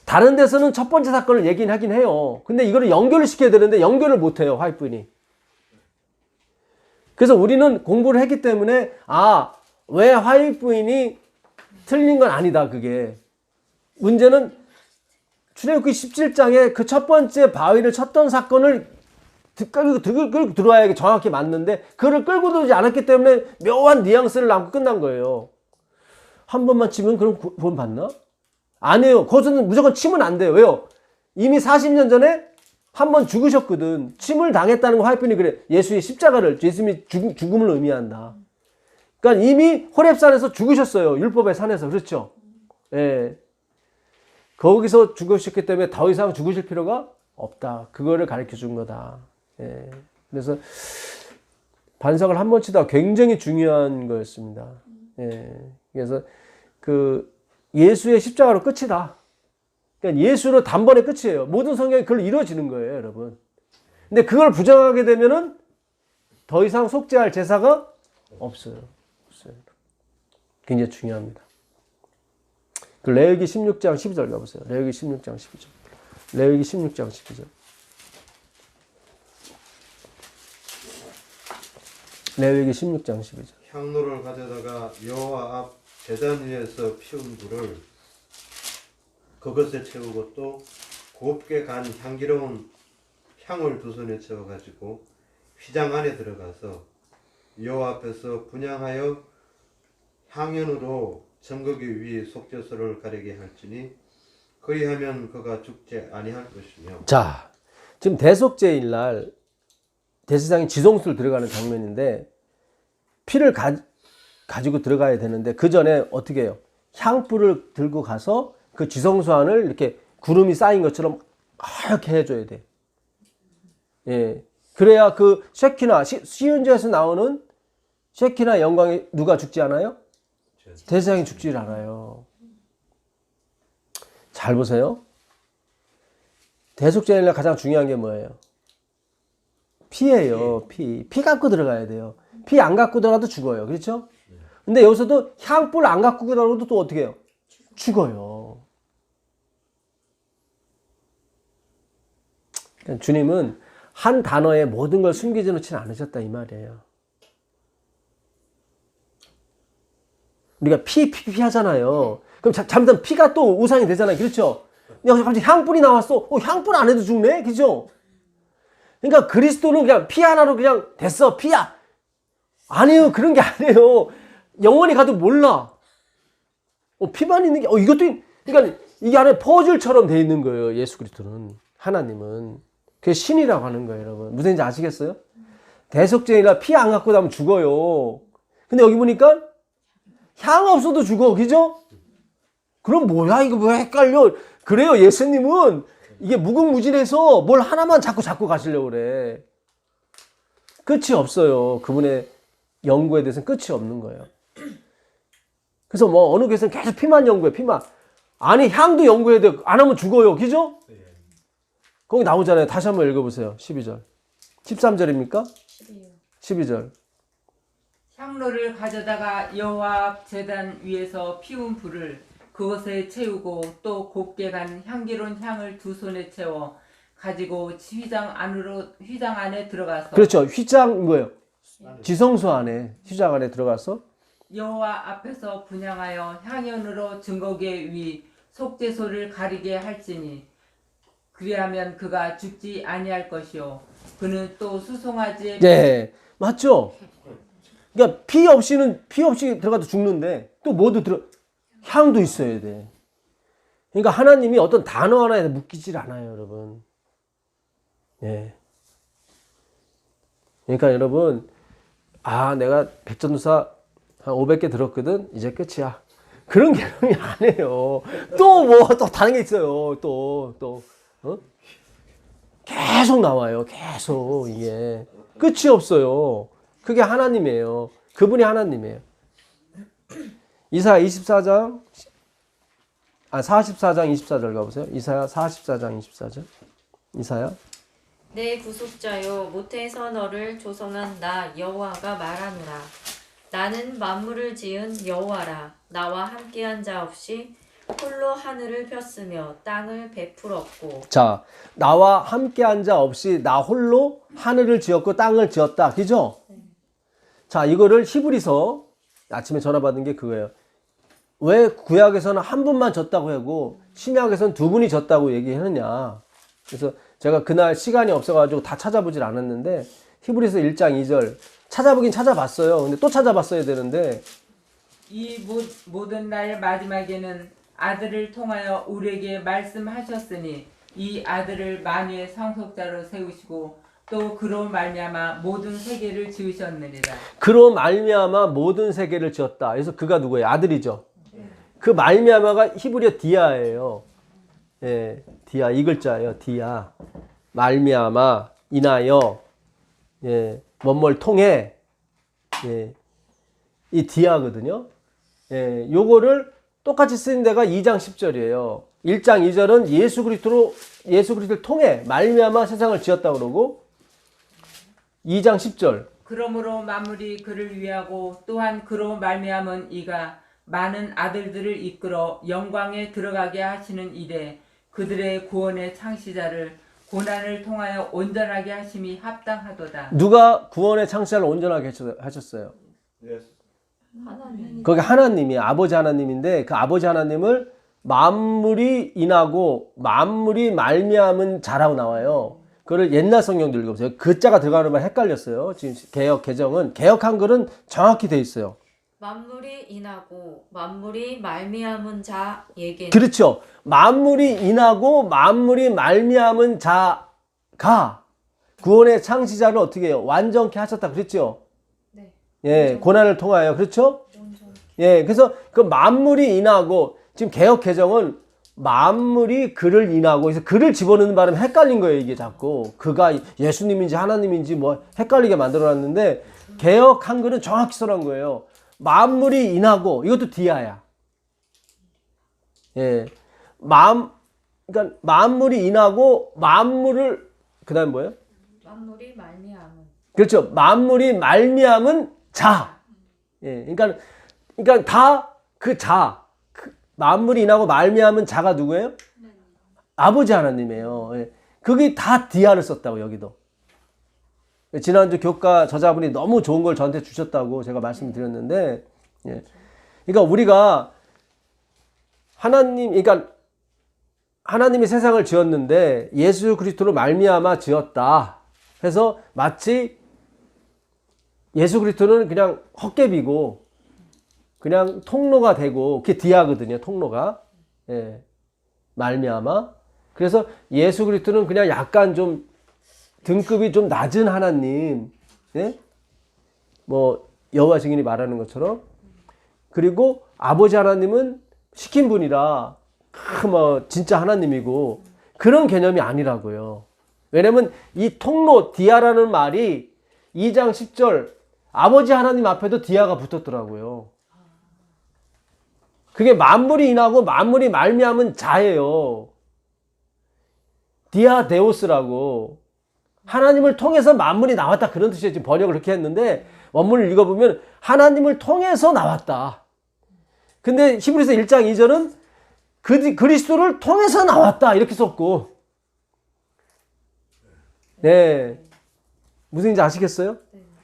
다른 데서는 첫 번째 사건을 얘기는 하긴 해요. 근데 이거를 연결을 시켜야 되는데 연결을 못 해요, 화이트분이. 그래서 우리는 공부를 했기 때문에 왜 화이트분이 틀린 건 아니다, 그게. 문제는 출애굽기 17장에 그 첫 번째 바위를 쳤던 사건을 끌고 들어와야 정확히 맞는데 그를 끌고 들어오지 않았기 때문에 묘한 뉘앙스를 남고 끝난 거예요. 한 번만 치면 그럼 구원 받나? 아니에요. 거기서는 무조건 치면 안 돼요. 왜요? 이미 40년 전에 한 번 죽으셨거든. 침을 당했다는 거 화요병이 그래. 예수의 십자가를, 예수님이 죽음을 의미한다. 그러니까 이미 호렙산에서 죽으셨어요. 율법의 산에서. 그렇죠? 예. 거기서 죽으셨기 때문에 더 이상 죽으실 필요가 없다. 그거를 가르쳐 준 거다. 예. 그래서 반석을 한 번 치다 굉장히 중요한 거였습니다. 예. 그래서 그 예수의 십자가로 끝이다. 그러니까 예수로 단번에 끝이에요. 모든 성경이 그걸 이루어지는 거예요, 여러분. 근데 그걸 부정하게 되면은 더 이상 속죄할 제사가 없어요. 굉장히 중요합니다. 그 레위기 16장 12절 가보세요. 레위기 16장 12절. 레위기 16장 12절. 레위기 16장 12절. 향로를 가져다가 여호와 앞 제단 위에서 피운 불을 그것에 채우고 또 곱게 간 향기로운 향을 두 손에 채워 가지고 휘장 안에 들어가서 여호와 앞에서 분향하여 향연으로 전거기 위 속죄소를 가리게 할지니 그리하면 그가 죽지 아니할 것이며. 자, 지금 대속죄일 날 대제사장이 지성소를 들어가는 장면인데 피를 가지고 들어가야 되는데 그 전에 어떻게 해요? 향불을 들고 가서 그 지성소 안을 이렇게 구름이 쌓인 것처럼 하얗게 해줘야 돼. 예. 그래야 그 쉐키나 시은자에서 나오는 쉐키나 영광이 누가 죽지 않아요? 대제사장이 죽지 않아요. 잘 보세요. 대속죄일 날 가장 중요한 게 뭐예요? 피예요. 피 갖고 들어가야 돼요. 피 안 갖고 들어가도 죽어요. 그렇죠? 근데 여기서도 향불 안 갖고 들어가도 또 어떻게 해요? 죽어요. 그러니까 주님은 한 단어에 모든 걸 숨기지 놓지는 않으셨다 이 말이에요. 우리가 피 하잖아요. 그럼 잠깐 피가 또 우상이 되잖아요. 그렇죠? 여기서 갑자기 향불이 나왔어. 향불 안 해도 죽네? 그죠? 그러니까 그리스도는 그냥 피 하나로 그냥 됐어. 피야. 아니에요. 그런 게 아니에요. 영원히 가도 몰라. 피만 있는 게, 이것도, 그러니까 이게 안에 퍼즐처럼 돼 있는 거예요. 예수 그리스도는. 하나님은. 그게 신이라고 하는 거예요, 여러분. 무슨 얘기인지 아시겠어요? 대속죄이나 피 안 갖고 나면 죽어요. 근데 여기 보니까 향 없어도 죽어. 그죠? 그럼 뭐야? 이거 왜 헷갈려? 그래요. 예수님은 이게 무궁무진해서 뭘 하나만 자꾸 가시려고 그래. 끝이 없어요. 그분의 연구에 대해서는 끝이 없는 거예요. 그래서 뭐 어느 교회에서는 계속 피만 연구해. 피만. 아니 향도 연구해야 돼. 안 하면 죽어요. 그죠? 거기 나오잖아요. 다시 한번 읽어보세요. 12절. 13절입니까? 12절. 향로를 가져다가 여호와 앞 제단 위에서 피운 불을 그것에 채우고 또 곱게 간 향기로운 향을 두 손에 채워 가지고 휘장 안에 들어가서. 그렇죠. 휘장 뭐예요? 지성소 안에 휘장 안에 들어가서 여호와 앞에서 분향하여 향연으로 증거계 위 속죄소를 가리게 할지니 그리하면 그가 죽지 아니할 것이요 그는 또 수송아지의 네 맞죠? 그러니까 피 없이 들어가도 죽는데 또 뭐도 향도 있어야 돼. 그러니까 하나님이 어떤 단어 하나에 묶이질 않아요, 여러분. 예. 그러니까 여러분, 내가 백전도사 한 500개 들었거든. 이제 끝이야. 그런 개념이 아니에요. 또 다른 게 있어요. 계속 나와요. 계속 이게 끝이 없어요. 그게 하나님이에요. 그분이 하나님이에요. 이사야 44장 24절 가보세요. 이사야 44장 24절. 이사야. 내 구속자여 모태에서 너를 조성한 나 여호와가 말하노라. 나는 만물을 지은 여호와라. 나와 함께한 자 없이 홀로 하늘을 폈으며 땅을 베풀었고. 자, 나와 함께한 자 없이 나 홀로 하늘을 지었고 땅을 지었다. 그죠? 자, 이거를 히브리서 아침에 전화 받은 게 그거예요. 왜 구약에서는 한 분만 졌다고 하고 신약에서는 두 분이 졌다고 얘기했느냐. 그래서 제가 그날 시간이 없어가지고 다 찾아보질 않았는데 히브리서 1장 2절 찾아보긴 찾아봤어요. 근데 또 찾아봤어야 되는데 이 모든 날 마지막에는 아들을 통하여 우리에게 말씀하셨으니 이 아들을 만유의 상속자로 세우시고 또 그로 말미암아 모든 세계를 지으셨느니라. 그로 말미암아 모든 세계를 지었다. 그래서 그가 누구예요? 아들이죠. 그 말미암아가 히브리어 디아예요. 예, 디아 이 글자예요. 디아. 말미암아 인하여 예, 뭐뭘 통해 예, 이 디아거든요. 예, 요거를 똑같이 쓰는 데가 2장 10절이에요. 1장 2절은 예수 그리스도를 통해 말미암아 세상을 지었다 그러고 2장 10절 그러므로 만물이 그를 위하고 또한 그로 말미암은 이가 많은 아들들을 이끌어 영광에 들어가게 하시는 일에 그들의 구원의 창시자를 고난을 통하여 온전하게 하심이 합당하도다. 누가 구원의 창시자를 온전하게 하셨어요? 예수. 하나님. 거기 하나님이 아버지 하나님인데 그 아버지 하나님을 만물이 인하고 만물이 말미암은 자라고 나와요. 그걸 옛날 성경도 읽어보세요. 글자가 들어가는 말 헷갈렸어요. 지금 개역 개정은 개역 한글은 정확히 돼 있어요. 만물이 인하고 만물이 말미암은 자 얘기. 그렇죠. 만물이 인하고 만물이 말미암은 자가 구원의 창시자를 어떻게 해요? 완전케 하셨다 그랬죠. 네. 예, 고난을 통하여 그렇죠. 온전. 예, 그래서 그 만물이 인하고 지금 개역 개정은 만물이 그를 인하고 그래서 그를 집어넣는 바람에 헷갈린 거예요. 이게 자꾸 그가 예수님인지 하나님인지 뭐 헷갈리게 만들어놨는데 개역 한글은 정확히 써놓은 거예요. 만물이 인하고 이것도 디아야. 예, 그러니까 만물이 인하고 만물을 그다음 뭐예요? 만물이 말미암은. 그렇죠. 만물이 말미암은 자. 예, 그러니까 다 그 자. 만물이 인하고 말미암은 자가 누구예요? 아버지 하나님이에요. 예. 그게 다 디아를 썼다고 여기도. 지난주 교과 저자분이 너무 좋은 걸 저한테 주셨다고 제가 말씀드렸는데, 예. 그러니까 우리가 그러니까 하나님이 세상을 지었는데 예수 그리스도로 말미암아 지었다. 해서 마치 예수 그리스도는 그냥 헛개비고 그냥 통로가 되고 그게 디아거든요. 통로가. 예. 말미암아. 그래서 예수 그리스도는 그냥 약간 좀 등급이 좀 낮은 하나님, 예? 뭐 여호와 증인이 말하는 것처럼. 그리고 아버지 하나님은 시킨 분이라 뭐 진짜 하나님이고 그런 개념이 아니라고요. 왜냐면 이 통로 디아라는 말이 2장 10절 아버지 하나님 앞에도 디아가 붙었더라고요. 그게 만물이 인하고 만물이 말미암은 자예요. 디아데오스라고. 하나님을 통해서 만물이 나왔다 그런 뜻이에요. 지금 번역을 그렇게 했는데 원문을 읽어보면 하나님을 통해서 나왔다. 근데 히브리서 1장 2절은 그리스도를 통해서 나왔다 이렇게 썼고, 네, 무슨 얘기인지 아시겠어요?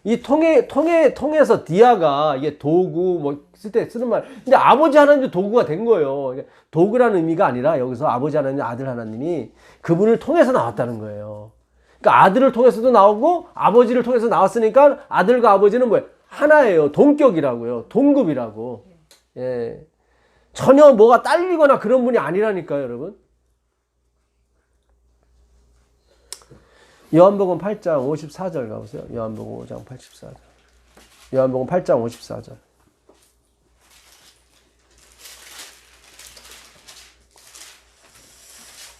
이 통해서 디아가 이게 도구 뭐 쓸 때 쓰는 말. 근데 아버지 하나님도 도구가 된 거예요. 도구라는 의미가 아니라 여기서 아버지 하나님, 아들 하나님이 그분을 통해서 나왔다는 거예요. 그러니까 아들을 통해서도 나오고 아버지를 통해서 나왔으니까 아들과 아버지는 뭐예요? 하나예요. 동격이라고요. 동급이라고. 예. 전혀 뭐가 딸리거나 그런 분이 아니라니까요, 여러분. 요한복음 8장 54절 가보세요. 요한복음 5장 84절. 요한복음 8장 54절.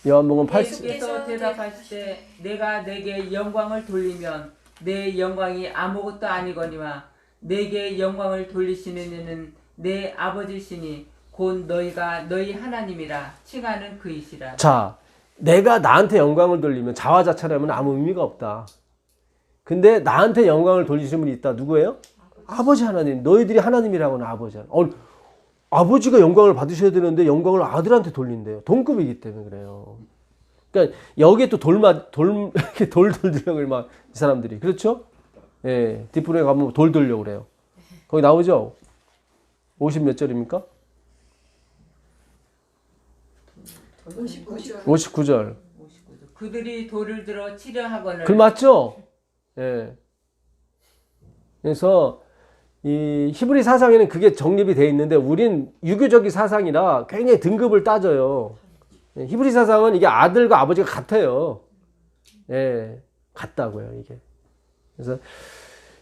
요한복음 8장 예수께서 대답하실 때 내가 내게 영광을 돌리면 내 영광이 아무것도 아니거니와 내게 영광을 돌리시는 이는 내 아버지시니 곧 너희가 너희 하나님이라 칭하는 그이시라. 자, 내가 나한테 영광을 돌리면 자화자찬하면 아무 의미가 없다. 근데 나한테 영광을 돌리시는 분이 있다. 누구예요? 아버지 하나님. 너희들이 하나님이라고는 아버지 하나님. 아버지가 영광을 받으셔야 되는데 영광을 아들한테 돌린대요. 동급이기 때문에 그래요. 그러니까 여기에 또 이렇게 돌 돌리려고 막 이 사람들이. 그렇죠? 예. 뒷부분에 가면 돌 돌려고 그래요. 거기 나오죠? 50 몇 절입니까? 59절. 59절. 그들이 돌을 들어 치려 하거늘 그 맞죠? 예. 그래서 이 히브리 사상에는 그게 정립이 돼 있는데 우린 유교적인 사상이라 굉장히 등급을 따져요. 히브리 사상은 이게 아들과 아버지가 같아요. 예, 같다고요, 이게. 그래서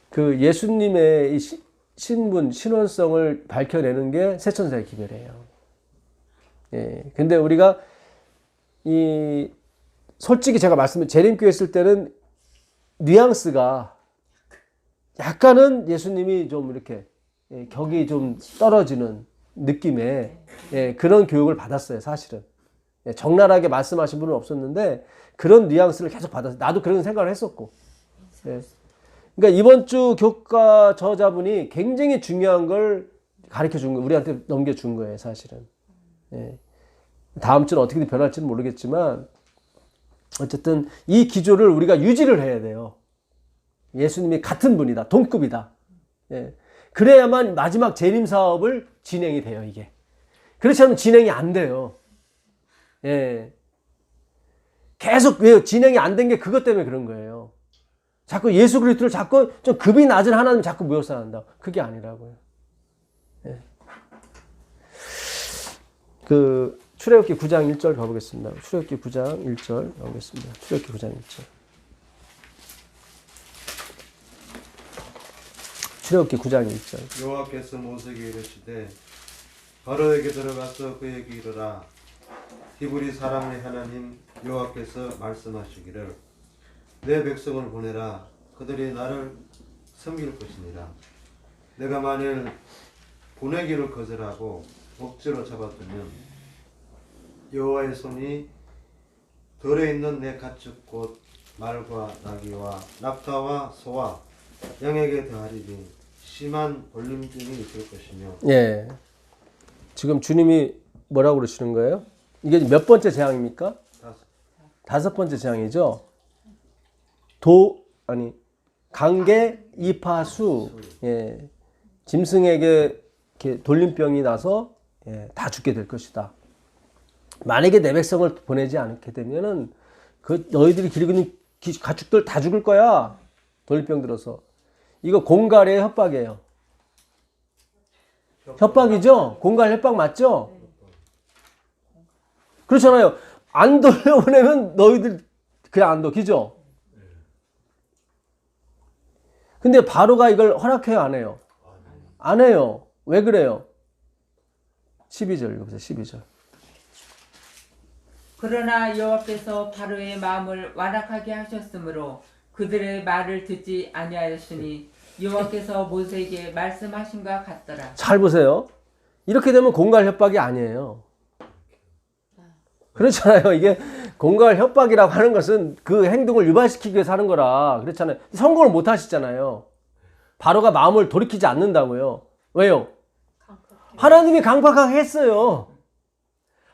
그 예수님의 이 신분, 신원성을 밝혀내는 게 세천사의 기별이에요. 예, 근데 우리가 솔직히 제가 재림교회 있을 때는 뉘앙스가 약간은 예수님이 좀 이렇게 격이 좀 떨어지는 느낌의 그런 교육을 받았어요, 사실은. 적나라하게 말씀하신 분은 없었는데 그런 뉘앙스를 계속 받았어요. 나도 그런 생각을 했었고. 그러니까 이번 주 교과 저자분이 굉장히 중요한 걸 가르쳐 준 거예요. 우리한테 넘겨준 거예요, 사실은. 다음 주는 어떻게 변할지는 모르겠지만 어쨌든 이 기조를 우리가 유지를 해야 돼요. 예수님이 같은 분이다. 동급이다. 그래야만 마지막 재림 사업을 진행이 돼요, 이게. 그렇지 않으면 진행이 안 돼요. 계속 왜요? 진행이 안 된 게 그것 때문에 그런 거예요. 자꾸 예수 그리스도를 자꾸 좀 급이 낮은 하나님 자꾸 모여서 한다. 그게 아니라고요. 그 출애굽기 9장 1절 가보겠습니다. 출애굽기 9장 1절 가보겠습니다. 출애굽기 9장 1절. 출애굽기 9장 1절. 여호와께서 모세에게 이르시되 바로에게 들어가서 그에게 이르라 히브리 사람의 하나님 여호와께서 말씀하시기를 내 백성을 보내라 그들이 나를 섬길 것이니라. 내가 만일 보내기를 거절하고 억지로 잡아두면 여호와의 손이 들에 있는 내 가축 곧 말과 나귀와 낙타와 소와 양에게 더하리니 심한 벌림증이 있을 것이며. 예. 지금 주님이 뭐라고 그러시는 거예요? 이게 몇 번째 재앙입니까? 다섯 번째 재앙이죠. 강계 이파수. 예. 짐승에게 이렇게 돌림병이 나서 다 죽게 될 것이다. 만약에 내 백성을 보내지 않게 되면은 그 너희들이 기르고 있는 가축들 다 죽을 거야. 돌림병 들어서. 이거 공갈의 협박이에요. 협박이죠? 공갈 협박 맞죠? 그렇잖아요. 안 돌려보내면 너희들 그냥 안 돌기죠? 근데 바로가 이걸 허락해요, 안 해요? 안 해요. 왜 그래요? 12절 읽어보세요. 12절. 그러나 여호와께서 바로의 마음을 완악하게 하셨으므로 그들의 말을 듣지 아니하였으니 여호와께서 모세에게 말씀하신과 같더라. 잘 보세요. 이렇게 되면 공갈 협박이 아니에요. 그렇잖아요. 이게 공갈 협박이라고 하는 것은 그 행동을 유발시키기 위해서 하는 거라. 그렇잖아요. 성공을 못 하시잖아요. 바로가 마음을 돌이키지 않는다고요. 왜요? 하나님이 강팍하게 했어요.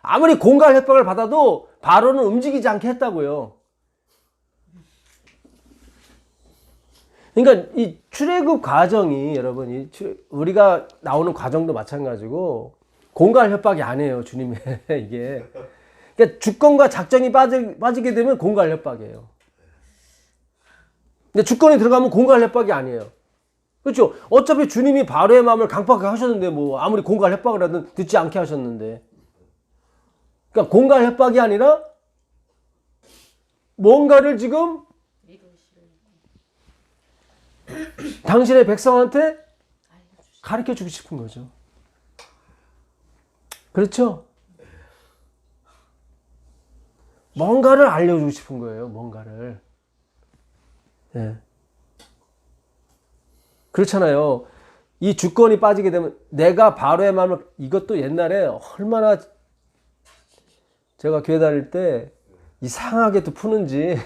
아무리 공갈 협박을 받아도 바로는 움직이지 않게 했다고요. 그러니까 이 출애굽 과정이 여러분 우리가 나오는 과정도 마찬가지고 공갈 협박이 아니에요. 주님의 이게. 그러니까 주권과 작정이 빠지게 되면 공갈 협박이에요. 근데 주권이 들어가면 공갈 협박이 아니에요. 그렇죠? 어차피 주님이 바로의 마음을 강팍하게 하셨는데 뭐 아무리 공갈 협박을 하든 듣지 않게 하셨는데. 그러니까 공갈 협박이 아니라 뭔가를 지금 당신의 백성한테 가르쳐 주고 싶은 거죠. 그렇죠? 뭔가를 알려주고 싶은 거예요. 뭔가를. 예. 그렇잖아요. 이 주권이 빠지게 되면 내가 바로의 마음을 이것도 옛날에 얼마나 제가 교회 다닐 때 이상하게도 푸는지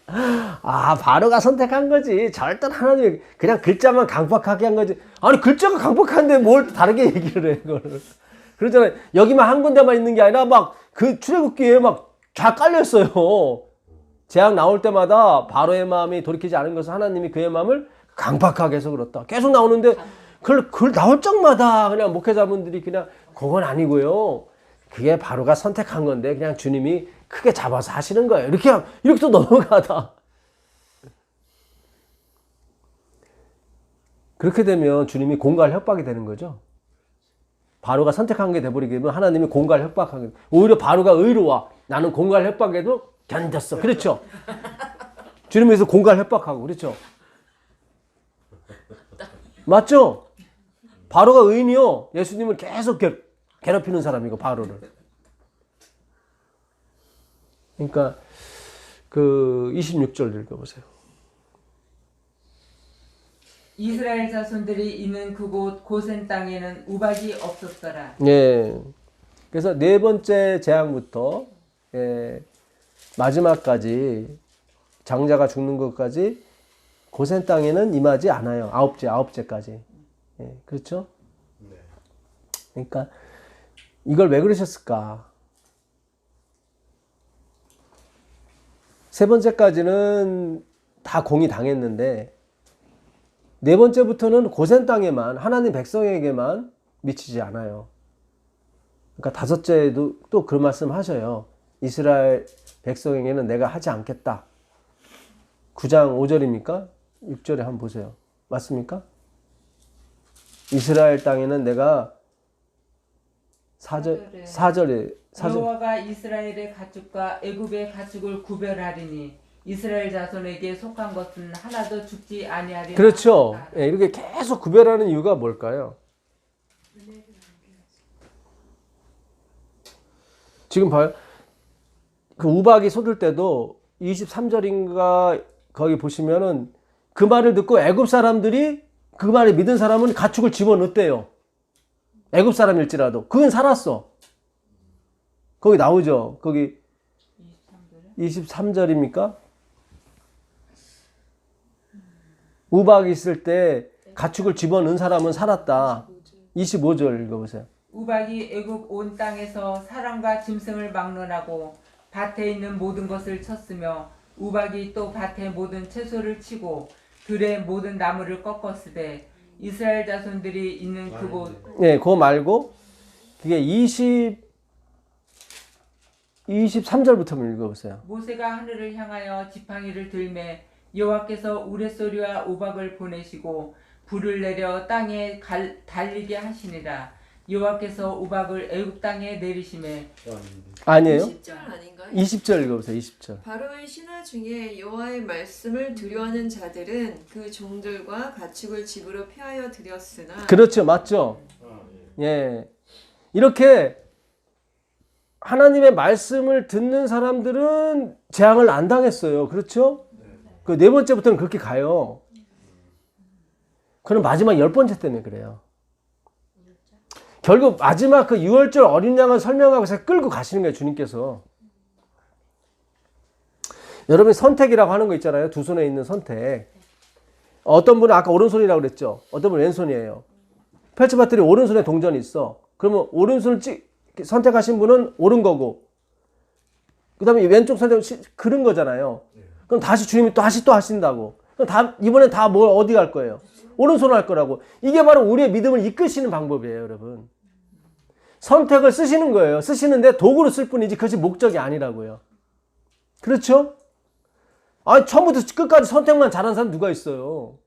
바로가 선택한 거지. 절대 하나님이 그냥 글자만 강박하게 한 거지. 아니 글자가 강박한데 뭘 다르게 얘기를 해 그거를. 그러잖아요. 여기만 한 군데만 있는 게 아니라 막 그 출애굽기에 막 다 깔렸어요. 재앙 나올 때마다 바로의 마음이 돌이키지 않은 것은 하나님이 그의 마음을 강박하게 해서 그렇다. 계속 나오는데 그걸 나올 적마다 그냥 목회자분들이 그냥 그건 아니고요. 그게 바로가 선택한 건데 그냥 주님이 크게 잡아서 하시는 거예요. 이렇게 또 넘어가다. 그렇게 되면 주님이 공갈 협박이 되는 거죠. 바로가 선택한 게 돼버리게 되면 하나님이 공갈 협박하게 돼. 오히려 바로가 의로와 나는 공갈 협박에도 견뎠어. 그렇죠? 주님에서 공갈 협박하고 그렇죠? 맞죠? 바로가 의인이요. 예수님을 계속 괴롭히는 사람이고 바로를. 그러니까 그 26절 읽어보세요. 이스라엘 자손들이 있는 그곳 고센 땅에는 우박이 없었더라. 예. 그래서 네 번째 재앙부터 마지막까지 장자가 죽는 것까지 고센 땅에는 임하지 않아요. 아홉째까지. 예, 그렇죠? 네. 그러니까 이걸 왜 그러셨을까? 세 번째까지는 다 공이 당했는데 네 번째부터는 고센 땅에만 하나님 백성에게만 미치지 않아요. 그러니까 다섯째도 또 그런 말씀 하셔요. 이스라엘 백성에게는 내가 하지 않겠다. 9장 5절입니까? 6절에 한번 보세요. 맞습니까? 이스라엘 땅에는 내가 4절에 여호와가 이스라엘의 가축과 애굽의 가축을 구별하리니 이스라엘 자손에게 속한 것은 하나도 죽지 아니하리라. 그렇죠. 예, 이렇게 계속 구별하는 이유가 뭘까요? 지금 봐요. 그 우박이 쏟을 때도 23절인가 거기 보시면은 그 말을 듣고 애굽 사람들이 그 말을 믿은 사람은 가축을 집어넣었대요. 애굽 사람일지라도 그건 살았어. 거기 나오죠. 거기 23절입니까? 우박이 있을 때 가축을 집어넣은 사람은 살았다. 25절 읽어보세요. 우박이 애굽 온 땅에서 사람과 짐승을 막론하고 밭에 있는 모든 것을 쳤으며 우박이 또 밭의 모든 채소를 치고 들의 모든 나무를 꺾었으되 이스라엘 자손들이 있는 그곳. 네, 그거 말고 그게 23절부터 읽어보세요. 모세가 하늘을 향하여 지팡이를 들매 여호와께서 우레소리와 우박을 보내시고 불을 내려 땅에 달리게 하시니라. 여호와께서 우박을 애굽 땅에 내리심에. 아니에요? 20절 아닌가요? 20절 읽어보세요. 20절. 바로의 신하 중에 여호와의 말씀을 두려워하는 자들은 그 종들과 가축을 집으로 패하여 들였으나. 그렇죠. 맞죠? 예. 이렇게 하나님의 말씀을 듣는 사람들은 재앙을 안 당했어요. 그렇죠? 그 네 번째부터는 그렇게 가요. 그럼 마지막 10번째 때문에 그래요. 결국 마지막 그 6월절 어린 양을 설명하고서 끌고 가시는 거예요. 주님께서. 여러분 선택이라고 하는 거 있잖아요. 두 손에 있는 선택. 어떤 분은 아까 오른손이라고 그랬죠. 어떤 분은 왼손이에요. 펼쳐봤더니 오른손에 동전이 있어. 그러면 오른손을 선택하신 분은 옳은 거고 그 다음에 왼쪽 선택은 그른 거잖아요. 그럼 다시 주님이 또 하신다고. 그럼 이번엔 다 어디 갈 거예요? 오른손을 할 거라고. 이게 바로 우리의 믿음을 이끄시는 방법이에요, 여러분. 선택을 쓰시는 거예요. 쓰시는데 도구로 쓸 뿐이지 그것이 목적이 아니라고요. 그렇죠? 아니, 처음부터 끝까지 선택만 잘하는 사람 누가 있어요?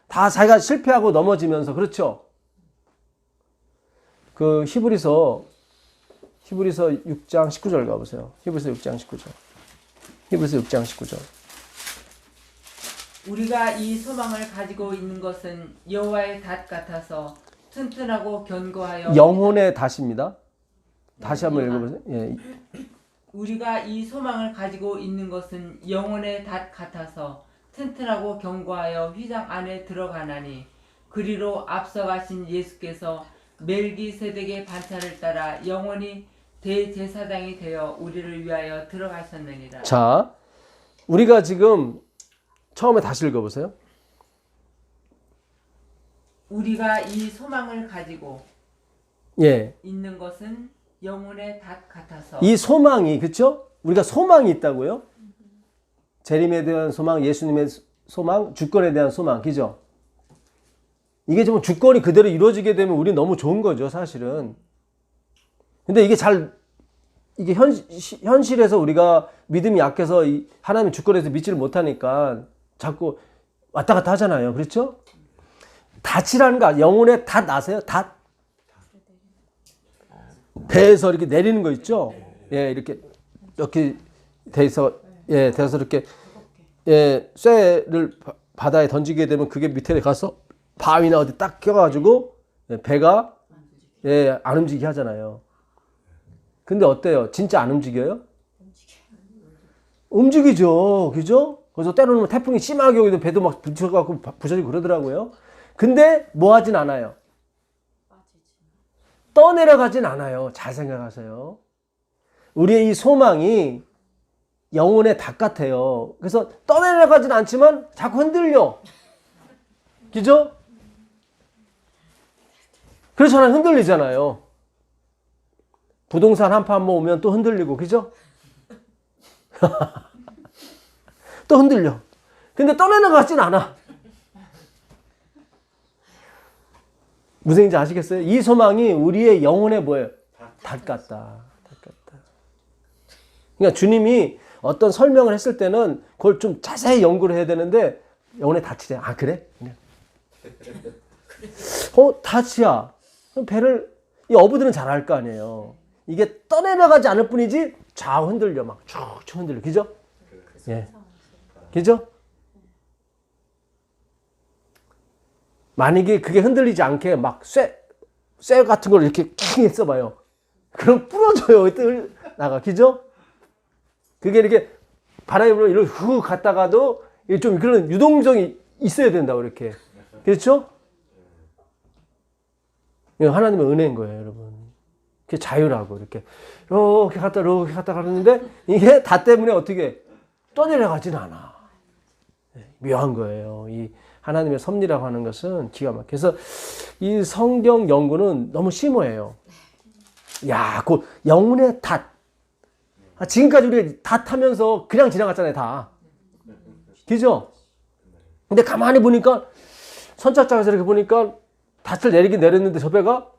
다 자기가 실패하고 넘어지면서. 그렇죠? 그 히브리서 6장 19절 가보세요. 히브리서 6장 19절. 히브리서 6장 19절. 우리가 이 소망을 가지고 있는 것은 여호와의 닷 같아서 튼튼하고 견고하여. 영혼의 닷입니다. 다시 한번 읽어보세요. 예. 우리가 이 소망을 가지고 있는 것은 영혼의 닷 같아서 튼튼하고 견고하여 휘장 안에 들어가나니 그리로 앞서가신 예수께서 멜기세덱의 반차를 따라 영원히 대제사장이 되어 우리를 위하여 들어가셨느니라. 자, 우리가 지금 처음에 다시 읽어보세요. 우리가 이 소망을 가지고 예. 있는 것은 영혼의 닷 같아서. 이 소망이, 그렇죠? 우리가 소망이 있다고요? 재림에 대한 소망, 예수님의 소망, 주권에 대한 소망, 그죠? 이게 좀 주권이 그대로 이루어지게 되면 우리 너무 좋은 거죠, 사실은. 근데 이게 이게 현실에서 우리가 믿음이 약해서 하나님의 주권에서 믿지를 못하니까 자꾸 왔다 갔다 하잖아요. 그렇죠? 닷이라는 거 영혼의 닷 아세요? 닷. 배에서 이렇게 내리는 거 있죠? 예, 이렇게 돼서 예, 돼서 이렇게 예, 쇠를 바다에 던지게 되면 그게 밑에 가서 바위나 어디 딱 껴가지고 예, 배가 예, 안 움직이게 하잖아요. 근데 어때요? 진짜 안 움직여요? 움직이죠. 그죠? 그래서 때로는 태풍이 심하게 오기도 배도 막 부쳐갖고 부서지고 그러더라고요. 근데 뭐 하진 않아요. 떠내려가진 않아요. 잘 생각하세요. 우리의 이 소망이 영혼의 닭 같아요. 그래서 떠내려가진 않지만 자꾸 흔들려. 그죠? 그래서 저는 흔들리잖아요. 부동산 한파 한번 오면 또 흔들리고, 그죠? 또 흔들려. 근데 떠내려가진 않아. 무슨 얘기인지 아시겠어요? 이 소망이 우리의 영혼의 뭐예요? 닭 같다. 닭 같다. 그러니까 주님이 어떤 설명을 했을 때는 그걸 좀 자세히 연구를 해야 되는데 영혼의 닭이래. 아 그래? 그냥. 닭이야. 그럼 배를 이 어부들은 잘 알 거 아니에요. 이게 떠내려가지 않을 뿐이지 좌우 흔들려 막 쭉쭉 흔들려. 그죠? 예. 그죠? 만약에 그게 흔들리지 않게 막 쇠 같은 걸 이렇게 킹 했어봐요. 그럼 부러져요. 나가. 그죠? 그게 이렇게 바람이 불어 이렇게 후 갔다가도 좀 그런 유동성이 있어야 된다고 이렇게. 그렇죠? 하나님의 은혜인 거예요, 여러분. 그게 자유라고 이렇게 이렇게 갔다 가는데 이게 다 때문에 어떻게 떠내려가진 않아. 묘한 거예요. 이 하나님의 섭리라고 하는 것은 기가 막혀서 이 성경 연구는 너무 심오해요. 야, 그 영혼의 닷. 지금까지 우리 닷 하면서 그냥 지나갔잖아요, 다. 그죠? 근데 가만히 보니까 선착장에서 이렇게 보니까 닷을 내리긴 내렸는데 저 배가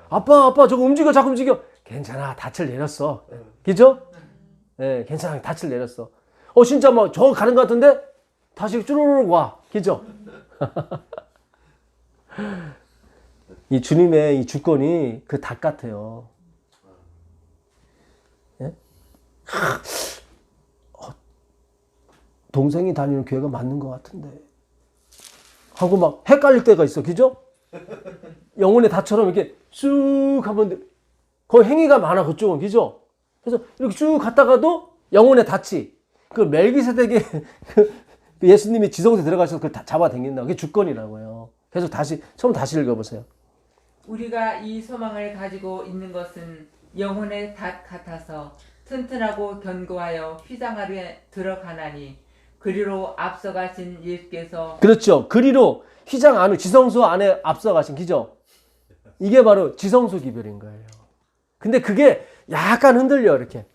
아빠 저거 움직여 자꾸 움직여. 괜찮아, 닷을 내렸어. 그죠? 예, 괜찮아, 닷을 내렸어. 진짜 뭐 저 가는 것 같은데 다시 쭈루룩 와. 그죠? 이 주님의 이 주권이 그 닭 같아요. 예? 동생이 다니는 교회가 맞는 것 같은데 하고 막 헷갈릴 때가 있어. 그죠? 영혼의 닭처럼 이렇게 쑥 하면 거의 행위가 많아 그쪽은. 그죠? 그래서 이렇게 쭉 갔다가도 영혼의 닭이 그 멜기세덱의 그 예수님이 지성소에 들어가셔서 그걸 다 잡아당긴다. 그게 주권이라고요. 그래서 처음 다시 읽어보세요. 우리가 이 소망을 가지고 있는 것은 영혼의 닭 같아서 튼튼하고 견고하여 휘장하에 들어가나니 그리로 앞서가신 예수께서 그렇죠. 그리로 휘장 안에 지성소 안에 앞서가신 기죠. 이게 바로 지성소 기별인 거예요. 근데 그게 약간 흔들려 이렇게.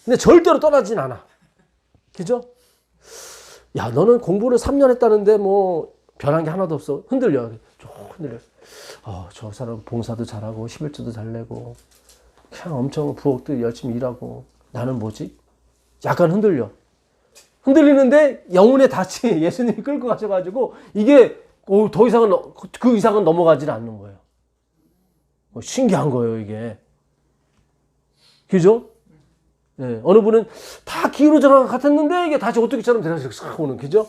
근데 절대로 떠나진 않아. 그죠? 야, 너는 공부를 3년 했다는데 뭐 변한 게 하나도 없어. 흔들려. 쭉 흔들려. 저 사람 봉사도 잘하고 11조도 잘 내고 그냥 엄청 부엌도 열심히 일하고 나는 뭐지? 약간 흔들려. 흔들리는데 영혼의 닻이 예수님이 끌고 가셔가지고 이게 더 이상은 그 이상은 넘어가질 않는 거예요. 신기한 거예요 이게. 그죠? 예, 어느 분은 다 기울어져 같았는데 이게 다시 오뚜기처럼 되어서 싹 오는. 그죠?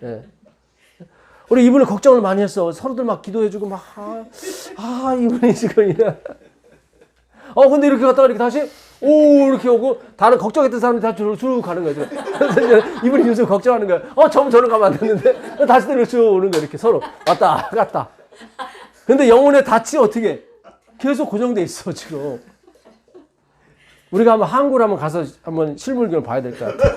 예. 우리 이분을 걱정을 많이 했어. 서로들 막 기도해주고 막 이분이 지금 이래. 근데 이렇게 갔다가 이렇게 다시 이렇게 오고 다른 걱정했던 사람들이 다 쭉 가는 거죠. 그래서 이분이 요즘 걱정하는 거야. 저는 가면 안 됐는데 다시 이렇게 쭉 오는 거야. 이렇게 서로 왔다 갔다. 근데 영혼의 닻이 어떻게 계속 고정돼 있어 지금. 우리가 한번 한국을 한번 가서 한번 실물견을 봐야 될 것 같아.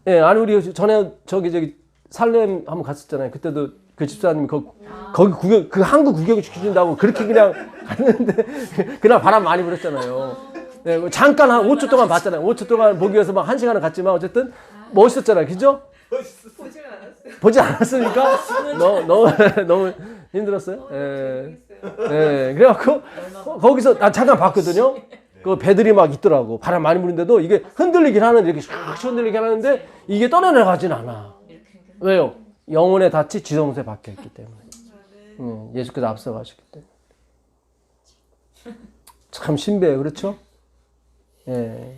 예, 아니 우리 전에 저기 살렘 한번 갔었잖아요. 그때도 그 집사님이 거기 구경 그 한국 구경 시켜준다고 그렇게 그냥 갔는데 그날 바람 많이 불었잖아요. 네, 잠깐 한 5초 동안 봤잖아요. 5초 동안 보기 위해서 막 1시간을 갔지만 어쨌든 멋있었잖아요. 그죠? 보지 않았으니까 너무 힘들었어요. 예. 예. 그래갖고 거기서 나 잠깐 봤거든요. 그 배들이 막 있더라고. 바람 많이 부는데도 이게 흔들리긴 하는데 이렇게 샥 흔들리긴 하는데 이게 떠내려가진 않아. 왜요? 영혼의 닻이 지성소에 박혀 있기 때문에. 예수께서 앞서가셨기 때문에. 참 신비해요. 그렇죠? 예.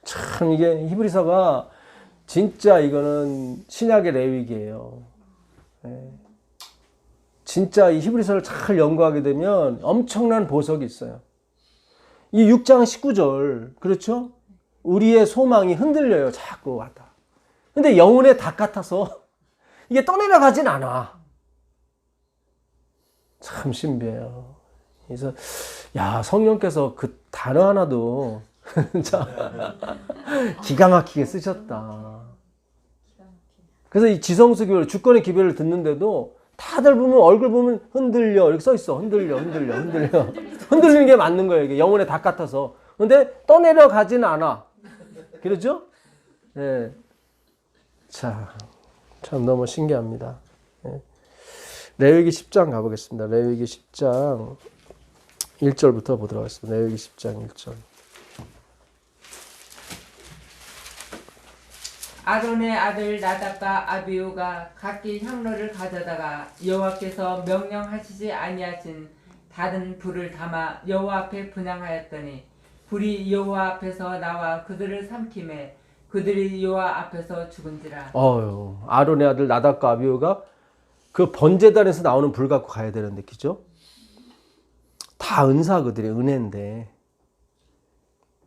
참 이게 히브리서가 진짜 이거는 신약의 레위기예요. 예. 진짜 이 히브리서를 잘 연구하게 되면 엄청난 보석이 있어요. 이 6장 19절, 그렇죠? 우리의 소망이 흔들려요. 자꾸 왔다. 근데 영혼의 닭 같아서 이게 떠내려가진 않아. 참 신비해요. 그래서 야, 성령께서 그 단어 하나도 기가 막히게 쓰셨다. 그래서 이 지성수 교회 주권의 기별을 듣는데도 다들 보면 얼굴 보면 흔들려 이렇게 써 있어. 흔들려. 흔들리는 게 맞는 거예요. 이게 영혼의 닭 같아서. 근데 떠내려 가지는 않아. 그렇죠? 네. 자, 참 너무 신기합니다. 네. 레위기 10장 가보겠습니다. 레위기 10장 1절부터 보도록 하겠습니다. 레위기 10장 1절. 아론의 아들 나답과 아비후가 각기 향로를 가져다가 여호와께서 명령하시지 아니하신 다른 불을 담아 여호와 앞에 분향하였더니 불이 여호와 앞에서 나와 그들을 삼키매 그들이 여호와 앞에서 죽은지라. 아론의 아들 나답과 아비후가 그 번제단에서 나오는 불 갖고 가야 되는데, 그죠? 다 은사 그들의 은혜인데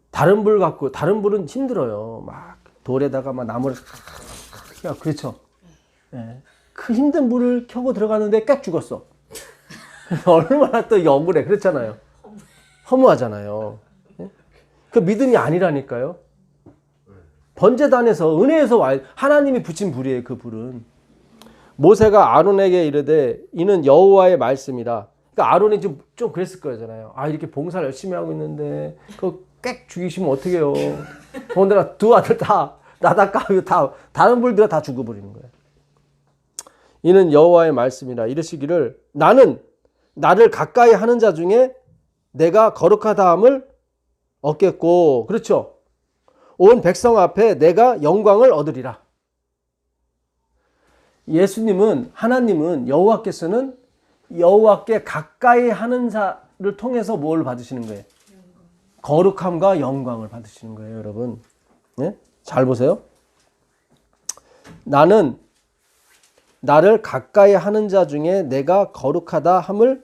다른 불 갖고, 다른 불은 힘들어요. 막 돌에다가 막 나무를 그렇죠. 네. 그 힘든 불을 켜고 들어가는데 꽥 죽었어. 얼마나 또 억울해. 그렇잖아요. 허무하잖아요. 네? 그 믿음이 아니라니까요. 번제단에서 은혜에서 와, 하나님이 붙인 불이에요. 그 불은. 모세가 아론에게 이르되 이는 여호와의 말씀이라. 그러니까 아론이 좀 그랬을 거잖아요. 아, 이렇게 봉사를 열심히 하고 있는데 그 꽥 죽이시면 어떡해요. 더군다나 두 아들 다 나답과 다 다른 불들이 다 죽어버리는 거예요. 이는 여호와의 말씀이라. 이르시기를 나는 나를 가까이 하는 자 중에 내가 거룩하다함을 얻겠고, 그렇죠? 온 백성 앞에 내가 영광을 얻으리라. 예수님은, 하나님은, 여호와께서는 여호와께 가까이 하는 자를 통해서 뭘 받으시는 거예요? 거룩함과 영광을 받으시는 거예요, 여러분. 네? 잘 보세요. 나는 나를 가까이 하는 자 중에 내가 거룩하다 함을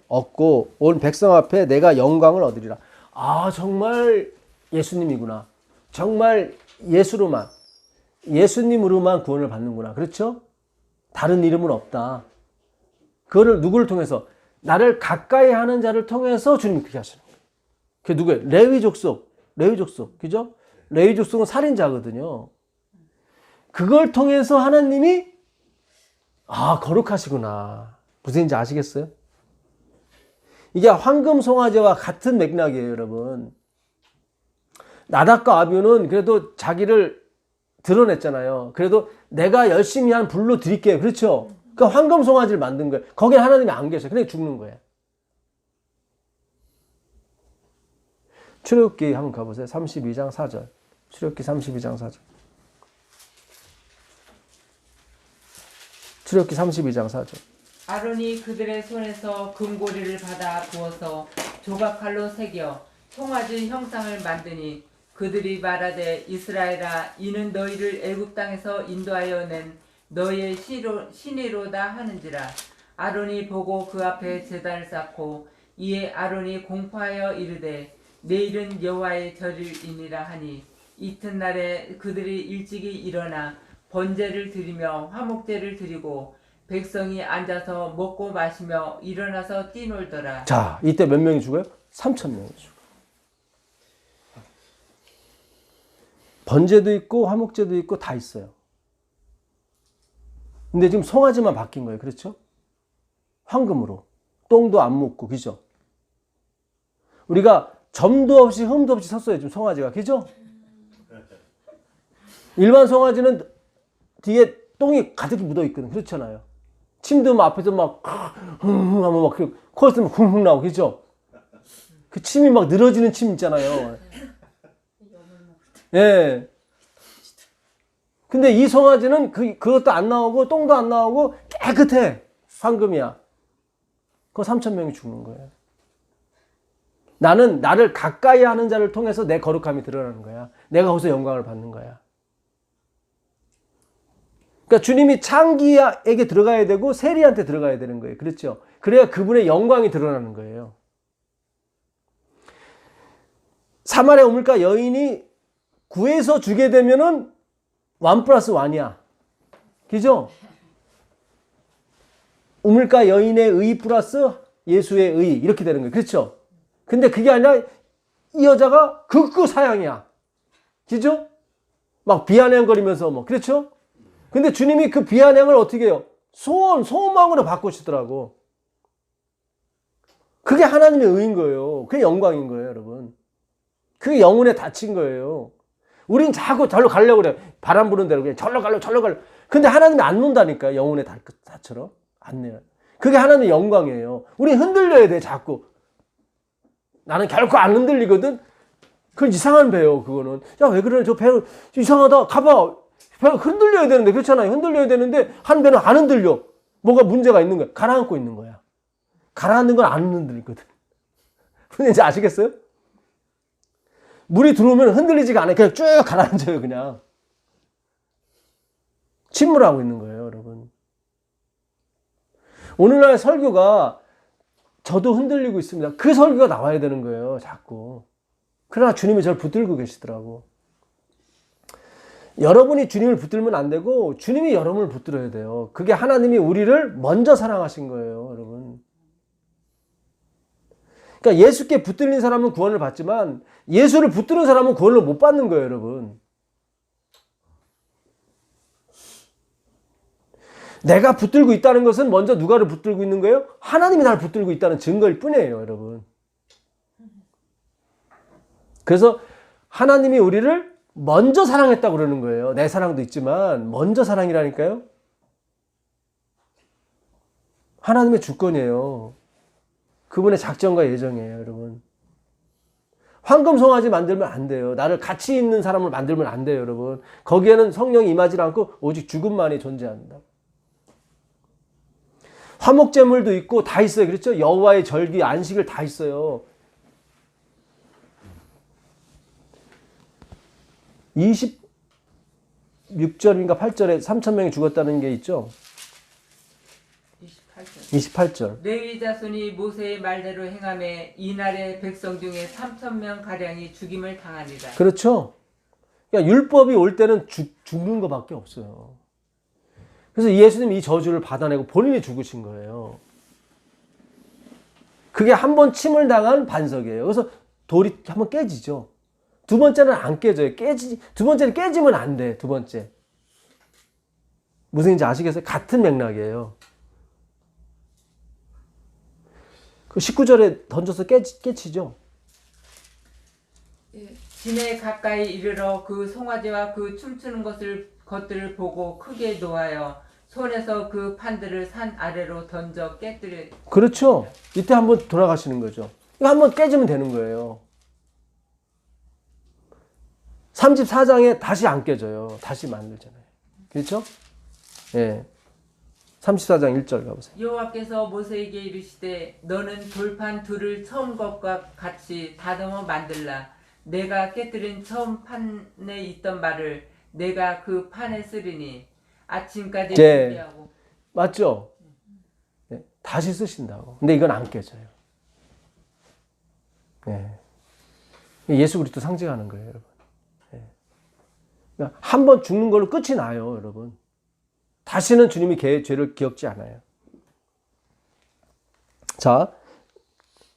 얻고 온 백성 앞에 내가 영광을 얻으리라. 아, 정말 예수님이구나. 정말 예수로만, 예수님으로만 구원을 받는구나. 그렇죠? 다른 이름은 없다. 그거를 누구를 통해서? 나를 가까이 하는 자를 통해서 주님이 그렇게 하시는 거예요. 그게 누구예요? 레위 족속. 그죠? 레위 족속은 살인자거든요. 그걸 통해서 하나님이 거룩하시구나. 무슨 얘기인지 아시겠어요? 이게 황금 송아지와 같은 맥락이에요, 여러분. 나답과 아비후는 그래도 자기를 드러냈잖아요. 그래도 내가 열심히 한 불로 드릴게요. 그렇죠? 그 황금 송아지를 만든 거예요. 거기에 하나님이 안 계셔요. 그냥 죽는 거예요. 출애굽기 한번 가보세요. 32장 4절. 출애굽기 32장 4절. 출애굽기 32장 4절. 아론이 그들의 손에서 금고리를 받아 부어서 조각칼로 새겨 송아지 형상을 만드니 그들이 말하되 이스라엘아 이는 너희를 애굽 땅에서 인도하여 낸 너희의 신이로다 하는지라. 아론이 보고 그 앞에 제단을 쌓고 이에 아론이 공포하여 이르되 내일은 여호와의 절일이니라 하니 이튿날에 그들이 일찍이 일어나 번제를 드리며 화목제를 드리고 백성이 앉아서 먹고 마시며 일어나서 뛰놀더라. 자, 이때 몇 명이 죽어요? 3,000명이 죽어요. 번제도 있고 화목제도 있고 다 있어요. 근데 지금 송아지만 바뀐 거예요. 그렇죠? 황금으로. 똥도 안 묻고, 그죠? 우리가 점도 없이 흠도 없이 섰어요. 지금 송아지가. 그죠? 일반 송아지는 뒤에 똥이 가득히 묻어 있거든. 그렇잖아요. 침도 막 앞에서 막, 하면 막, 코에 쓰면 쿵쿵 나오고, 그죠? 그 침이 막 늘어지는 침 있잖아요. 예. 근데 이 송아지는 그것도 안 나오고 똥도 안 나오고 깨끗해. 황금이야. 그거 3,000명이 죽는 거예요. 나는 나를 가까이 하는 자를 통해서 내 거룩함이 드러나는 거야. 내가 거기서 영광을 받는 거야. 그러니까 주님이 창기에게 들어가야 되고 세리한테 들어가야 되는 거예요. 그렇죠? 그래야 그분의 영광이 드러나는 거예요. 사마리아 우물가 여인이 구해서 주게 되면은 1+1이야. 그죠? 우물가 여인의 의 플러스 예수의 의 이렇게 되는 거예요. 그렇죠? 근데 그게 아니라 이 여자가 극구 사양이야. 그죠? 막 비아냥거리면서 뭐 그렇죠? 근데 주님이 그 비아냥을 어떻게 해요? 소망으로 바꾸시더라고. 그게 하나님의 의인 거예요. 그게 영광인 거예요, 여러분. 그게 영혼에 닫힌 거예요. 우린 자꾸 절로 가려고 그래요. 바람 부는 대로 그냥 절로 가려고. 근데 하나님이 안 논다니까, 영혼의 닫처럼. 안 내요. 그게 하나님의 영광이에요. 우린 흔들려야 돼, 자꾸. 나는 결코 안 흔들리거든? 그건 이상한 배요, 그거는. 야, 왜 그러냐, 저 배 이상하다. 가봐. 배가 흔들려야 되는데, 그렇잖아요. 흔들려야 되는데, 한 배는 안 흔들려. 뭐가 문제가 있는 거야. 가라앉고 있는 거야. 가라앉는 건 안 흔들리거든. 근데 이제 아시겠어요? 물이 들어오면 흔들리지가 않아요. 그냥 쭉 가라앉아요, 그냥. 침몰하고 있는 거예요, 여러분. 오늘날 설교가 저도 흔들리고 있습니다. 그 설교가 나와야 되는 거예요, 자꾸. 그러나 주님이 저를 붙들고 계시더라고. 여러분이 주님을 붙들면 안 되고 주님이 여러분을 붙들어야 돼요. 그게 하나님이 우리를 먼저 사랑하신 거예요, 여러분. 그러니까 예수께 붙들린 사람은 구원을 받지만 예수를 붙드는 사람은 구원을 못 받는 거예요, 여러분. 내가 붙들고 있다는 것은 먼저 누가를 붙들고 있는 거예요? 하나님이 나를 붙들고 있다는 증거일 뿐이에요, 여러분. 그래서 하나님이 우리를 먼저 사랑했다고 그러는 거예요. 내 사랑도 있지만 먼저 사랑이라니까요. 하나님의 주권이에요. 그분의 작정과 예정이에요, 여러분. 황금송아지 만들면 안 돼요. 나를 가치 있는 사람을 만들면 안 돼요, 여러분. 거기에는 성령이 임하지 않고 오직 죽음만이 존재한다. 화목제물도 있고 다 있어요. 그렇죠? 여호와의 절기, 안식을 다 있어요. 26절인가 8절에 3,000명이 죽었다는 게 있죠? 28절. 레위 자손이 모세의 말대로 행하매 이날의 백성 중에 3,000명 가량이 죽임을 당하니라. 그렇죠? 그러니까 율법이 올 때는 죽는 것밖에 없어요. 그래서 예수님이 이 저주를 받아내고 본인이 죽으신 거예요. 그게 한 번 침을 당한 반석이에요. 그래서 돌이 한번 깨지죠. 두 번째는 안 깨져요. 두 번째는 깨지면 안 돼. 두 번째. 무슨 일인지 아시겠어요? 같은 맥락이에요. 그 19절에 던져서 깨치죠. 예. 진에 가까이 이르러 그 송아지와 그 춤추는 것들을 보고 크게 노하여 손에서 그 판들을 산 아래로 던져 깨뜨려. 그렇죠. 이때 한번 돌아가시는 거죠. 이거 한번 깨지면 되는 거예요. 34장에 다시 안 깨져요. 다시 만들잖아요. 그렇죠? 예. 34장 1절 가보세요. 여호와께서 모세에게 이르시되 너는 돌판 둘을 처음 것과 같이 다듬어 만들라. 내가 깨뜨린 처음 판에 있던 말을 내가 그 판에 쓰리니 아침까지 준비하고. 맞죠? 네. 다시 쓰신다고. 근데 이건 안 깨져요. 네. 예수 그리스도 상징하는 거예요, 여러분. 네. 그러니까 한 번 죽는 걸로 끝이 나요, 여러분. 다시는 주님이 죄를 기억지 않아요. 자,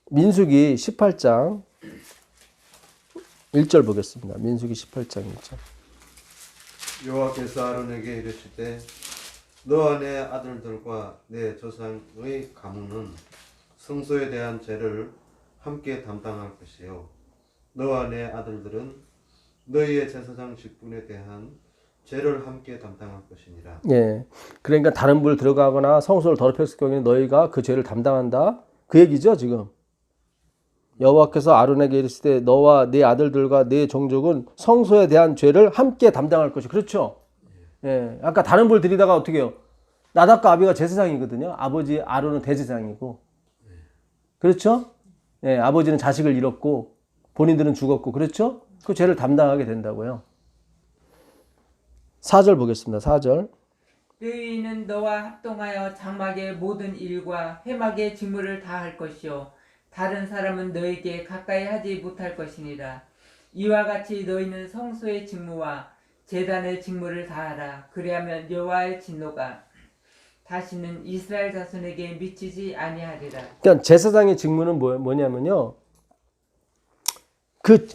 민수기 18장 1절 보겠습니다. 민수기 18장 1절. 여호와께서 아론에게 이르시되 너와 내 아들들과 내 조상의 가문은 성소에 대한 죄를 함께 담당할 것이요 너와 내 아들들은 너희의 제사장 직분에 대한 죄를 함께 담당할 것이니라. 예. 그러니까 다른 불 들어가거나 성소를 더럽혔을 경우에는 너희가 그 죄를 담당한다. 그 얘기죠, 지금. 여호와께서 아론에게 이르시되 너와 네 아들들과 네 종족은 성소에 대한 죄를 함께 담당할 것이. 그렇죠? 예. 아까 다른 불 드리다가 어떻게 해요? 나답과 아비가 제사장이거든요. 아버지 아론은 대제사장이고. 그렇죠? 예. 아버지는 자식을 잃었고 본인들은 죽었고. 그렇죠? 그 죄를 담당하게 된다고요. 4절 보겠습니다. 4절. 레위인은 너와 합동하여 장막의 모든 일과 회막의 직무를 다 할 것이요 다른 사람은 너에게 가까이 하지 못할 것이니라. 이와 같이 너희는 성소의 직무와 제단의 직무를 다하라. 그리하면 여호와의 진노가 다시는 이스라엘 자손에게 미치지 아니하리라. 그러니까 제사장의 직무는 뭐냐면요. 그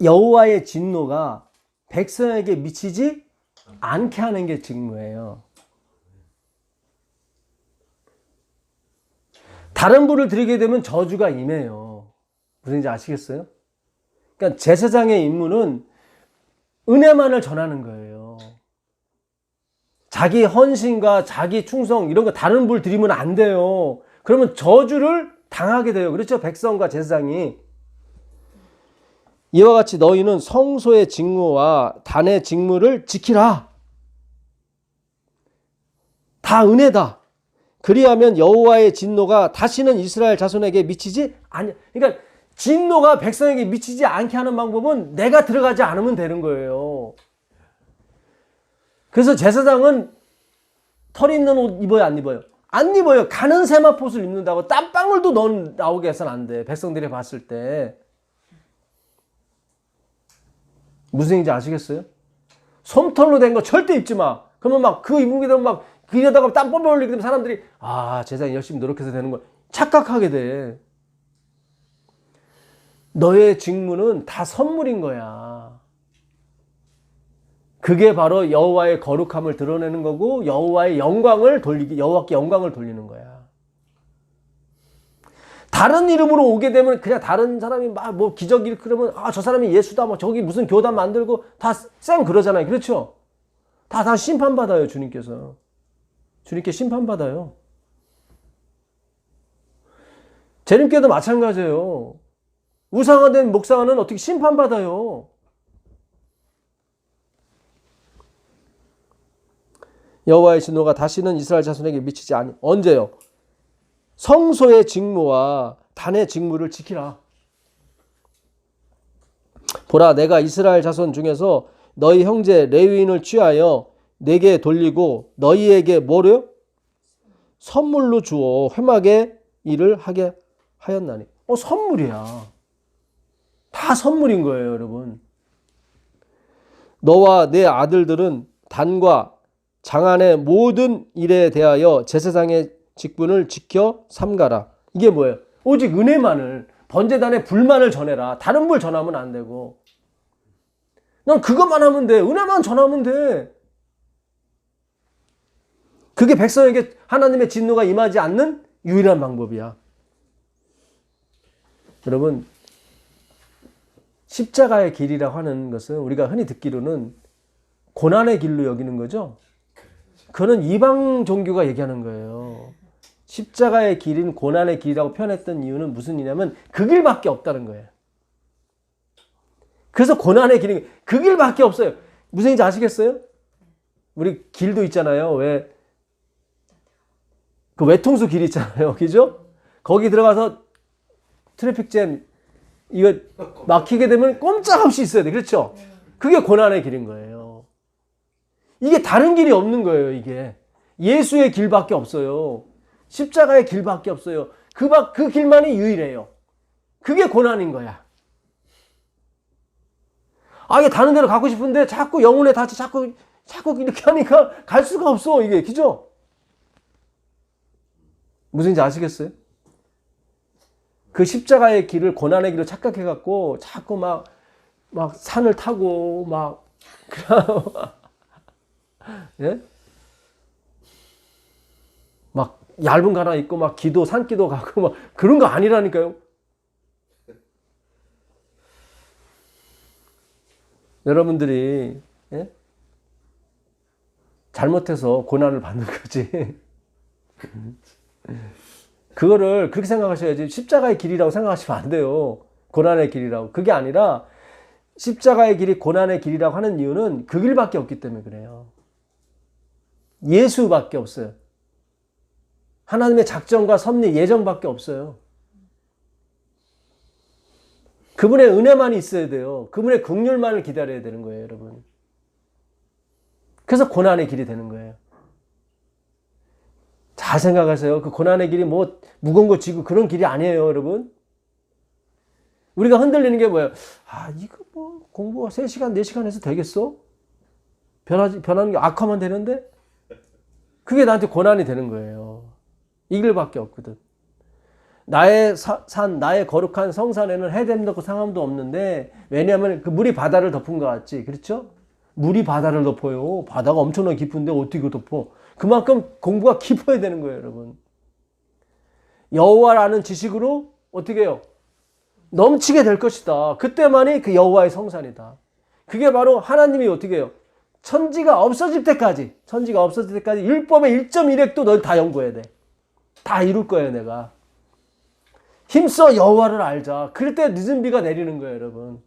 여호와의 진노가 백성에게 미치지 않게 하는 게 직무예요. 다른 불을 드리게 되면 저주가 임해요. 무슨지 아시겠어요? 그러니까 제사장의 임무는 은혜만을 전하는 거예요. 자기 헌신과 자기 충성 이런 거 다른 불 드리면 안 돼요. 그러면 저주를 당하게 돼요. 그렇죠? 백성과 제사장이. 이와 같이 너희는 성소의 직무와 단의 직무를 지키라. 다 은혜다. 그리하면 여호와의 진노가 다시는 이스라엘 자손에게 미치지 아니. 그러니까 진노가 백성에게 미치지 않게 하는 방법은 내가 들어가지 않으면 되는 거예요. 그래서 제사장은 털 있는 옷 입어요, 안 입어요? 안 입어요. 가는 세마포를 입는다고 땀방울도 넌 나오게 해서는 안 돼. 백성들이 봤을 때. 무슨 얘기인지 아시겠어요? 솜털로 된 거 절대 입지 마. 그러면 막 그 입은 게 되면 막 그러다가 땀 뻘뻘 흘리게 되면 사람들이 아, 제사장이 열심히 노력해서 되는 거 착각하게 돼. 너의 직무는 다 선물인 거야. 그게 바로 여호와의 거룩함을 드러내는 거고 여호와의 영광을 돌리기, 여호와께 영광을 돌리는 거야. 다른 이름으로 오게 되면 그냥 다른 사람이 막 뭐 기적 일으키면 아, 저 사람이 예수다, 막 저기 무슨 교단 만들고 다 쌩 그러잖아요. 그렇죠? 다 심판받아요, 주님께서. 주님께 심판받아요. 재림교도 마찬가지예요. 우상화된 목사는 어떻게 심판받아요. 여호와의 진노가 다시는 이스라엘 자손에게 미치지 아니. 언제요? 성소의 직무와 단의 직무를 지키라. 보라, 내가 이스라엘 자손 중에서 너희 형제 레위인을 취하여 내게 돌리고 너희에게 뭐래요? 선물로 주어 회막의 일을 하게 하였나니. 선물이야. 다 선물인 거예요, 여러분. 너와 내 아들들은 단과 장안의 모든 일에 대하여 제사장의 직분을 지켜 삼가라. 이게 뭐예요? 오직 은혜만을, 번제단의 불만을 전해라. 다른 불 전하면 안 되고. 난 그것만 하면 돼. 은혜만 전하면 돼. 그게 백성에게 하나님의 진노가 임하지 않는 유일한 방법이야. 여러분, 십자가의 길이라고 하는 것은 우리가 흔히 듣기로는 고난의 길로 여기는 거죠. 그거는 이방 종교가 얘기하는 거예요. 십자가의 길인 고난의 길이라고 표현했던 이유는 무슨 이유냐면 그 길밖에 없다는 거예요. 그래서 고난의 길이 그 길밖에 없어요. 무슨 얘기인지 아시겠어요? 우리 길도 있잖아요. 왜? 그 외통수 길 있잖아요. 그죠? 거기 들어가서 트래픽잼 이거 막히게 되면 꼼짝없이 있어야 돼. 그렇죠? 그게 고난의 길인 거예요. 이게 다른 길이 없는 거예요. 이게 예수의 길밖에 없어요. 십자가의 길밖에 없어요. 그 길만이 유일해요. 그게 고난인 거야. 아, 이게 다른 데로 가고 싶은데 자꾸 영혼의 닻이 자꾸 이렇게 하니까 갈 수가 없어. 이게 그죠? 무슨지 아시겠어요? 그 십자가의 길을 고난의 길로 착각해갖고 자꾸 막 산을 타고 예? 막 얇은 가라 입고 막 산기도 가고 막 그런 거 아니라니까요. 여러분들이 예? 잘못해서 고난을 받는 거지. 그거를 그렇게 생각하셔야지. 십자가의 길이라고 생각하시면 안 돼요. 고난의 길이라고. 그게 아니라 십자가의 길이 고난의 길이라고 하는 이유는 그 길밖에 없기 때문에 그래요. 예수밖에 없어요. 하나님의 작정과 섭리, 예정밖에 없어요. 그분의 은혜만 있어야 돼요. 그분의 긍휼만을 기다려야 되는 거예요, 여러분. 그래서 고난의 길이 되는 거예요. 잘 생각하세요. 그 고난의 길이 뭐 무거운 거 지고 그런 길이 아니에요, 여러분. 우리가 흔들리는 게 뭐예요? 아, 이거 뭐 공부가 3시간, 4시간 해서 되겠어? 변하는 게 악화만 되는데? 그게 나한테 고난이 되는 거예요. 이 길밖에 없거든. 나의 나의 거룩한 성산에는 해됨도 없고 상함도 없는데, 왜냐하면 그 물이 바다를 덮은 것 같지. 그렇죠? 물이 바다를 덮어요. 바다가 엄청나게 깊은데 어떻게 그거 덮어? 그만큼 공부가 깊어야 되는 거예요, 여러분. 여호와라는 지식으로 어떻게 해요? 넘치게 될 것이다. 그때만이 그 여호와의 성산이다. 그게 바로 하나님이 어떻게 해요? 천지가 없어질 때까지 율법의 1.1획도 널 다 연구해야 돼. 다 이룰 거예요, 내가. 힘써 여호와를 알자. 그럴 때 늦은 비가 내리는 거예요, 여러분.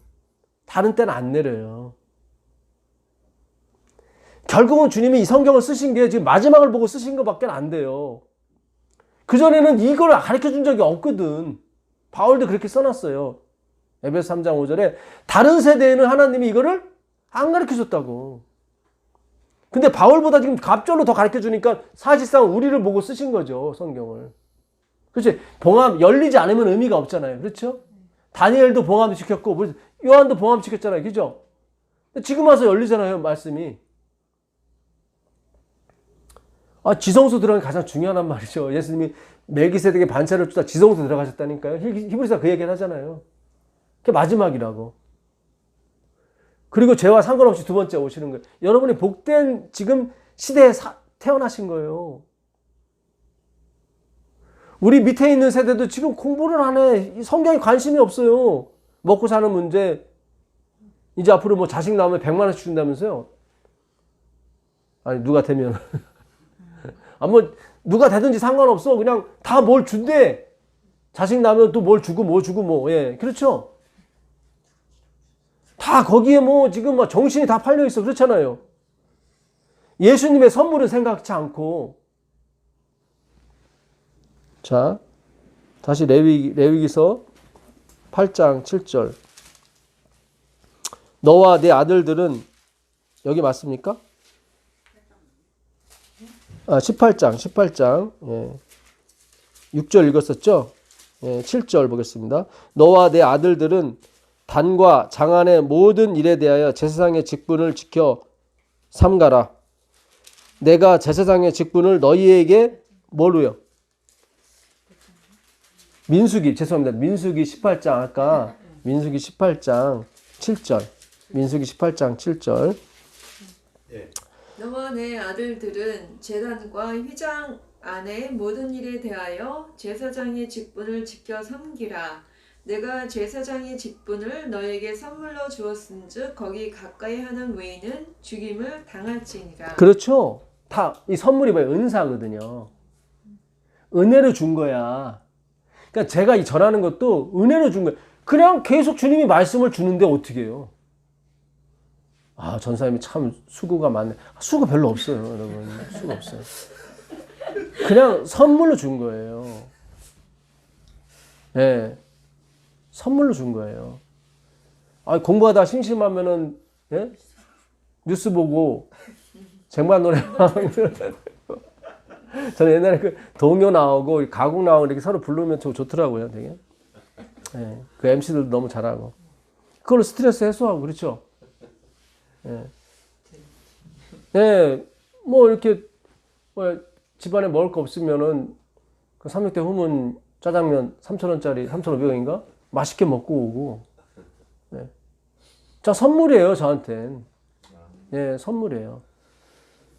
다른 때는 안 내려요. 결국은 주님이 이 성경을 쓰신 게 지금 마지막을 보고 쓰신 것밖에 안 돼요. 그전에는 이걸 가르쳐 준 적이 없거든. 바울도 그렇게 써놨어요. 에베소 3장 5절에 다른 세대에는 하나님이 이거를 안 가르쳐 줬다고. 근데 바울보다 지금 갑절로 더 가르쳐 주니까 사실상 우리를 보고 쓰신 거죠, 성경을. 그렇지? 봉합, 열리지 않으면 의미가 없잖아요. 그렇죠? 다니엘도 봉합시켰고, 요한도 봉합시켰잖아요. 그죠? 지금 와서 열리잖아요, 말씀이. 지성소 들어가는 게 가장 중요한 말이죠. 예수님이 멜기세덱의 반차를 주다 지성소 들어가셨다니까요. 히브리서 그 얘기를 하잖아요. 그게 마지막이라고. 그리고 죄와 상관없이 두 번째 오시는 거예요. 여러분이 복된 지금 시대에 태어나신 거예요. 우리 밑에 있는 세대도 지금 공부를 안 해. 성경에 관심이 없어요. 먹고 사는 문제. 이제 앞으로 뭐 자식 나오면 100만 원씩 준다면서요. 아니, 누가 되면. 뭐 누가 되든지 상관없어. 그냥 다 뭘 준대. 자식 나면 또 뭘 주고 뭐 주고 뭐. 예, 그렇죠? 다 거기에 뭐 지금 뭐 정신이 다 팔려 있어. 그렇잖아요. 예수님의 선물은 생각지 않고. 자, 다시 레위기서 8장 7절. 너와 내 아들들은, 여기 맞습니까? 18장. 예. 6절 읽었었죠? 예, 7절 보겠습니다. 너와 내 아들들은 단과 장안의 모든 일에 대하여 제사장의 직분을 지켜 삼가라. 내가 제사장의 직분을 너희에게 뭐로요? 민수기 18장 아까 민수기 18장 7절. 민수기 18장 7절. 예. 너와 내 아들들은 제단과 휘장 안의 모든 일에 대하여 제사장의 직분을 지켜 섬기라. 내가 제사장의 직분을 너에게 선물로 주었은즉 거기 가까이 하는 외인은 죽임을 당할지니라. 그렇죠. 다 이 선물이 뭐예요? 은사거든요. 은혜로 준 거야. 그러니까 제가 이 전하는 것도 은혜로 준 거예요. 그냥 계속 주님이 말씀을 주는데 어떻게 해요? 전사님이 참 수고가 많네. 수고 별로 없어요, 여러분. 수고 없어요. 그냥 선물로 준 거예요. 예. 선물로 준 거예요. 공부하다 심심하면은, 예? 뉴스 보고, 쟁반 노래방. 저는 옛날에 그 동요 나오고, 가곡 나오고 이렇게 서로 부르면 좋더라고요, 되게. 예. 그 MC들도 너무 잘하고. 그걸로 스트레스 해소하고, 그렇죠? 예. 예, 뭐, 이렇게, 집안에 먹을 거 없으면은, 그 삼육대 후문 짜장면 3,000원짜리, 3,500원인가? 맛있게 먹고 오고. 예. 선물이에요, 저한텐. 예, 선물이에요.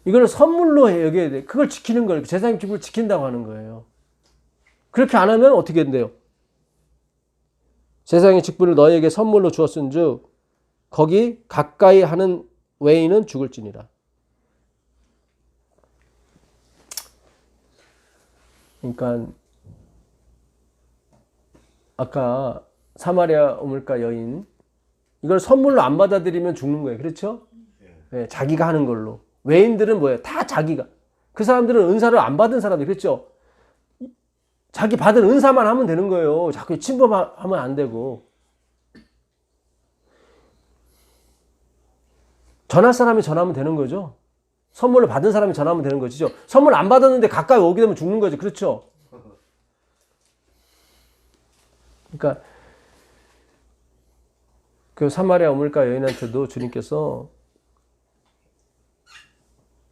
이걸 선물로 여겨야 돼. 그걸 지키는 거예요. 제사장 직분을 지킨다고 하는 거예요. 그렇게 안 하면 어떻게 된대요? 제사장의 직분을 너에게 선물로 주었은즉 거기 가까이 하는 외인은 죽을지니라. 그러니까 아까 사마리아 우물가 여인 이걸 선물로 안 받아들이면 죽는 거예요. 그렇죠? 예, 자기가 하는 걸로. 외인들은 뭐예요? 다 자기가. 그 사람들은 은사를 안 받은 사람들. 그렇죠? 자기 받은 은사만 하면 되는 거예요. 자꾸 침범하면 안 되고. 전할 사람이 전하면 되는 거죠. 선물을 받은 사람이 전하면 되는 거죠. 선물 안 받았는데 가까이 오게 되면 죽는 거죠. 그렇죠? 그러니까 그 사마리아 우물가 여인한테도 주님께서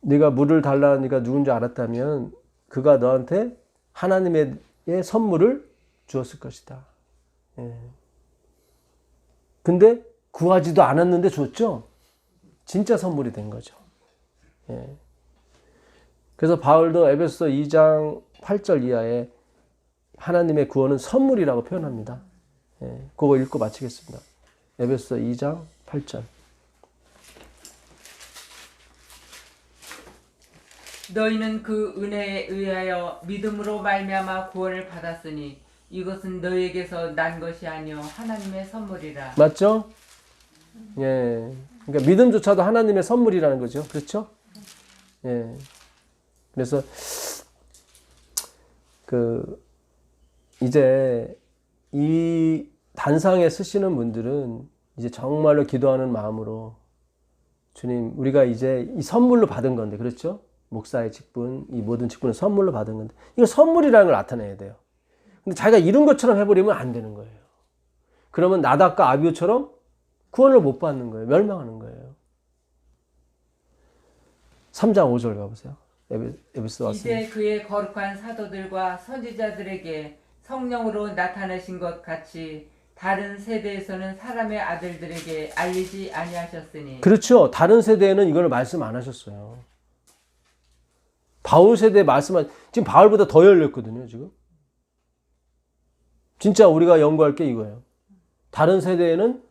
네가 물을 달라는 네가 누군지 알았다면 그가 너한테 하나님의 선물을 주었을 것이다. 예. 근데 구하지도 않았는데 줬죠? 진짜 선물이 된 거죠. 예. 그래서 바울도 에베소 2장 8절 이하에 하나님의 구원은 선물이라고 표현합니다. 예. 그거 읽고 마치겠습니다. 에베소 2장 8절. 너희는 그 은혜에 의하여 믿음으로 말미암아 구원을 받았으니 이것은 너희에게서 난 것이 아니요 하나님의 선물이라. 맞죠? 예. 그러니까 믿음조차도 하나님의 선물이라는 거죠. 그렇죠? 예. 그래서 이제 이 단상에 쓰시는 분들은 이제 정말로 기도하는 마음으로 주님, 우리가 이제 이 선물로 받은 건데, 그렇죠? 목사의 직분, 이 모든 직분은 선물로 받은 건데, 이거 선물이라는 걸 나타내야 돼요. 근데 자기가 이룬 것처럼 해버리면 안 되는 거예요. 그러면 나답과 아비후처럼 구원을 못 받는 거예요. 멸망하는 거예요. 3장 5절 가보세요. 에베소 왔습니다. 이제 그의 거룩한 사도들과 선지자들에게 성령으로 나타내신 것 같이 다른 세대에서는 사람의 아들들에게 알리지 아니하셨으니. 그렇죠. 다른 세대에는 이걸 말씀 안 하셨어요. 바울 세대에 지금 바울보다 더 열렸거든요, 지금. 진짜 우리가 연구할 게 이거예요. 다른 세대에는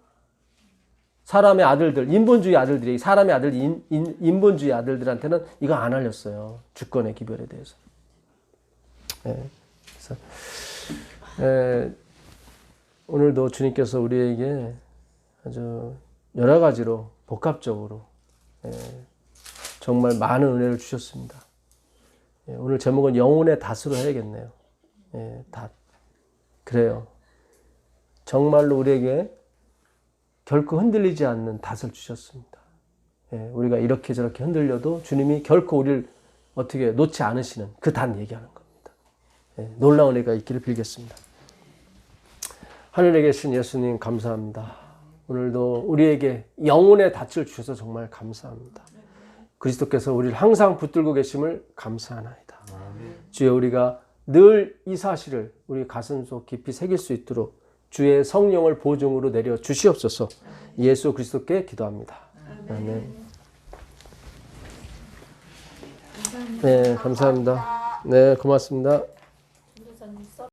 사람의 아들들, 인본주의 아들들이, 사람의 아들, 인본주의 아들들한테는 이거 안 알렸어요. 주권의 기별에 대해서. 네. 그래서, 오늘도 주님께서 우리에게 아주 여러 가지로, 복합적으로, 정말 많은 은혜를 주셨습니다. 오늘 제목은 영혼의 닷으로 해야겠네요. 닷. 그래요. 정말로 우리에게 결코 흔들리지 않는 닷을 주셨습니다. 우리가 이렇게 저렇게 흔들려도 주님이 결코 우리를 어떻게 놓지 않으시는 그 닷 얘기하는 겁니다. 놀라운 은혜가 있기를 빌겠습니다. 하늘에 계신 예수님 감사합니다. 오늘도 우리에게 영혼의 닷을 주셔서 정말 감사합니다. 그리스도께서 우리를 항상 붙들고 계심을 감사하나이다. 주여, 우리가 늘 이 사실을 우리 가슴속 깊이 새길 수 있도록 주의 성령을 보증으로 내려 주시옵소서. 예수 그리스도께 기도합니다. 아멘. 네, 감사합니다. 네, 고맙습니다.